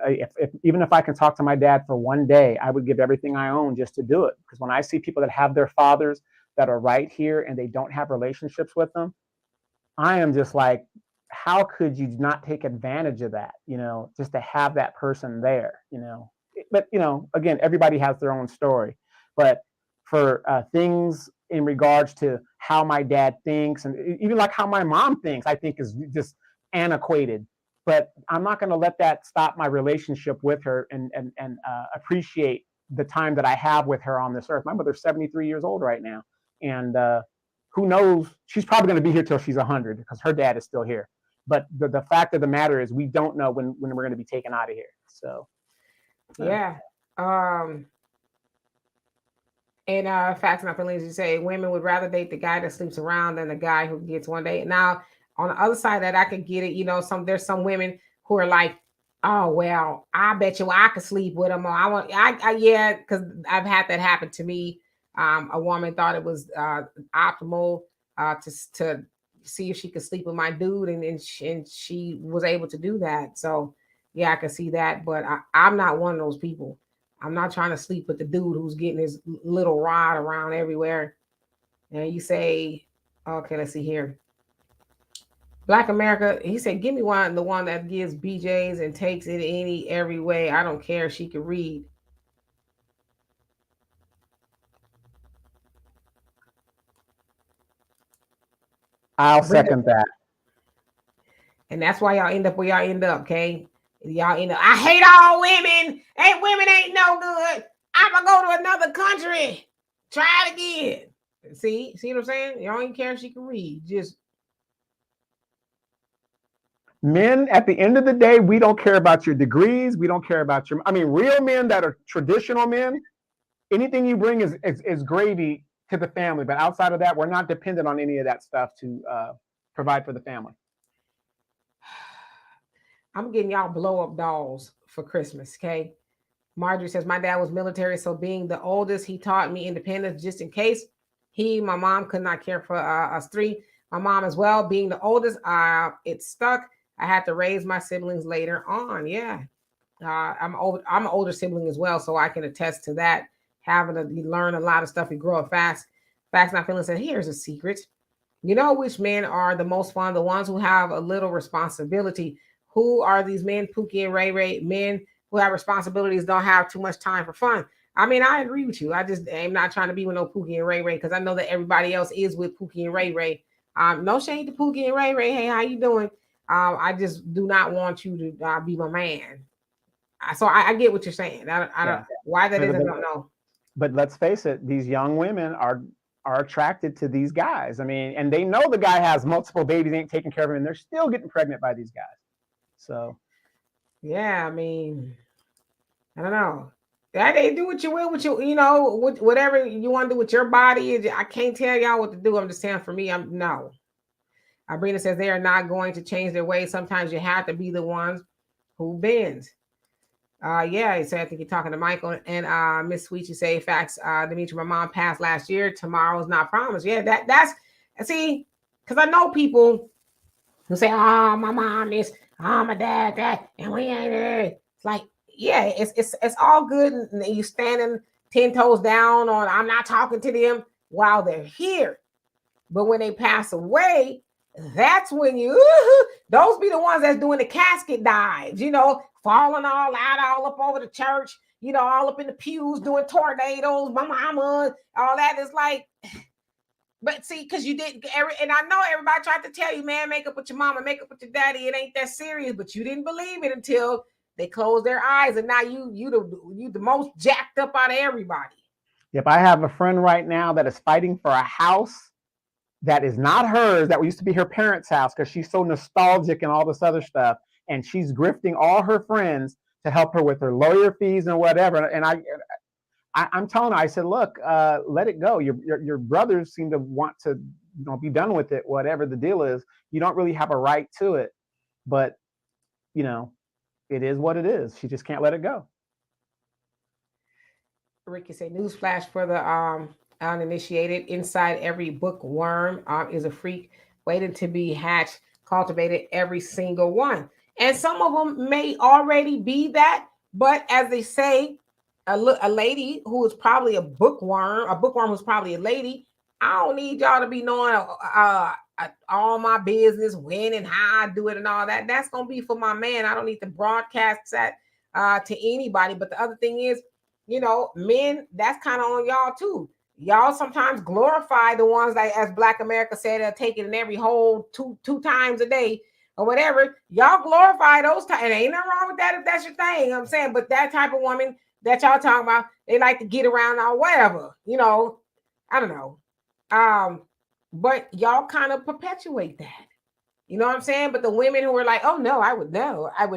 even if I can talk to my dad for one day, I would give everything I own just to do it. Because when I see people that have their fathers that are right here and they don't have relationships with them, I am just like, how could you not take advantage of that? Just to have that person there. But again, everybody has their own story. But for things in regards to how my dad thinks, and even like how my mom thinks, I think is just antiquated. But I'm not going to let that stop my relationship with her and appreciate the time that I have with her on this earth. My mother's 73 years old right now, and who knows? She's probably going to be here till she's 100 because her dad is still here. But the fact of the matter is, we don't know when we're going to be taken out of here. So, yeah. And facts not feelings, you say women would rather date the guy that sleeps around than the guy who gets one day. Now, on the other side of that, I could get it. There's some women who are like, oh well, I bet you I could sleep with him, or yeah, because I've had that happen to me. A woman thought it was optimal to see if she could sleep with my dude, and she was able to do that. So yeah, I can see that, but I'm not one of those people. I'm not trying to sleep with the dude who's getting his little rod around everywhere. And you say, okay, let's see here. Black America, he said, give me the one that gives BJ's and takes it every way. I don't care. She can read. I'll second that. And that's why y'all end up where y'all end up, okay? Y'all end up, I hate all women. Hey, women ain't no good. I'm gonna go to another country. Try it again. See what I'm saying? Y'all don't care if she can read. Just men, at the end of the day, we don't care about your degrees. We don't care about real men that are traditional men, anything you bring is gravy to the family. But outside of that, we're not dependent on any of that stuff to provide for the family. I'm getting y'all blow up dolls for Christmas, okay? Marjorie says, my dad was military, so being the oldest, he taught me independence just in case my mom could not care for us three. My mom as well, being the oldest, it stuck. I had to raise my siblings later on. Yeah. I'm an older sibling as well, so I can attest to that. Having to learn a lot of stuff, we grow up fast. Facts Not Feeling said, here's a secret. You know which men are the most fun? The ones who have a little responsibility. Who are these men, Pookie and Ray Ray? Men who have responsibilities don't have too much time for fun. I mean, I agree with you. I just am not trying to be with no Pookie and Ray Ray because I know that everybody else is with Pookie and Ray Ray. No shade to Pookie and Ray Ray. Hey, how you doing? I just do not want you to be my man. So I get what you're saying. I don't why that is. I don't know. But let's face it, these young women are attracted to these guys. I mean, and they know the guy has multiple babies, ain't taking care of them, and they're still getting pregnant by these guys. So, yeah, I mean, I don't know. That they do what you will with you, whatever you want to do with your body. I can't tell y'all what to do. I'm just saying for me, I'm no. Abrina says they are not going to change their ways. Sometimes you have to be the ones who bends. Yeah, he said, I think you're talking to Michael and Miss Sweet. You say facts. Dimitri, my mom passed last year. Tomorrow's not promised. Yeah, that's see, because I know people who say, "Oh, my mom is, oh, my dad that," and we ain't there. It's like, yeah, it's all good, and you standing 10 toes down on. I'm not talking to them while they're here, but when they pass away, that's when you those be the ones that's doing the casket dives, falling all out, all up over the church, all up in the pews, doing tornadoes, my mama, all that is like, but see, because you didn't and I know everybody tried to tell you, man, make up with your mama, make up with your daddy. It ain't that serious, but you didn't believe it until they closed their eyes, and now you the most jacked up out of everybody. If I have a friend right now that is fighting for a house that is not hers, that used to be her parents' house, because she's so nostalgic and all this other stuff, and she's grifting all her friends to help her with her lawyer fees and whatever. And I'm telling her, I said, look, let it go. Your brothers seem to want to be done with it, whatever the deal is. You don't really have a right to it, but it is what it is. She just can't let it go. Ricky said, newsflash for the uninitiated: inside every bookworm is a freak waiting to be hatched, cultivated, every single one. And some of them may already be that, but as they say, a lady who is probably a bookworm who's probably a lady, I don't need y'all to be knowing all my business, when and how I do it and all that. That's going to be for my man. I don't need to broadcast that to anybody. But the other thing is, men, that's kind of on y'all too. Y'all sometimes glorify the ones that, as Black America said, are taking in every hole two times a day or whatever. Y'all glorify those times. And ain't nothing wrong with that if that's your thing. I'm saying, but that type of woman that y'all talking about, they like to get around or whatever. I don't know. But y'all kind of perpetuate that. You know what I'm saying? But the women who are like, oh no, I would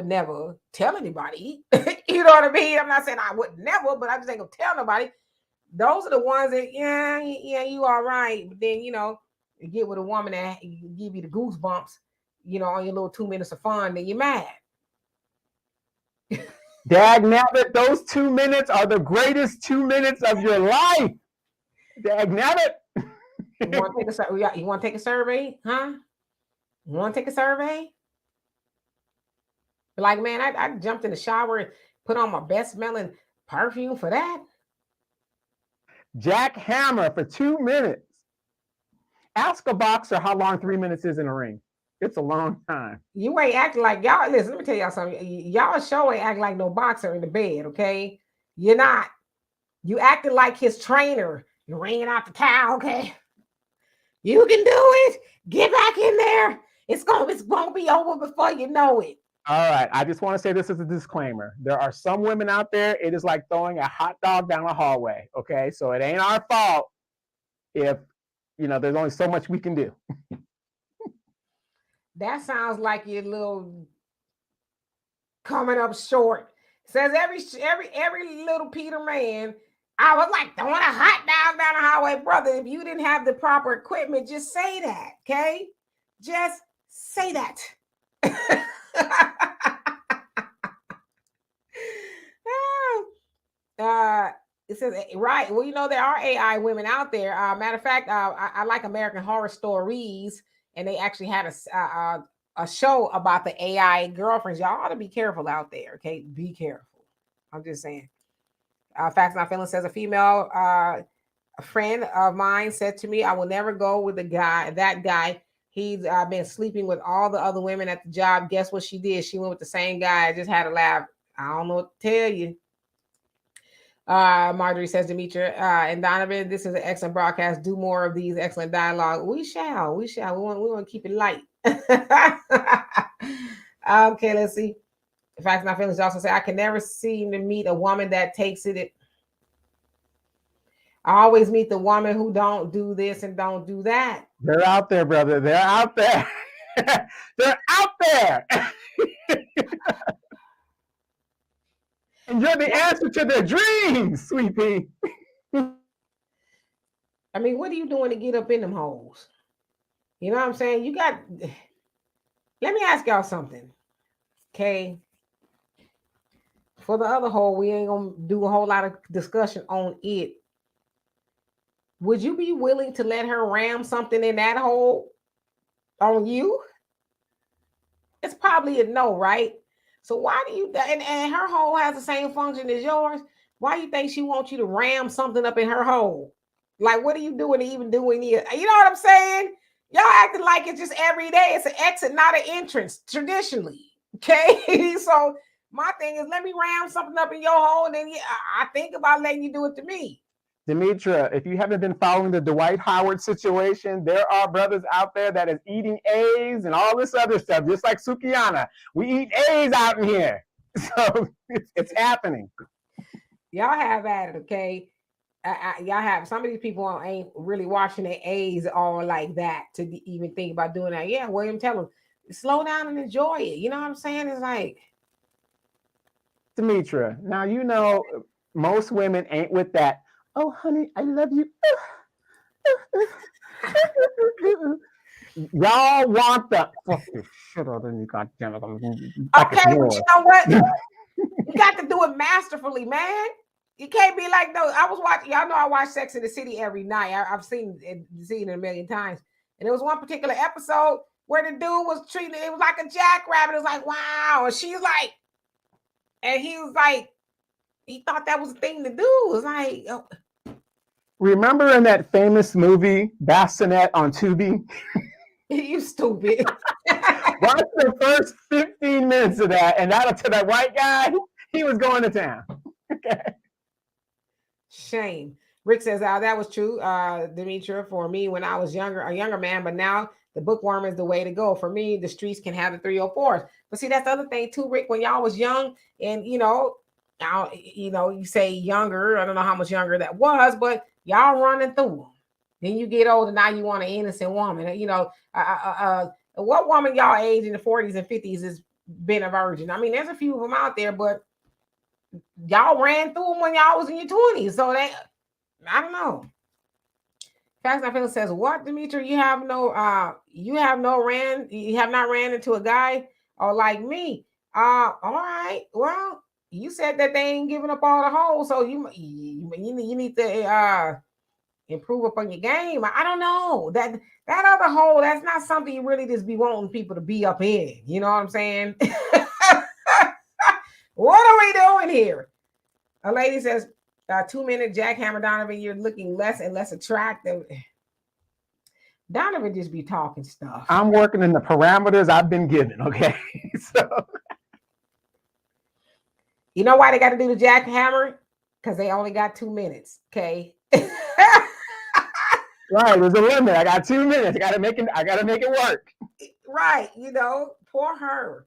never tell anybody. You know what I mean? I'm not saying I would never, but I just ain't gonna tell nobody. Those are the ones that, yeah, you all right. But then, you get with a woman that give you the goosebumps, on your little 2 minutes of fun, then you're mad. Dag nabbit, those 2 minutes are the greatest 2 minutes of your life. Dag nabbit. You want to take a survey? Huh? You want to take a survey? Like, man, I jumped in the shower and put on my best smelling perfume for that. Jack Hammer for 2 minutes. Ask a boxer how long 3 minutes is in a ring. It's a long time. You ain't acting like y'all. Listen, let me tell y'all something. Y'all show ain't acting like no boxer in the bed, okay? You're not. You acting like his trainer. You're wringing out the towel, okay? You can do it. Get back in there. It's gonna be over before you know it. All right. I just want to say this as a disclaimer. There are some women out there, it is like throwing a hot dog down a hallway. Okay. So it ain't our fault if, there's only so much we can do. That sounds like your little coming up short. Says every little Peter man. I was like throwing a hot dog down the hallway, brother. If you didn't have the proper equipment, just say that, okay? Just say that. It says, right. Well, there are AI women out there. Matter of fact, I like American Horror Stories, and they actually had a show about the AI girlfriends. Y'all ought to be careful out there, okay? Be careful. I'm just saying. Facts Not Feeling says, a female a friend of mine said to me, I will never go with that guy. He's been sleeping with all the other women at the job. Guess what she did? She went with the same guy. I just had a laugh. I don't know what to tell you. Marjorie says, Demetri and Donovan, this is an excellent broadcast. Do more of these excellent dialogue. We shall. We want to keep it light. Okay, let's see. In fact, my feelings also say, I can never seem to meet a woman that takes it. I always meet the woman who don't do this and don't do that. They're out there, brother. They're out there. They're out there. And you're the answer to their dreams, sweet pea. I mean, what are you doing to get up in them holes? You know what I'm saying? You got. Let me ask y'all something, okay? For the other hole, we ain't gonna do a whole lot of discussion on it. Would you be willing to let her ram something in that hole on you? It's probably a no, right? So why do you and her hole has the same function as yours? Why do you think she wants you to ram something up in her hole? Like, what are you doing to even do any? You know what I'm saying? Y'all acting like it's just every day. It's an exit, not an entrance, traditionally. Okay. So my thing is, let me ram something up in your hole, and then I think about letting you do it to me. Demetra, if you haven't been following the Dwight Howard situation, there are brothers out there that is eating A's and all this other stuff, just like Sukiana. We eat A's out in here. So it's happening. Y'all have at it, okay? Y'all have some of these people ain't really watching their A's all like that to even think about doing that. Yeah, William, tell them slow down and enjoy it. You know what I'm saying? It's like, Demetra, now you know most women ain't with that. Oh, honey, I love you. Y'all want the fuck this shit out of me, goddamn it. okay, but you know what? You got to do it masterfully, man. You can't be like, no, I was watching, y'all know I watch Sex in the City every night. I've seen it a million times. And there was one particular episode where the dude was treating it was like a jackrabbit. It was like, wow. And she's like, and he was like, he thought that was a thing to do. It was like, oh. Remember in that famous movie, Bassinet on Tubi? You stupid. Watch the first 15 minutes of that, and that to that white guy, he was going to town. Okay. Shame. Rick says, that was true, Demetra, for me when I was a younger man, but now the bookworm is the way to go. For me, the streets can have the 304s. But see, that's the other thing too, Rick, when y'all was young and, you say younger, I don't know how much younger that was, but y'all running through them. Then you get older, now you want an innocent woman. What woman y'all age in the 40s and 50s has been a virgin? I mean, there's a few of them out there, but y'all ran through them when y'all was in your 20s. So I don't know. Facts I feel says, what, Demetra? You have not ran into a guy or like me. All right. Well, you said that they ain't giving up all the holes, so you need to improve upon your game. I don't know. That other hole, that's not something you really just be wanting people to be up in. You know what I'm saying? What are we doing here? A lady says, 2-minute jackhammer Donovan, you're looking less and less attractive. Donovan just be talking stuff. I'm working in the parameters I've been given, okay? So you know why they got to do the jackhammer? Because they only got 2 minutes, okay? Right, there's a limit. I got 2 minutes. I gotta make it work. Right, poor her.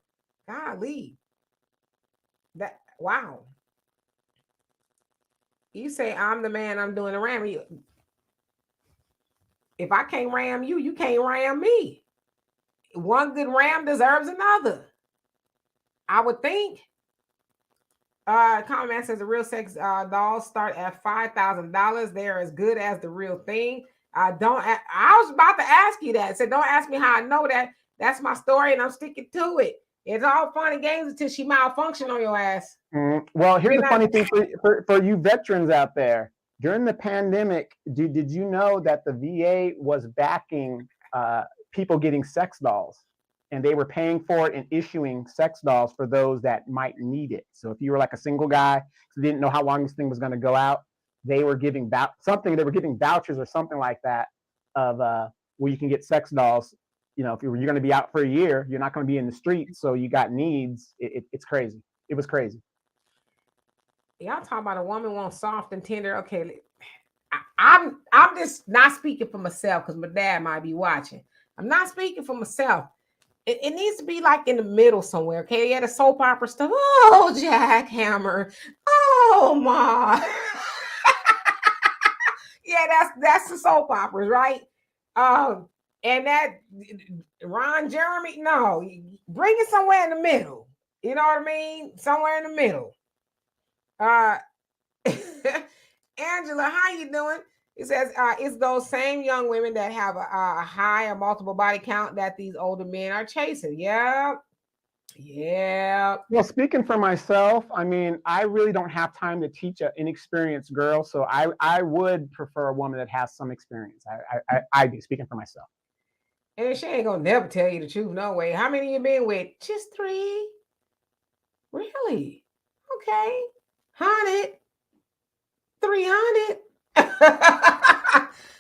Golly. Wow. You say I'm the man, I'm doing the ramming. If I can't ram you, you can't ram me. One good ram deserves another. I would think. Common Man says the real sex dolls start at $5,000. They're as good as the real thing. I was about to ask you that. So don't ask me how I know that. That's my story, and I'm sticking to it. It's all fun and games until she malfunction on your ass. Well, here's the funny thing for you veterans out there. During the pandemic, did you know that the VA was backing people getting sex dolls? And they were paying for it and issuing sex dolls for those that might need it. So if you were like a single guy who didn't know how long this thing was going to go out, they were giving vouchers or something like that of where you can get sex dolls. If you're going to be out for a year, you're not going to be in the streets, so you got needs. It's crazy. It was crazy. Y'all talking about a woman wants soft and tender. Okay, I'm just not speaking for myself because my dad might be watching. I'm not speaking for myself. It needs to be like in the middle somewhere, okay? Yeah, the soap opera stuff. Oh, jackhammer. Oh, ma. Yeah, that's the soap operas, right? And that Ron Jeremy, no, bring it somewhere in the middle. You know what I mean? Somewhere in the middle. Uh, Angela, how you doing? It says it's those same young women that have a high or multiple body count that these older men are chasing. Yeah, yeah. Well, speaking for myself, I mean, I really don't have time to teach an inexperienced girl, so I would prefer a woman that has some experience. I do, speaking for myself. And she ain't gonna never tell you the truth, no way. How many you been with? Just 3. Really? Okay. 100. 300.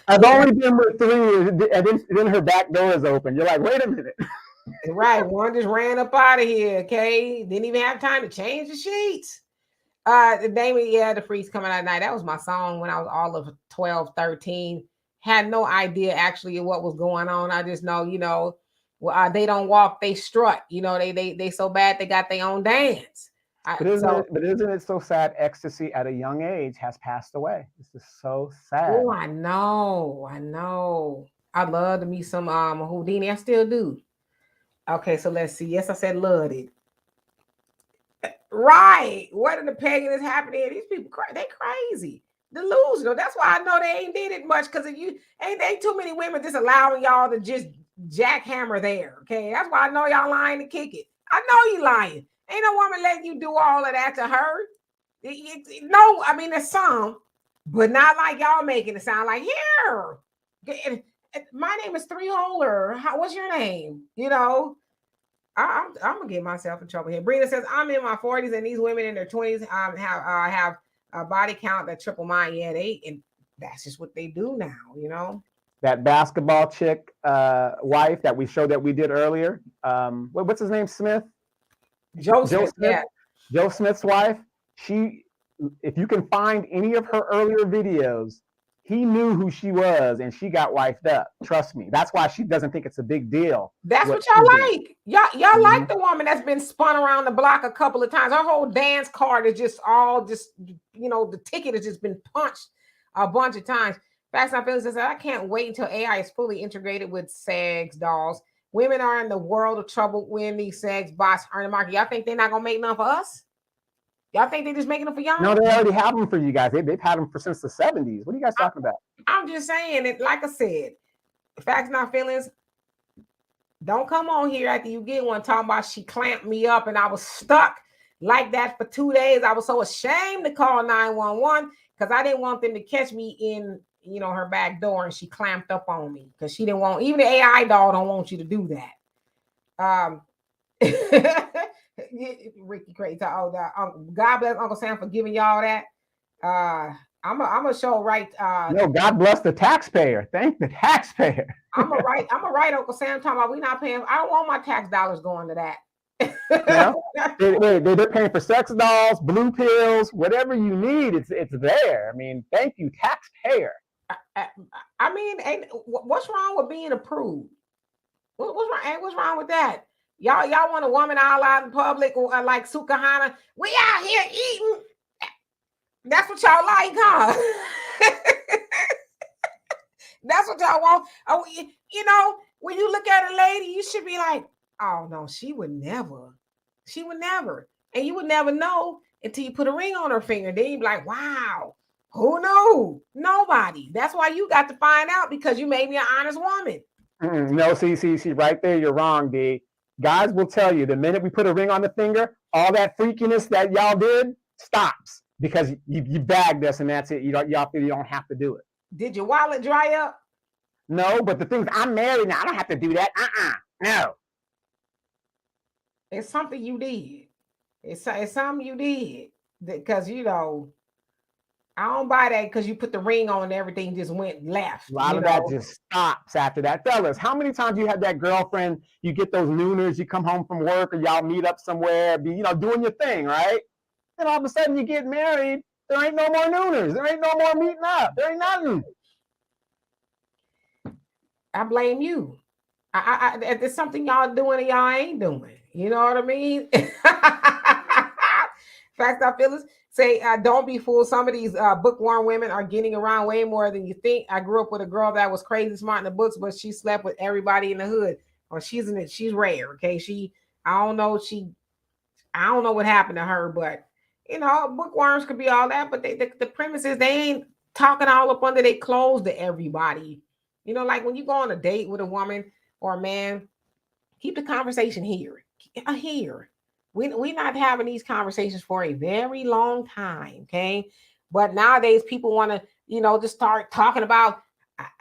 I've only been with 3, and then her back door is open. You're like, wait a minute. Right. One just ran up out of here. Okay. Didn't even have time to change the sheets. The name of the freeze coming out at night. That was my song when I was all of 12, 13. Had no idea actually what was going on. I just know, they don't walk, they strut. They so bad they got their own dance. But isn't it so sad? Ecstasy at a young age has passed away. This is so sad. Oh, I know. I'd love to meet some Houdini. I still do. Okay, so let's see. Yes, I said loved it. Right. What in the pagan is happening? These people, they crazy. Delusional. That's why I know they ain't did it much, because you ain't too many women just allowing y'all to just jackhammer there. Okay. That's why I know y'all lying to kick it. I know you lying. Ain't no woman letting you do all of that to her. No, I mean, there's some, but not like y'all making it sound like, here. My name is Three Holer. What's your name? I'm gonna get myself in trouble here. Brina says, I'm in my 40s and these women in their 20s have a body count that triple mine. Yeah, and that's just what they do now. That basketball chick wife that we showed that we did earlier. What's his name? Smith? Joe Smith. Yeah. Joe Smith's wife. If you can find any of her earlier videos, he knew who she was and she got wifed up. Trust me. That's why she doesn't think it's a big deal. That's what y'all like. Y'all like the woman that's been spun around the block a couple of times. Her whole dance card is just the ticket has just been punched a bunch of times. Facts Not Feelings says, I can't wait until AI is fully integrated with sex dolls. Women are in the world of trouble when these sex bots are in the market. Y'all think they're not gonna make none for us? Y'all think they're just making them for y'all? No, they already have them for you guys. They've had them since the 70s. What are you guys talking about? I'm just saying it. Like I said, Facts Not Feelings. Don't come on here after you get one talking about she clamped me up and I was stuck like that for 2 days. I was so ashamed to call 911 because I didn't want them to catch me in her back door, and she clamped up on me because she didn't want, even the AI doll don't want you to do that. Ricky Crazy. God bless Uncle Sam for giving y'all that. I'm a show right. No, God bless the taxpayer. Thank the taxpayer. I'm a right Uncle Sam talking about we not paying. I don't want my tax dollars going to that. They're paying for sex dolls, blue pills, whatever you need. It's there. I mean, thank you, taxpayer. I mean, what's wrong with being approved? What's wrong with that? Y'all want a woman all out in public like Sukahana? We out here eating. That's what y'all like, huh? That's what y'all want. Oh, when you look at a lady, you should be like, oh no, she would never. She would never. And you would never know until you put a ring on her finger. Then you'd be like, wow, who knew? Nobody. That's why you got to find out, because you made me an honest woman. No, see, right there, you're wrong, D. Guys will tell you the minute we put a ring on the finger, all that freakiness that y'all did stops because you bagged us and that's it. You don't have to do it. Did your wallet dry up? No, but the thing is, I'm married now. I don't have to do that. No. It's something you did. It's something you did because I don't buy that because you put the ring on and everything just went left. A lot of that just stops after that. Fellas, how many times you had that girlfriend, you get those nooners, you come home from work or y'all meet up somewhere, be, doing your thing, right? And all of a sudden you get married, there ain't no more nooners. There ain't no more meeting up. There ain't nothing. I blame you. It's something y'all doing and y'all ain't doing. You know what I mean? Facts Not Feelings say, don't be fooled. Some of these bookworm women are getting around way more than you think. I grew up with a girl that was crazy smart in the books, but she slept with everybody in the hood. Or she's rare. Okay. I don't know what happened to her, but Bookworms could be all that, but the premise is they ain't talking all up under their clothes to everybody. Like when you go on a date with a woman or a man, keep the conversation here. Here. We not having these conversations for a very long time, okay? But nowadays people want to, just start talking about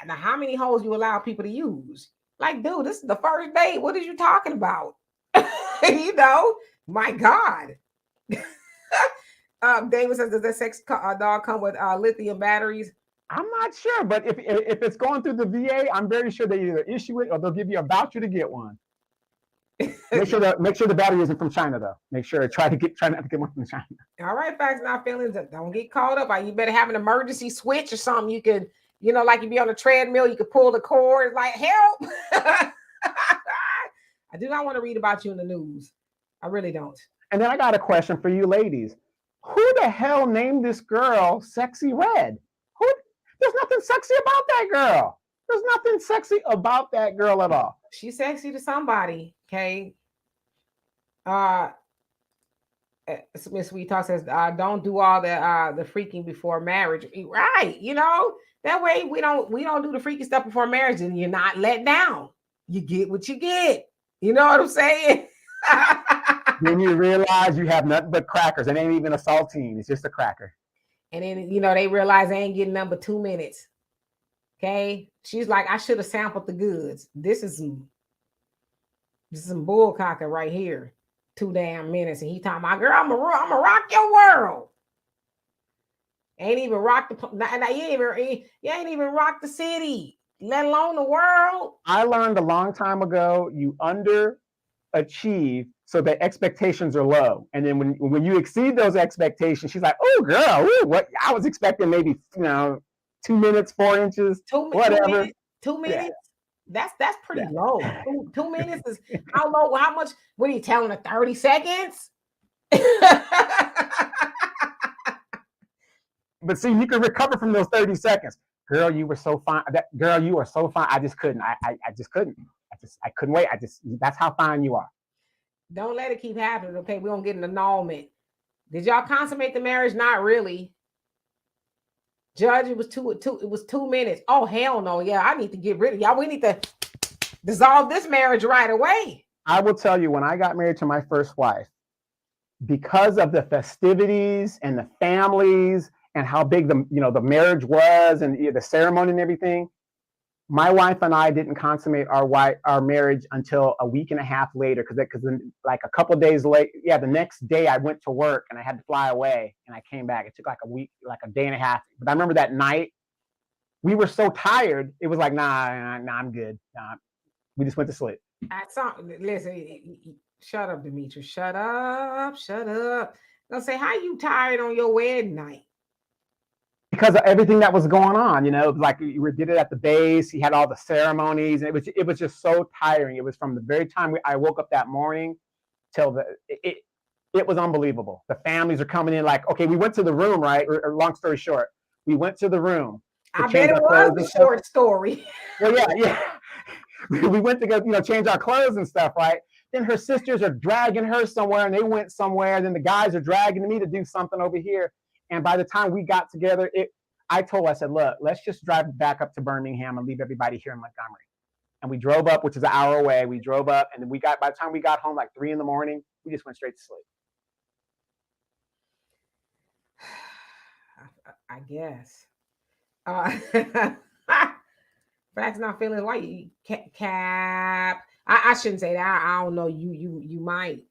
now how many holes you allow people to use. Like, dude, this is the first date. What are you talking about? My God. David says, does that sex dog come with lithium batteries? I'm not sure, but if it's going through the VA, I'm very sure they either issue it or they'll give you a voucher to get one. Make sure the battery isn't from China though. Try not to get one from China. All right, facts, not feelings. Don't get caught up. You better have an emergency switch or something. You could, like you be on a treadmill, you could pull the cord. Like, help! I do not want to read about you in the news. I really don't. And then I got a question for you ladies. Who the hell named this girl Sexy Red? There's nothing sexy about that girl. There's nothing sexy about that girl at all. She's sexy to somebody, okay? Miss Sweet Talk says, don't do all the freaking before marriage. Right, that way we don't do the freaky stuff before marriage, and you're not let down. You get what you get. You know what I'm saying? Then you realize you have nothing but crackers. It ain't even a saltine. It's just a cracker. And then, they realize they ain't getting number 2 minutes. Okay. She's like, I should have sampled the goods. This is some bullcocker right here. 2 damn minutes. And he talking about, girl, I'm gonna rock your world. Ain't even rock you ain't even rock the city, let alone the world. I learned a long time ago, you underachieve so the expectations are low. And then when you exceed those expectations, she's like, oh girl, what I was expecting maybe 2 minutes, 4 inches, whatever. 2 minutes. Yeah. That's pretty low. 2 minutes is how low? How much? What are you telling her? 30 seconds? But see, you can recover from those 30 seconds. Girl, you were so fine. Girl, you are so fine. I just couldn't. I just couldn't. I couldn't wait. That's how fine you are. Don't let it keep happening. Okay, we don't get an annulment. Did y'all consummate the marriage? Not really. Judge, it was 2 minutes. Oh, hell no. Yeah, I need to get rid of y'all. We need to dissolve this marriage right away. I will tell you, when I got married to my first wife, because of the festivities and the families and how big the marriage was and the ceremony and everything, my wife and I didn't consummate our marriage until a week and a half later, because like a couple of days late, the next day I went to work and I had to fly away and I came back. It took like a week, like a day and a half. But I remember that night we were so tired. It was like, nah, I'm good. We just went to sleep. Listen, shut up, Demetrius. Shut up. They'll say, how you tired on your wedding night? Because of everything that was going on, like we did it at the base. He had all the ceremonies, and it was just so tiring. It was from the very time I woke up that morning till it was unbelievable. The families are coming in like, okay, we went to the room, right? Or long story short, we went to the room. I bet it was a short story. Well, yeah. We went to go, change our clothes and stuff, right? Then her sisters are dragging her somewhere, and they went somewhere. Then the guys are dragging me to do something over here. And by the time we got together, I said, look, let's just drive back up to Birmingham and leave everybody here in Montgomery. And we drove up, which is an hour away. We drove up, and then by the time we got home, like 3 a.m, we just went straight to sleep. I guess. Facts, not feelings. Why you cap? I shouldn't say that. I don't know. You might.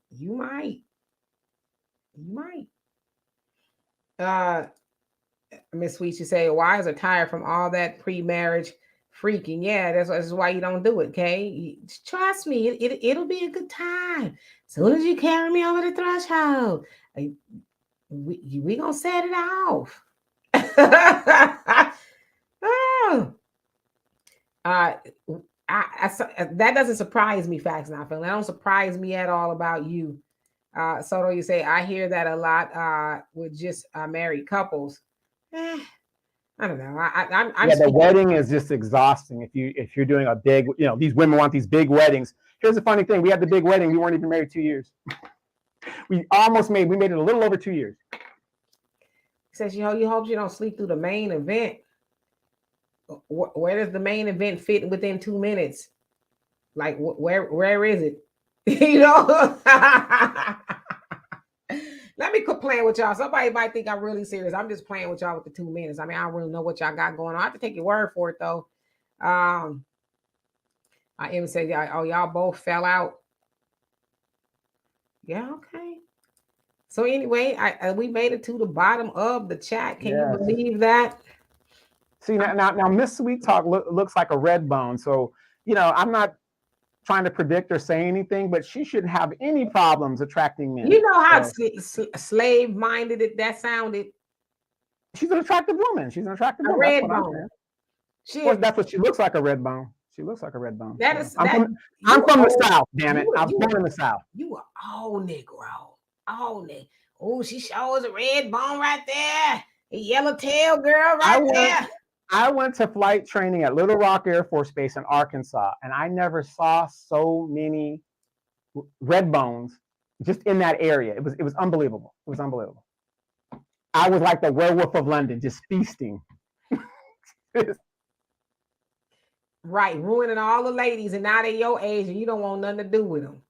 Miss Sweet, you say wives are tired from all that pre-marriage freaking. Yeah, that's why you don't do it. Okay, trust me, it'll be a good time. As soon as you carry me over the threshold, we gonna set it off. Oh. That doesn't surprise me. Facts, not feeling. That don't surprise me at all about you. Soto, you say, I hear that a lot with just married couples. I don't know. I'm the wedding is just exhausting. If you're doing a big, these women want these big weddings. Here's the funny thing: we had the big wedding. We weren't even married 2 years. We made it a little over 2 years. Says you hope you don't sleep through the main event. Where does the main event fit within 2 minutes? Like where is it? You know. Let me quit playing with y'all. Somebody might think I'm really serious. I'm just playing with y'all with the 2 minutes. I mean, I don't really know what y'all got going on. I have to take your word for it though. I even said, yeah, oh, y'all both fell out. Yeah, okay. So anyway, we made it to the bottom of the chat. Can you believe that? See now Miss Sweet Talk looks like a red bone. So I'm not trying to predict or say anything, but she shouldn't have any problems attracting men. You know how slave-minded that sounded. She's an attractive woman. She's an attractive woman. Red bone. That's what she looks like, a red bone. She looks like a red bone. That is I'm from the South, damn it. I was born in the South. You are old Negro. Old Negro. Oh, she shows a red bone right there. A yellowtail girl there. I went to flight training at Little Rock Air Force Base in Arkansas, and I never saw so many red bones just in that area. It was unbelievable. It was unbelievable. I was like the werewolf of London, just feasting. Right, ruining all the ladies, and now they're your age, and you don't want nothing to do with them.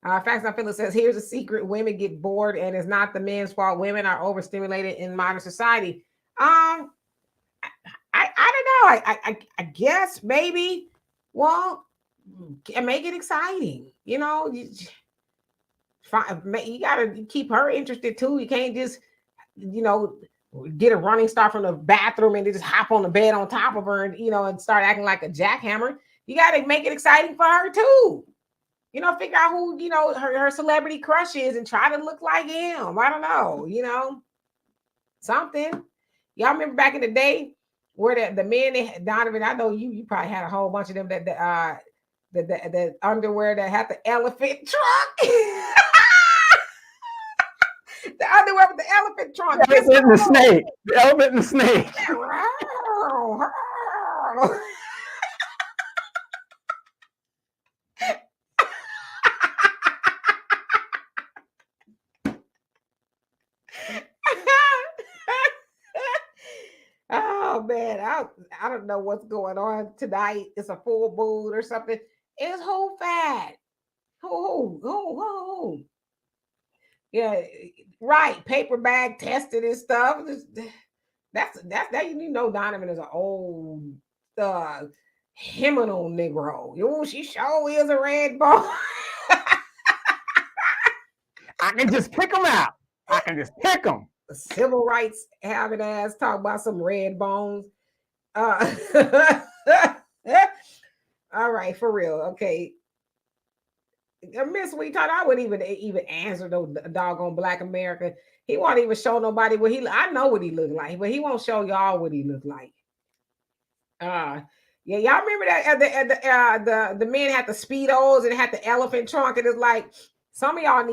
Facts Not Feelings says, here's a secret: women get bored, and it's not the men's fault. Women are overstimulated in modern society. I don't know. I guess maybe. Well, make it exciting. You know, you got to keep her interested too. You can't just, get a running start from the bathroom and just hop on the bed on top of her and, and start acting like a jackhammer. You got to make it exciting for her too. Figure out who, her celebrity crush is and try to look like him. I don't know, something. Y'all remember back in the day where the men, Donovan, I know you probably had a whole bunch of them the underwear that had the elephant trunk. The underwear with the elephant trunk. The elephant and the snake. The elephant and the snake. Oh man, I don't know what's going on tonight. It's a full moon or something. It's who fat? Who? Yeah, right. Paper bag tested and stuff. That's that. Donovan is an old Himino Negro. She sure is a red bone. I can just pick them out. I can just pick them. Civil rights having ass talk about some red bones. All right, for real. Okay. Miss Sweet Talk, I wouldn't even answer no doggone Black America. He won't even show nobody what I know what he looked like, but he won't show y'all what he looked like. Yeah, y'all remember that the men had the Speedos and it had the elephant trunk, and it's like some of y'all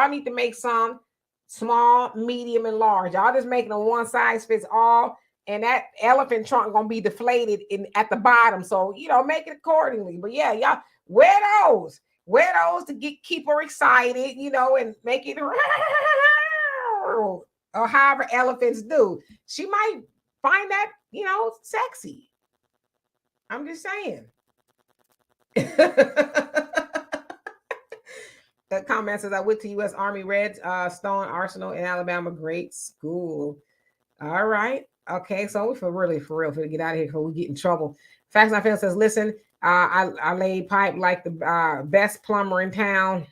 need to make some small, medium, and large. Y'all just making a one size fits all, and that elephant trunk gonna be deflated at the bottom. So make it accordingly. But yeah, y'all wear those to keep her excited, and make it or however elephants do. She might find that sexy. I'm just saying. The comment says, I went to U.S. Army Redstone Arsenal in Alabama. Great school. All right. Okay. So for real, to get out of here before we get in trouble. Facts Not Feelings says, listen, I laid pipe like the best plumber in town.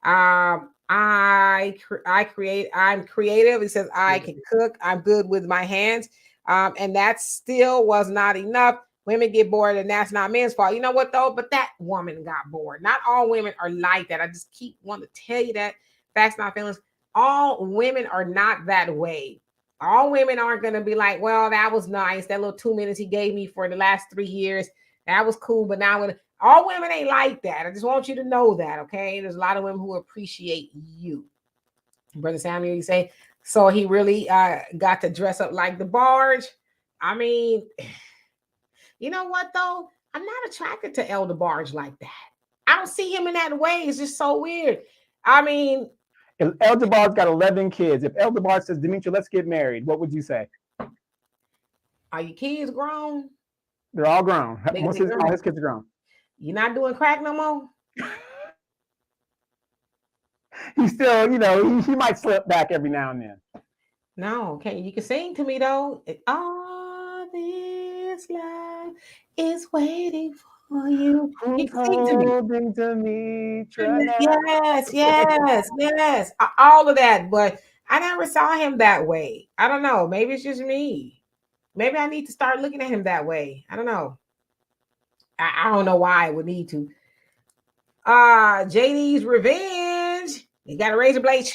I'm creative. He says, I can cook. I'm good with my hands. And that still was not enough. Women get bored, and that's not men's fault. You know what, though? But that woman got bored. Not all women are like that. I just keep wanting to tell you that. Facts Not Feelings. All women are not that way. All women aren't going to be like, well, that was nice. That little 2 minutes he gave me for the last 3 years, that was cool. But now all women ain't like that. I just want you to know that, okay? There's a lot of women who appreciate you. Brother Samuel, you say, so he really got to dress up like the barge. I mean, you know what, though? I'm not attracted to Elder Barge like that. I don't see him in that way. It's just so weird. I mean, If El Jabbar's got 11 kids, if El Jabbar says, Demetri, let's get married, what would you say? Are your kids grown? They're all grown. All his kids are grown. You're not doing crack no more? He still, you know, he might slip back every now and then. No, okay. You can sing to me though. All this love is waiting for you. You can sing to me. Yes. All of that. But I never saw him that way. I don't know. Maybe it's just me. Maybe I need to start looking at him that way. I don't know. I don't know why I would need to. JD's Revenge. You got a razor blade.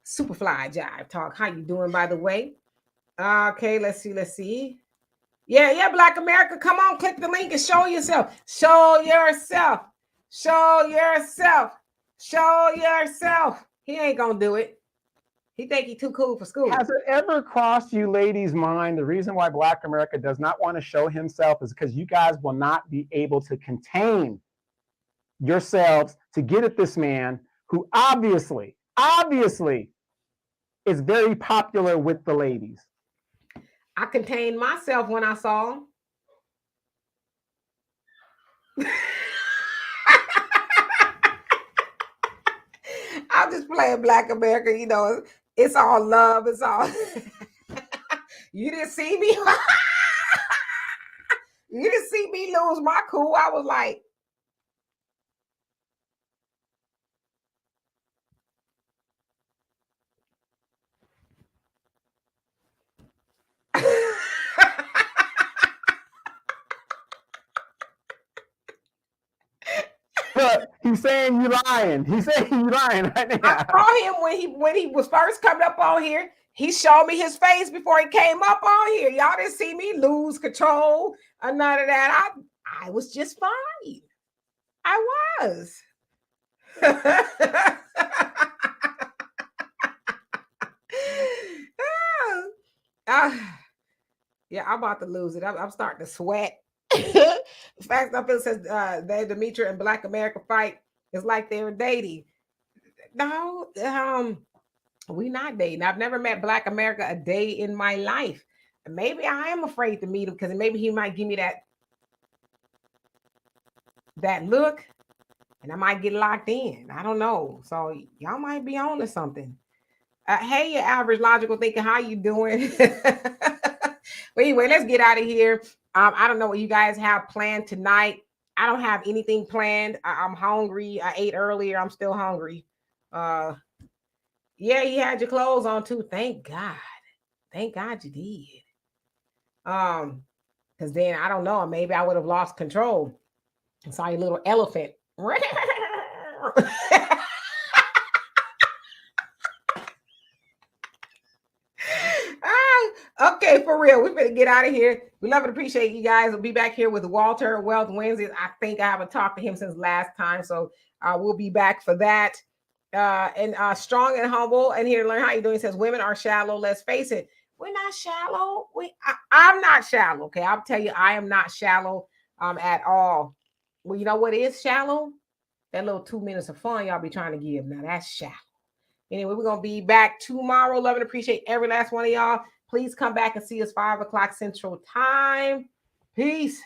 Superfly Jive Talk. How you doing, by the way? Okay, let's see. Yeah, Black America. Come on, click the link and show yourself. Show yourself. He ain't gonna do it. He think he too cool for school. Has it ever crossed you ladies' mind the reason why Black America does not want to show himself is because you guys will not be able to contain yourselves to get at this man who obviously is very popular with the ladies? I contained myself when I saw him. I'm just playing Black America, you know. It's all love. It's all. You didn't see me. You didn't see me lose my cool. I was like, Look, he's saying you lying. He's saying you lying right now. I saw him when he was first coming up on here. He showed me his face before he came up on here. Y'all didn't see me lose control or none of that. I was just fine. I was. Yeah, I'm about to lose it. I'm starting to sweat. The fact up it says that Demetri and Black America fight is like they were dating. No, we not dating. I've never met Black America a day in my life. Maybe I am afraid to meet him because maybe he might give me that look, and I might get locked in. I don't know. So y'all might be on to something. Hey, your average logical thinker, how you doing? But anyway, let's get out of here. I don't know what you guys have planned tonight. I don't have anything planned. I'm hungry. I ate earlier. I'm still hungry. Yeah, you had your clothes on too. Thank God. Thank God you did. Because then I don't know, maybe I would have lost control and saw your little elephant. Okay, for real. We're going to get out of here. We love and appreciate you guys. We'll be back here with Walter Wealth Wednesdays. I think I haven't talked to him since last time, so we'll be back for that. And strong and humble and here to learn how you're doing. It says women are shallow. Let's face it. We're not shallow. I'm not shallow. Okay. I'll tell you, I am not shallow at all. Well, you know what is shallow? That little 2 minutes of fun y'all be trying to give. Now that's shallow. Anyway, we're going to be back tomorrow. Love and appreciate every last one of y'all. Please come back and see us 5 o'clock Central Time. Peace.